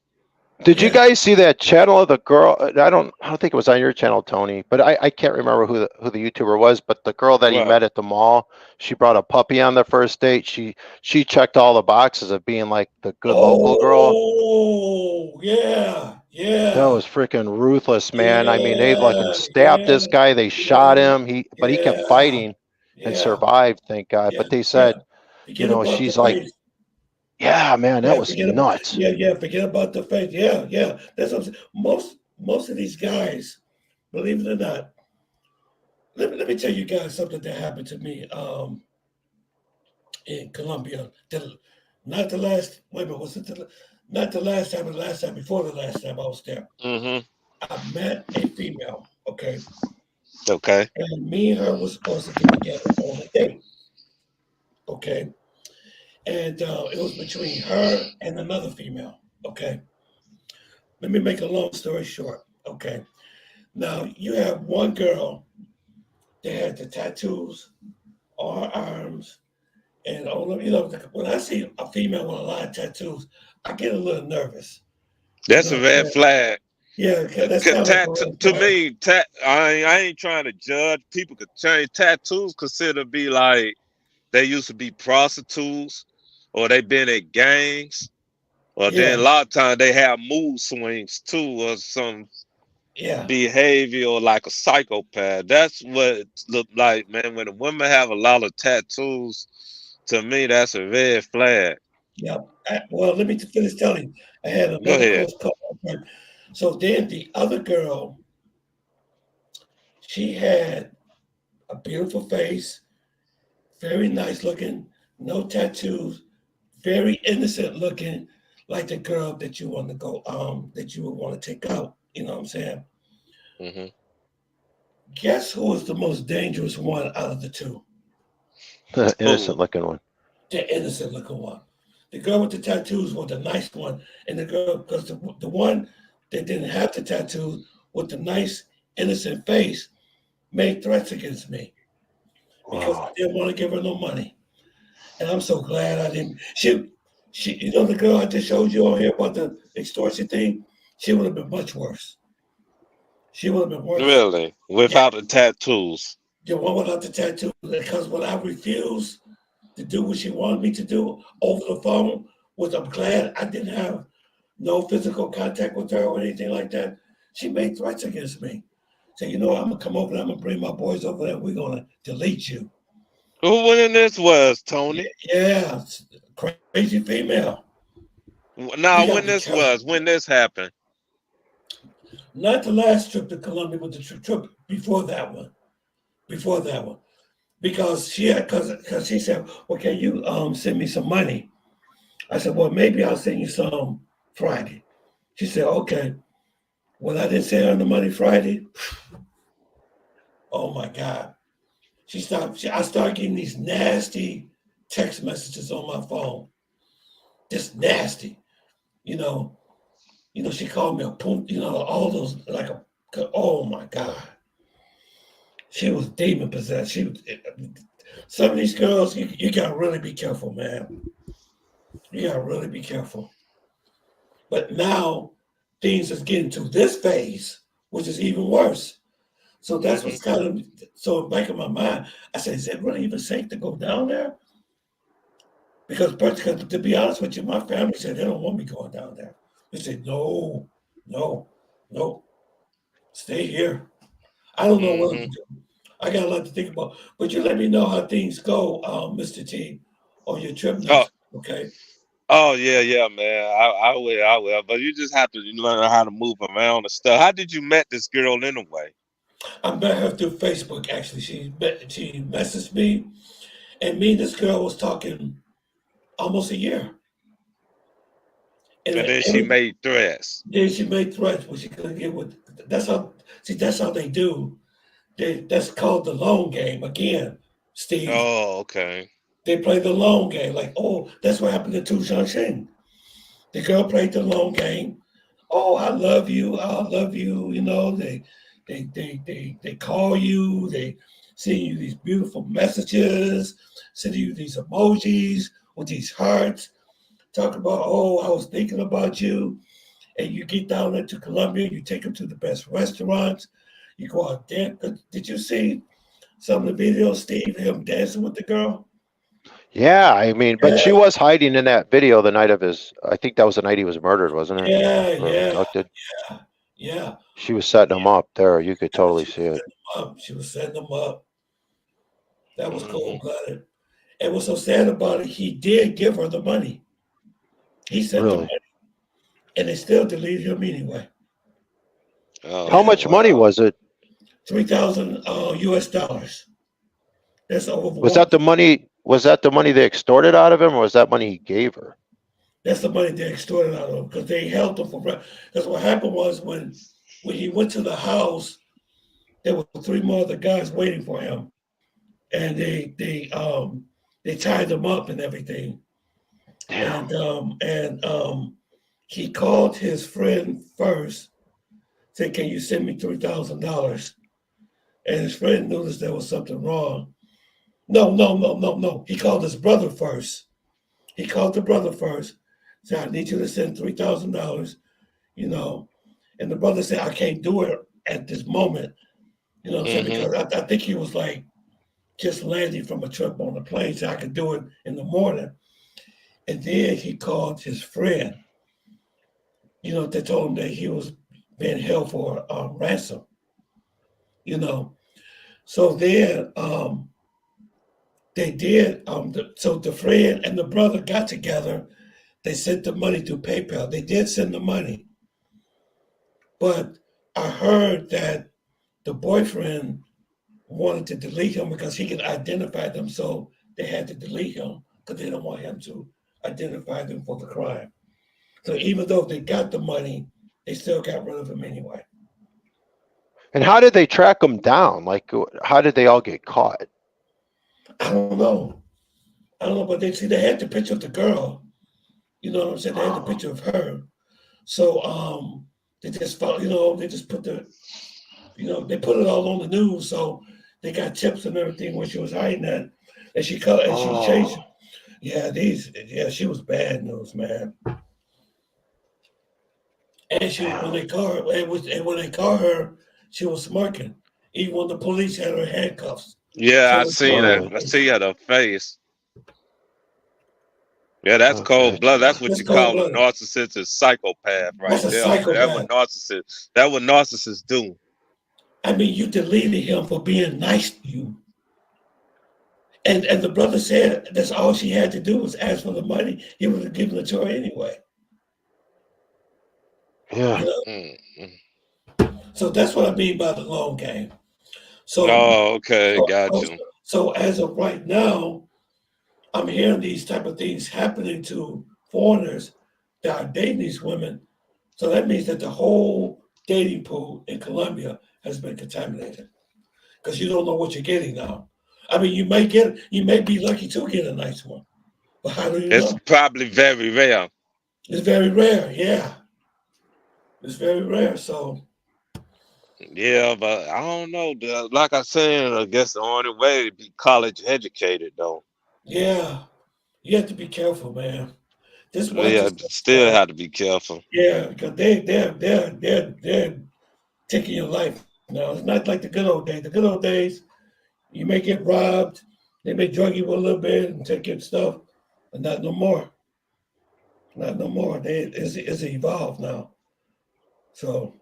Did you yeah. guys see that channel of the girl? I don't think it was on your channel, Tony, but I can't remember who the YouTuber was. But the girl that he Well, met at the mall, she brought a puppy on the first date. She checked all the boxes of being like the good local girl. Oh yeah, That yeah, was freaking ruthless, man. I mean, they fucking yeah, stabbed yeah, this guy. They shot yeah, him. But he kept yeah, fighting and yeah, survived, thank God. yeah, But they yeah. said, Forget about the she's like, face. yeah, man, that Yeah, was nuts. forget about the face. Yeah, yeah. That's what I'm saying. Most of these guys, believe it or not, let me tell you guys something that happened to me in Colombia. Not the last wait a minute, was it not the last time, but the last time before the last time I was there. mm-hmm. I met a female, okay, Okay. and me and her was supposed to get together on a date, okay, and it was between her and another female, okay. Let me make a long story short, okay. Now you have one girl that had the tattoos on her arms and all of when I see a female with a lot of tattoos, I get a little nervous. You That's know a what I'm red saying? flag. Yeah, that's kind of like a red To flag. me, I ain't trying to judge. People could change. Tattoos consider be like they used to be prostitutes, or they been in gangs, or then Yeah, a lot of times they have mood swings too, or some yeah, behavior, or like a psychopath. That's what it look like, man. When a woman have a lot of tattoos, to me, that's a red flag. yeah. Well, let me finish telling you. I had Go another ahead. close call. Okay. So then the other girl, she had a beautiful face, very nice looking, no tattoos, very innocent looking, like the girl that you want to go, that you would want to take out. You know what I'm saying? Hmm. Guess who was the most dangerous one out of the two? Who? Innocent looking one. The innocent looking one. The girl with the tattoos was the nice one, and the girl because the one that didn't have the tattoos with the nice innocent face made threats against me because I Wow. didn't want to give her no money, and I'm so glad I didn't. You know, the girl I just showed you on here about the extortion thing. She would have been much worse. She would have been worse. Really? Yeah, Without the tattoos? the one without the tattoo because when I refused to do what she wanted me to do over the phone, which I'm glad I didn't have no physical contact with her or anything like that. She made threats against me. Say, you know, I'm gonna come over there, I'm gonna bring my boys over there, we're gonna delete you. Who when this was, Tony? Yeah, crazy female. You Now, gotta when be this careful. was, when this happened? Not the last trip to Colombia, but the trip before that one. Before that one. Because because she said, well, can you send me some money? I said, well, maybe I'll send you some Friday. She said, okay. Well, I didn't send her the money Friday. Oh my God. I started getting these nasty text messages on my phone. Just nasty. You know, she called me a poop, all those oh my God. She was demon possessed. Some of these girls, you gotta really be careful, man. You gotta really be careful. But now things is getting to this phase, which is even worse. So that's Hmm. what's kind of so back in my mind. I said, is it really even safe to go down there? Because to be honest with you, my family said they don't want me going down there. They said, no, no, no, stay here. I don't know what I'm Hmm. gonna do. I got a lot to think about. But you let me know how things go, Mr. T, on your trip Oh, next. Okay. Oh yeah, man. I will. But you just have to learn how to move around and stuff. How did you met this girl anyway? I met her through Facebook. Actually, she messaged me, and me and this girl was talking almost a year. And And then she made threats. then she made threats, but she couldn't get with. That's how. See, that's how they do. That's called the long game again, Steve. Oh, okay. They play the long game. Like, oh, that's what happened to Tu Shang. The girl played the long game. Oh, I love you. I love you. You know, they call you. They send you these beautiful messages. Send you these emojis with these hearts. Talk about, oh, I was thinking about you. And you get down there to Colombia. You take them to the best restaurants. You go out there. Did you see some of the videos, Steve, him dancing with the girl? Yeah, I mean, but she Yeah, was hiding in that video the night of his. I think that was the night he was murdered, wasn't it? yeah, Or yeah, abducted. yeah. She was setting him up there. You could totally She see was it. setting them up. She was setting them up. That was Hmm. cold blooded. And what's so sad about it, he did give her the money. He sent the Really. money, and they still deleted him anyway. How Oh much money wow. was it? 3,000 US dollars. That's over Was one. that the money? Was that the money they extorted out of him, or was that money he gave her? That's the money they extorted out of him because they held him for. Because what happened was when he went to the house, there were three more other guys waiting for him, and they tied him up and everything. Damn. And he called his friend first, said, "Can you send me $3,000?" And his friend noticed there was something wrong. No. He called his brother first. He called the brother first. Said, "I need you to send $3,000." You know, and the brother said, "I can't do it at this moment." You know what I'm saying? Hmm. Because I think he was like just landing from a trip on the plane, so I could do it in the morning. And then he called his friend. You know, they told him that he was being held for ransom. You know, so then they did. So the friend and the brother got together. They sent the money through PayPal. They did send the money, but I heard that the boyfriend wanted to delete him because he could identify them. So they had to delete him because they don't want him to identify them for the crime. So even though they got the money, they still got rid of him anyway. And how did they track him down? Like, how did they all get caught? I don't know. I don't know, but they had the picture of the girl. You know what I'm saying? They had the picture of her. So they just found, they just put they put it all on the news. So they got tips and everything where she was hiding at, and she changed. Oh, She was bad news, man. And when damn. they caught her, and when they caught her, she was smirking. Even when the police had her handcuffs, she Yeah, I was seen it. smirking. Really? I see her face. Yeah, that's cold Okay. blood. That's what That's you cold call a blooded. narcissistic psychopath right That's a there, man. That what psychopath. narcissists. That what narcissists do. I mean, you deleted him for being nice to you. And the brother said that's all she had to do was ask for the money. He would have given it to her anyway. You Yeah. know? Mm. So that's what I mean by the long game. So Oh, okay, so, got so, you. so as of right now, I'm hearing these type of things happening to foreigners that are dating these women. So that means that the whole dating pool in Colombia has been contaminated because you don't know what you're getting now. I mean, you may be lucky to get a nice one, but how do you It's know? probably very rare. It's very rare. Yeah, it's very rare. So Yeah, but I don't know. Like I said, I guess the only way to be college educated though. yeah, you have to be careful, man. Just watch Yeah, yourself. still have to be careful. Yeah, because they're taking your life now. It's not like the good old days. The good old days, you may get robbed, they may drug you a little bit and take your stuff, but not no more. Not no more. It's evolved now. So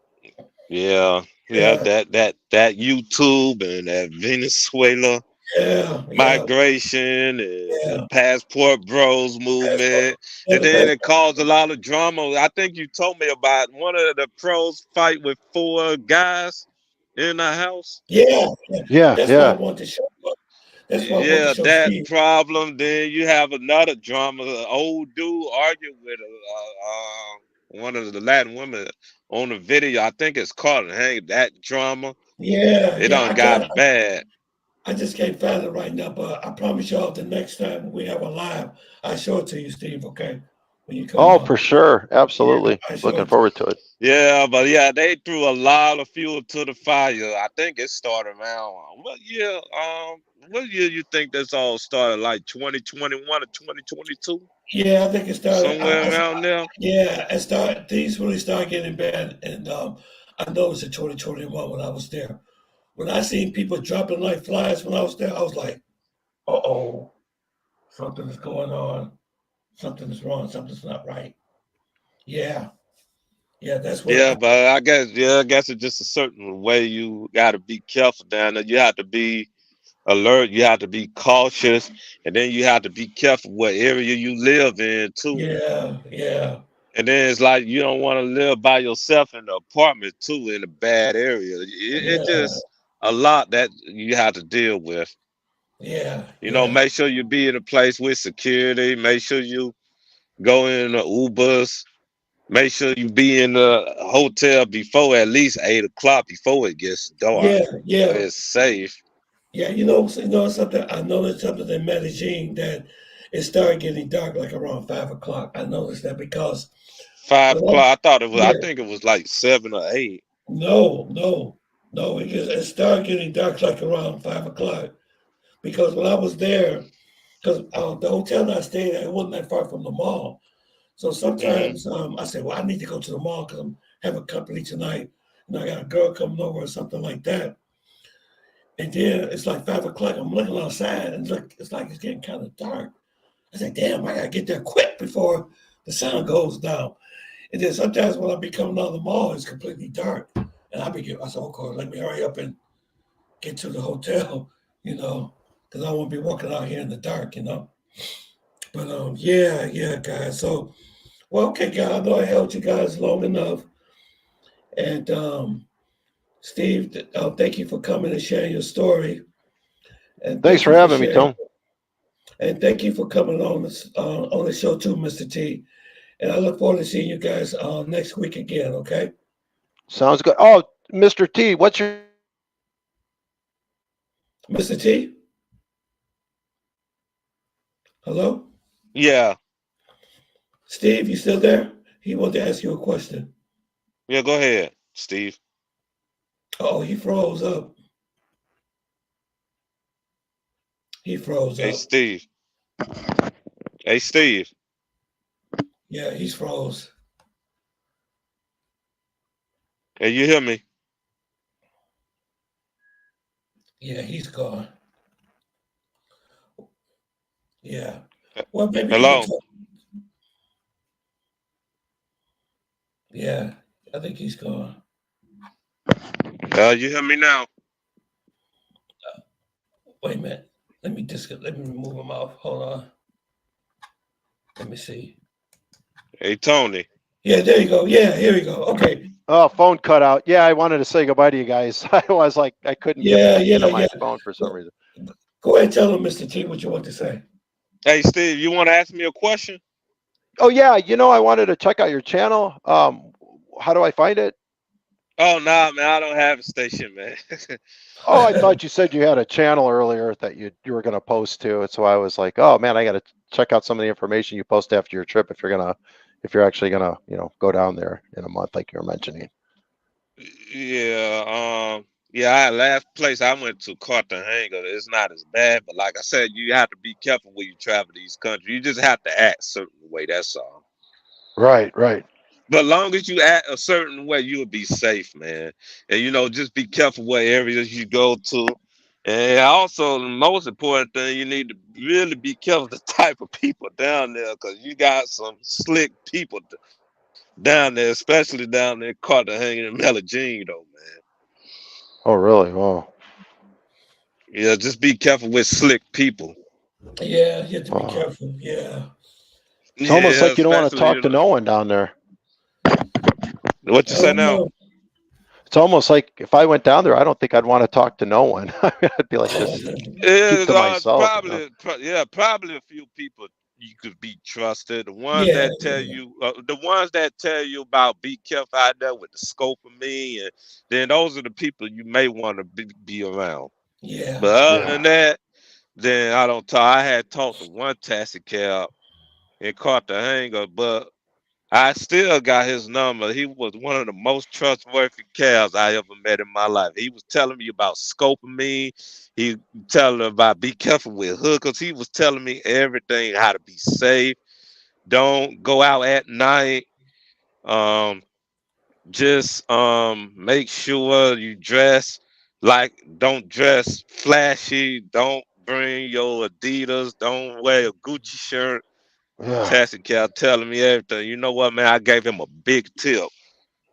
Yeah, yeah, that YouTube and that Venezuela. Yeah, yeah, migration and the yeah. passport bros That's what, movement, yeah, and the then best. it caused a lot of drama. I think you told me about one of the pros fight with 4 guys in the house. Yeah, yeah. Yeah, That's why I yeah. want to show. That's why I want to Yeah, show that Steve. problem. Then you have another drama. An old dude argued with one of the Latin women on the video. I think it's called Hang. That drama. Yeah, It yeah. done got bad. I just can't find it right now, but I promise y'all the next time we have a live, I show it to you, Steve. Okay, when you come Oh, on. for sure. Yeah, Absolutely. I show Looking it to you. forward to it. Yeah, but yeah, they threw a lot of fuel to the fire. I think it started around what year you think this all started? Like 2021 or 2022? Yeah, I think it started. Somewhere around there. Yeah, it started. Things really started getting bad, and I noticed in 2021 when I was there. When I seen people dropping like flies when I was there, I was like, "Uh oh, something is going on. Something is wrong. Something's not right." Yeah, yeah, that's what. Yeah, but I guess it's just a certain way you gotta be careful down there. You have to be alert, you have to be cautious, and then you have to be careful what area you live in too. Yeah, yeah, And then it's like you don't want to live by yourself in an apartment too in a bad area. It's yeah, just a lot that you have to deal with. yeah, You know, yeah, make sure you be in a place with security. Make sure you go in the Ubers. Make sure you be in the hotel before at least 8 o'clock before it gets dark. yeah, So yeah, it's safe. yeah. Something. I noticed something in Medellin that it started getting dark like around 5 o'clock. I noticed that because Five when I, o'clock. I yeah, think it was like 7 or 8. no, no, no. It started getting dark like around 5 o'clock because when I was there, because the hotel that I stayed at it wasn't that far from the mall. So Hmm. sometimes I say, well, I need to go to the mall because I'm having company tonight, and I got a girl coming over or something like that. And then it's like 5 o'clock. I'm looking outside, and it's like it's getting kind of dark. I said, damn, I gotta get there quick before the sun goes down. And then sometimes when I be coming out of the mall, it's completely dark, and I said, okay, let me hurry up and get to the hotel, because I won't be walking out here in the dark. But yeah, yeah, guys. So well, okay, guys, I know I held you guys long enough. And Steve, thank you for coming and sharing your story. And Thanks thank for you for having me, sharing. Tom. And thank you for coming on the show too, Mr. T. And I look forward to seeing you guys next week again. Okay, Sounds good. Oh, Mr. T, what's your Mr. T. Hello, Yeah. Steve. You still there? He wanted to ask you a question. Yeah, go ahead, Steve. Oh, he froze up. He froze Hey, up. Steve. Hey, Steve. Yeah, he's froze. Hey, you hear me? Yeah, he's gone. Yeah. Well, maybe he can Hello? talk. Yeah, I think he's gone. You hear me now? Wait a minute. Let me move him off. Hold on. Let me see. Hey, Tony. Yeah, there you go. Yeah, here we go. Okay. phone cut out? Yeah, I wanted to say goodbye to you guys. I was like, I couldn't get Yeah, back yeah, into yeah. my phone for some Go, reason. go ahead and tell him, Mr. T, what you want to say. Hey, Steve, you want to ask me a question? Oh yeah, I wanted to check out your channel. How do I find it? Oh, nah, man, I don't have a station, man. Oh, I thought you said you had a channel earlier that you were going to post to. And so I was like, oh man, I got to check out some of the information you post after your trip if you're actually gonna, go down there in a month like you were mentioning. Yeah, last place I went to, Cartagena, it's not as bad, but like I said, you have to be careful when you travel these countries. You just have to act a certain way, that's all. Right, right. But long as you act a certain way, you'll be safe, man. And just be careful what areas you go to. And also, the most important thing, you need to really be careful the type of people down there, because you got some slick people down there, especially down there, Cartagena and Medellin, though, man. Oh, really? Oh, Yeah, just be careful with slick people. Yeah, you have to be Oh. careful. Yeah. It's almost Yeah, like you don't want to especially talk to no one down there. what you I say don't now. know. It's almost like if I went down there, I don't think I'd want to talk to no one. I'd be like, just keep Yeah, to myself. probably a few people you could be trusted. The ones Yeah, that tell you, about be careful out there with the scope of me, and then those are the people you may want to be around. yeah, But other Yeah. than that, then I don't talk. I had talked to one taxi cab and caught the hanger, but I still got his number. He was one of the most trustworthy cabs I ever met in my life. He was telling me about scoping me. He telling me about be careful with hookers. He was telling me everything, how to be safe. Don't go out at night. Um, just make sure you dress like don't dress flashy. Don't bring your Adidas. Don't wear a Gucci shirt. Yeah. Taxi cab telling me everything. You know what, man? I gave him a big tip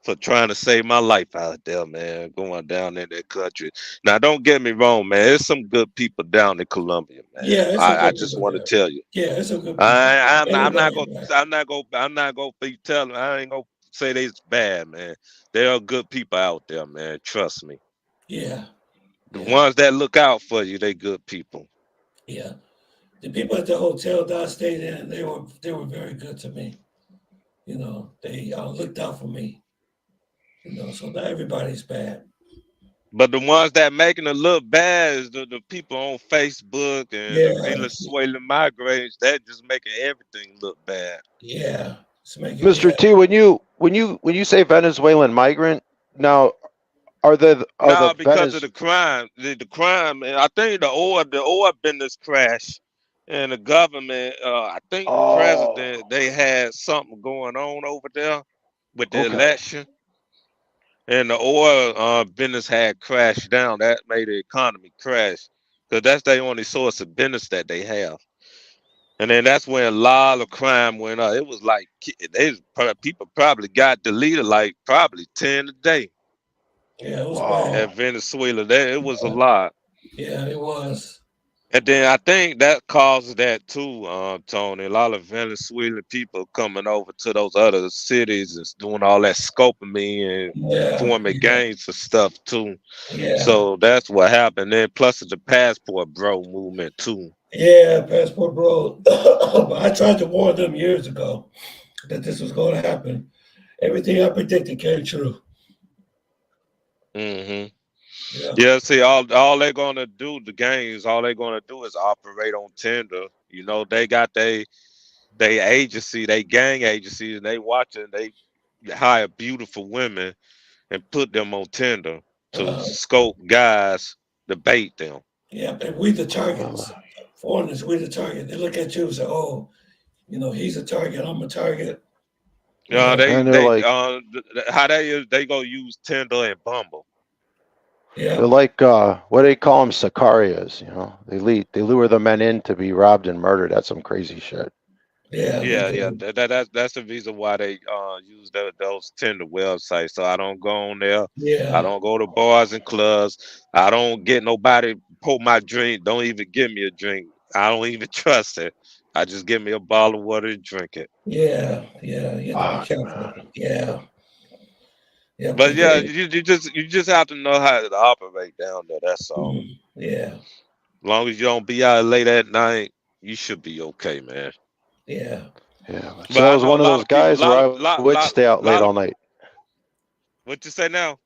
for trying to save my life out there, man. Going down in that country. Now, don't get me wrong, man. There's some good people down in Colombia, man. yeah. It's some I good just people want to there. tell you. Yeah, it's some good people. I'm not Anybody, gonna right? be telling. I ain't gonna say they's bad, man. There are good people out there, man. Trust me. Yeah, The yeah, ones that look out for you, they good people. yeah. The people at the hotel that I stayed in, they were very good to me. You know, they looked out for me. You know, so not everybody's bad. But the ones that making it look bad is the people on Facebook and the Yeah, Venezuelan migrants that just making everything look bad. yeah. It's making Mr. yeah, T, when you say Venezuelan migrant, now are the No, because of Venez the crime. The crime, and I think the oil business crashed, and the government. I think the Oh, president they had something going on over there with the okay. election, and the oil business had crashed down. That made the economy crash because that's the only source of business that they have. And then that's when a lot of crime went up. It was like people probably got deleted like probably 10 a day yeah. It was bad. at Wow. Venezuela. It was a Yeah, lot. yeah, it was. And then I think that causes that too, Tony. A lot of Venezuelan people coming over to those other cities and doing all that scoping me and Yeah, forming yeah, gangs for stuff too. yeah, So that's what happened. Then plus it's the passport bro movement too. yeah. Passport bro. But I tried to warn them years ago that this was going to happen. Everything I predicted came true. Hmm. Yeah, Yeah, see, all they're gonna do, the gangs, all they're gonna do is operate on Tinder. You know, they got they agency, they gang agency, and they watching, they hire beautiful women and put them on Tinder to uh, scope guys to bait them. yeah. And we the Uh, targets. Foreigners, we the target. They look at you and say, "Oh, you know, he's a target. I'm a target." You know. They and they're they like how they go use Tinder and Bumble. Yeah, they're like what do they call them? Sicarias. They lure the men in to be robbed and murdered. That's some crazy shit. yeah. They Yeah. do. That's the reason why they use those Tinder websites. So I don't go on there. I Yeah, don't go to bars and clubs. I don't get nobody pour my drink. Don't even give me a drink. I don't even trust it. I just give me a bottle of water and drink it. yeah, yeah. You have to be Fuck, careful. man. Yeah, yeah. But Because yeah, they. you just have to know how to operate down there. That's all. Yeah, As long as you don't be out late at night, you should be okay, man. yeah, Yeah. So But I I was know a one of lot those of people, guys where I would stay out late lot all of. night. What you say now?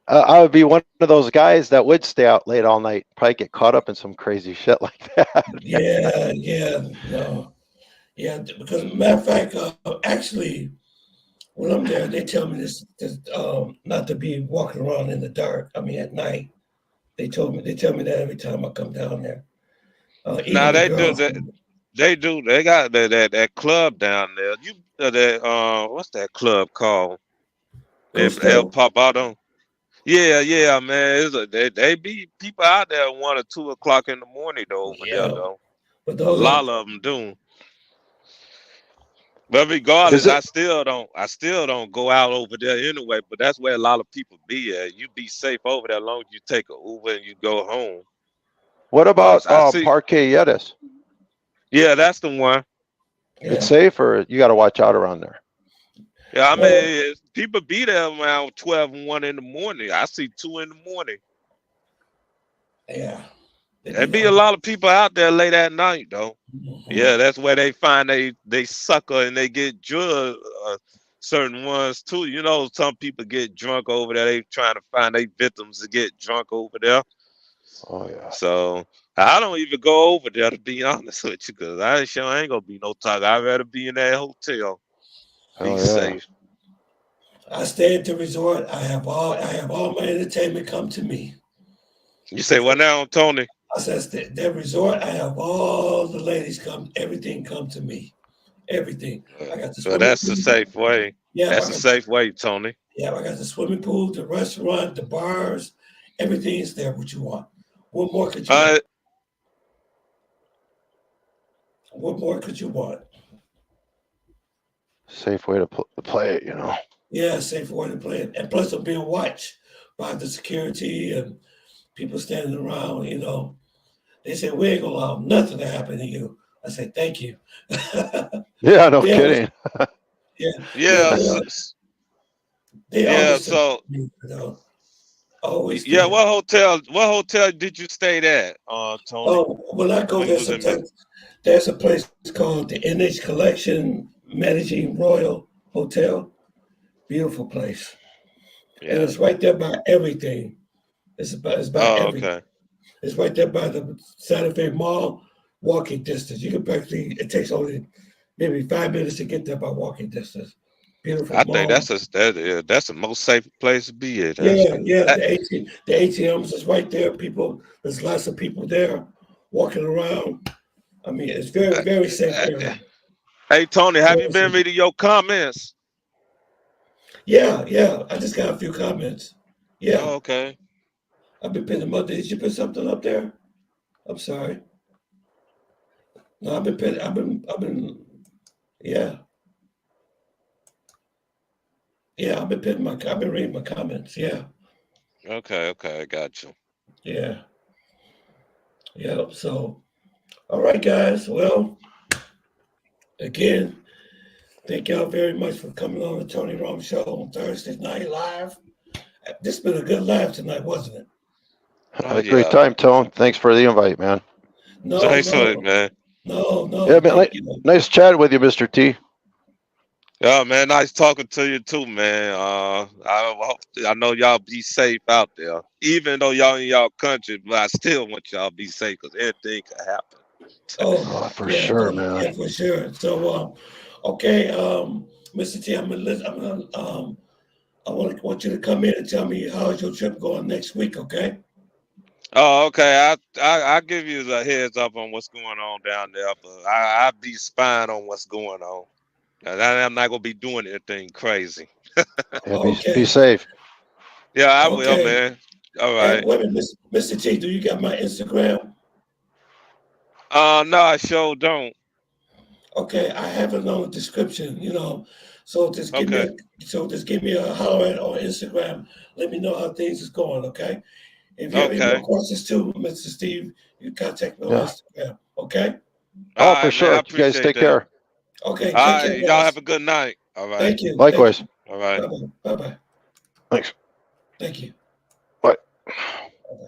I would be one of those guys that would stay out late all night, probably get caught up in some crazy shit like that. yeah, yeah. No, yeah. Because matter of fact, actually, when I'm there, they tell me this not to be walking around in the dark. I mean, at night. They tell me that every time I come down there. Now Even the they do girls. that. They do. They got that club down there. You that what's that club called? Costa. El Papado. Yeah, man. They be people out there at 1 or 2 o'clock in the morning though over there Yeah, though. but A those are lot of them do. But Is regardless, it? I still don't go out over there anyway. But that's where a lot of people be at. You be safe over there as long as you take a Uber and you go home. What about I see. Parque Yetis? Yeah, that's the one. It's Yeah. safe, or you got to watch out around there? Yeah, I Well, mean, people be there around 12 and 1 in the morning. I see 2 in the morning. yeah. They There be be a on. lot of people out there late at night, though. Mhm. Yeah, that's where they find they sucker and they get drugged. Certain ones too. You know, some people get drunk over there. They trying to find their victims to get drunk over there. Oh yeah. So I don't even go over there, to be honest with you, because I sure ain't gonna be no talk. I'd rather be in that hotel, be Oh yeah. safe. I stay at the resort. I have all my entertainment come to me. You say what now, Tony? I says that resort. I have all the ladies come. Everything come to me. Everything. I got the Well, swimming that's the pool. safe way. Yeah, That's a safe way, Tony. I got the swimming pool, the restaurant, the bars. Everything is there. What you want? What more could you want? Uh, What more could you want? Safe way to play it, you know. Yeah, safe way to play it. And plus, I'm being watched by the security and people standing around. You know, they say we ain't gonna allow nothing to happen to you. I say thank you. Yeah, no They always, kidding. yeah, yeah, yeah, they yeah. always say, So you know, always yeah, do. what hotel did you stay at, Tony? Oh, when I go When you there, was in Med- sometimes there's a place called the NH Collection Medellin Royal Hotel. Beautiful place, and Yeah. it's right there by everything. It's by Oh, everything. okay. It's right there by the Santa Fe Mall, walking distance. You can practically, it takes only maybe 5 minutes to get there by walking distance. Beautiful I think mall. that's the most safe place to be at. Yeah, yeah. Uh, The ATMs is right there. People, there's lots of people there walking around. I mean, it's very, very safe uh, area. hey, Tony, have you Very been safe. reading your comments? Yeah, yeah. I just got a few comments. Yeah, Oh, okay. I've been putting them up there. Did you put something up there? I'm sorry. No, yeah, yeah. I've been reading my comments. Yeah. Okay, I got you. Yeah. Yeah. So, all right, guys. Well, again, thank y'all very much for coming on the Tony Rome Show on Thursday night live. This has been a good live tonight, wasn't it? Had Oh a great yeah. time, Tone. Thanks for the invite, man. No, Thanks for it, no, man. no. Yeah, man. Thank you. Nice chatting with you, Mr. T. Yeah, man. Nice talking to you too, man. I know y'all be safe out there. Even though y'all in y'all country, but I still want y'all to be safe because anything could happen. Oh, Oh, for yeah, sure, man. yeah, for sure. So, okay, Mr. T, I want you to come in and tell me how's your trip going next week, okay? Oh, okay. I give you the heads up on what's going on down there, but I be spying on what's going on. And I'm not gonna be doing anything crazy. Yeah, be Okay, safe. Yeah, I will, okay. man. All And right. wait a minute, Mr. T, do you got my Instagram? No, I sure don't. Okay, I have it on the description, you know. So Okay. just give me a holler on Instagram. Let me know how things is going, okay? If you have any more Okay. questions too, Mr. Steve, you contact me on Yeah. Instagram, okay? Oh, All for right, man. I sure. You guys appreciate take that. care. Okay, take All care, right. Y'all guys. have a good night. All right. Thank you. Thank Likewise. you. All right. Bye bye. Bye bye. Thanks. Thank you. Bye.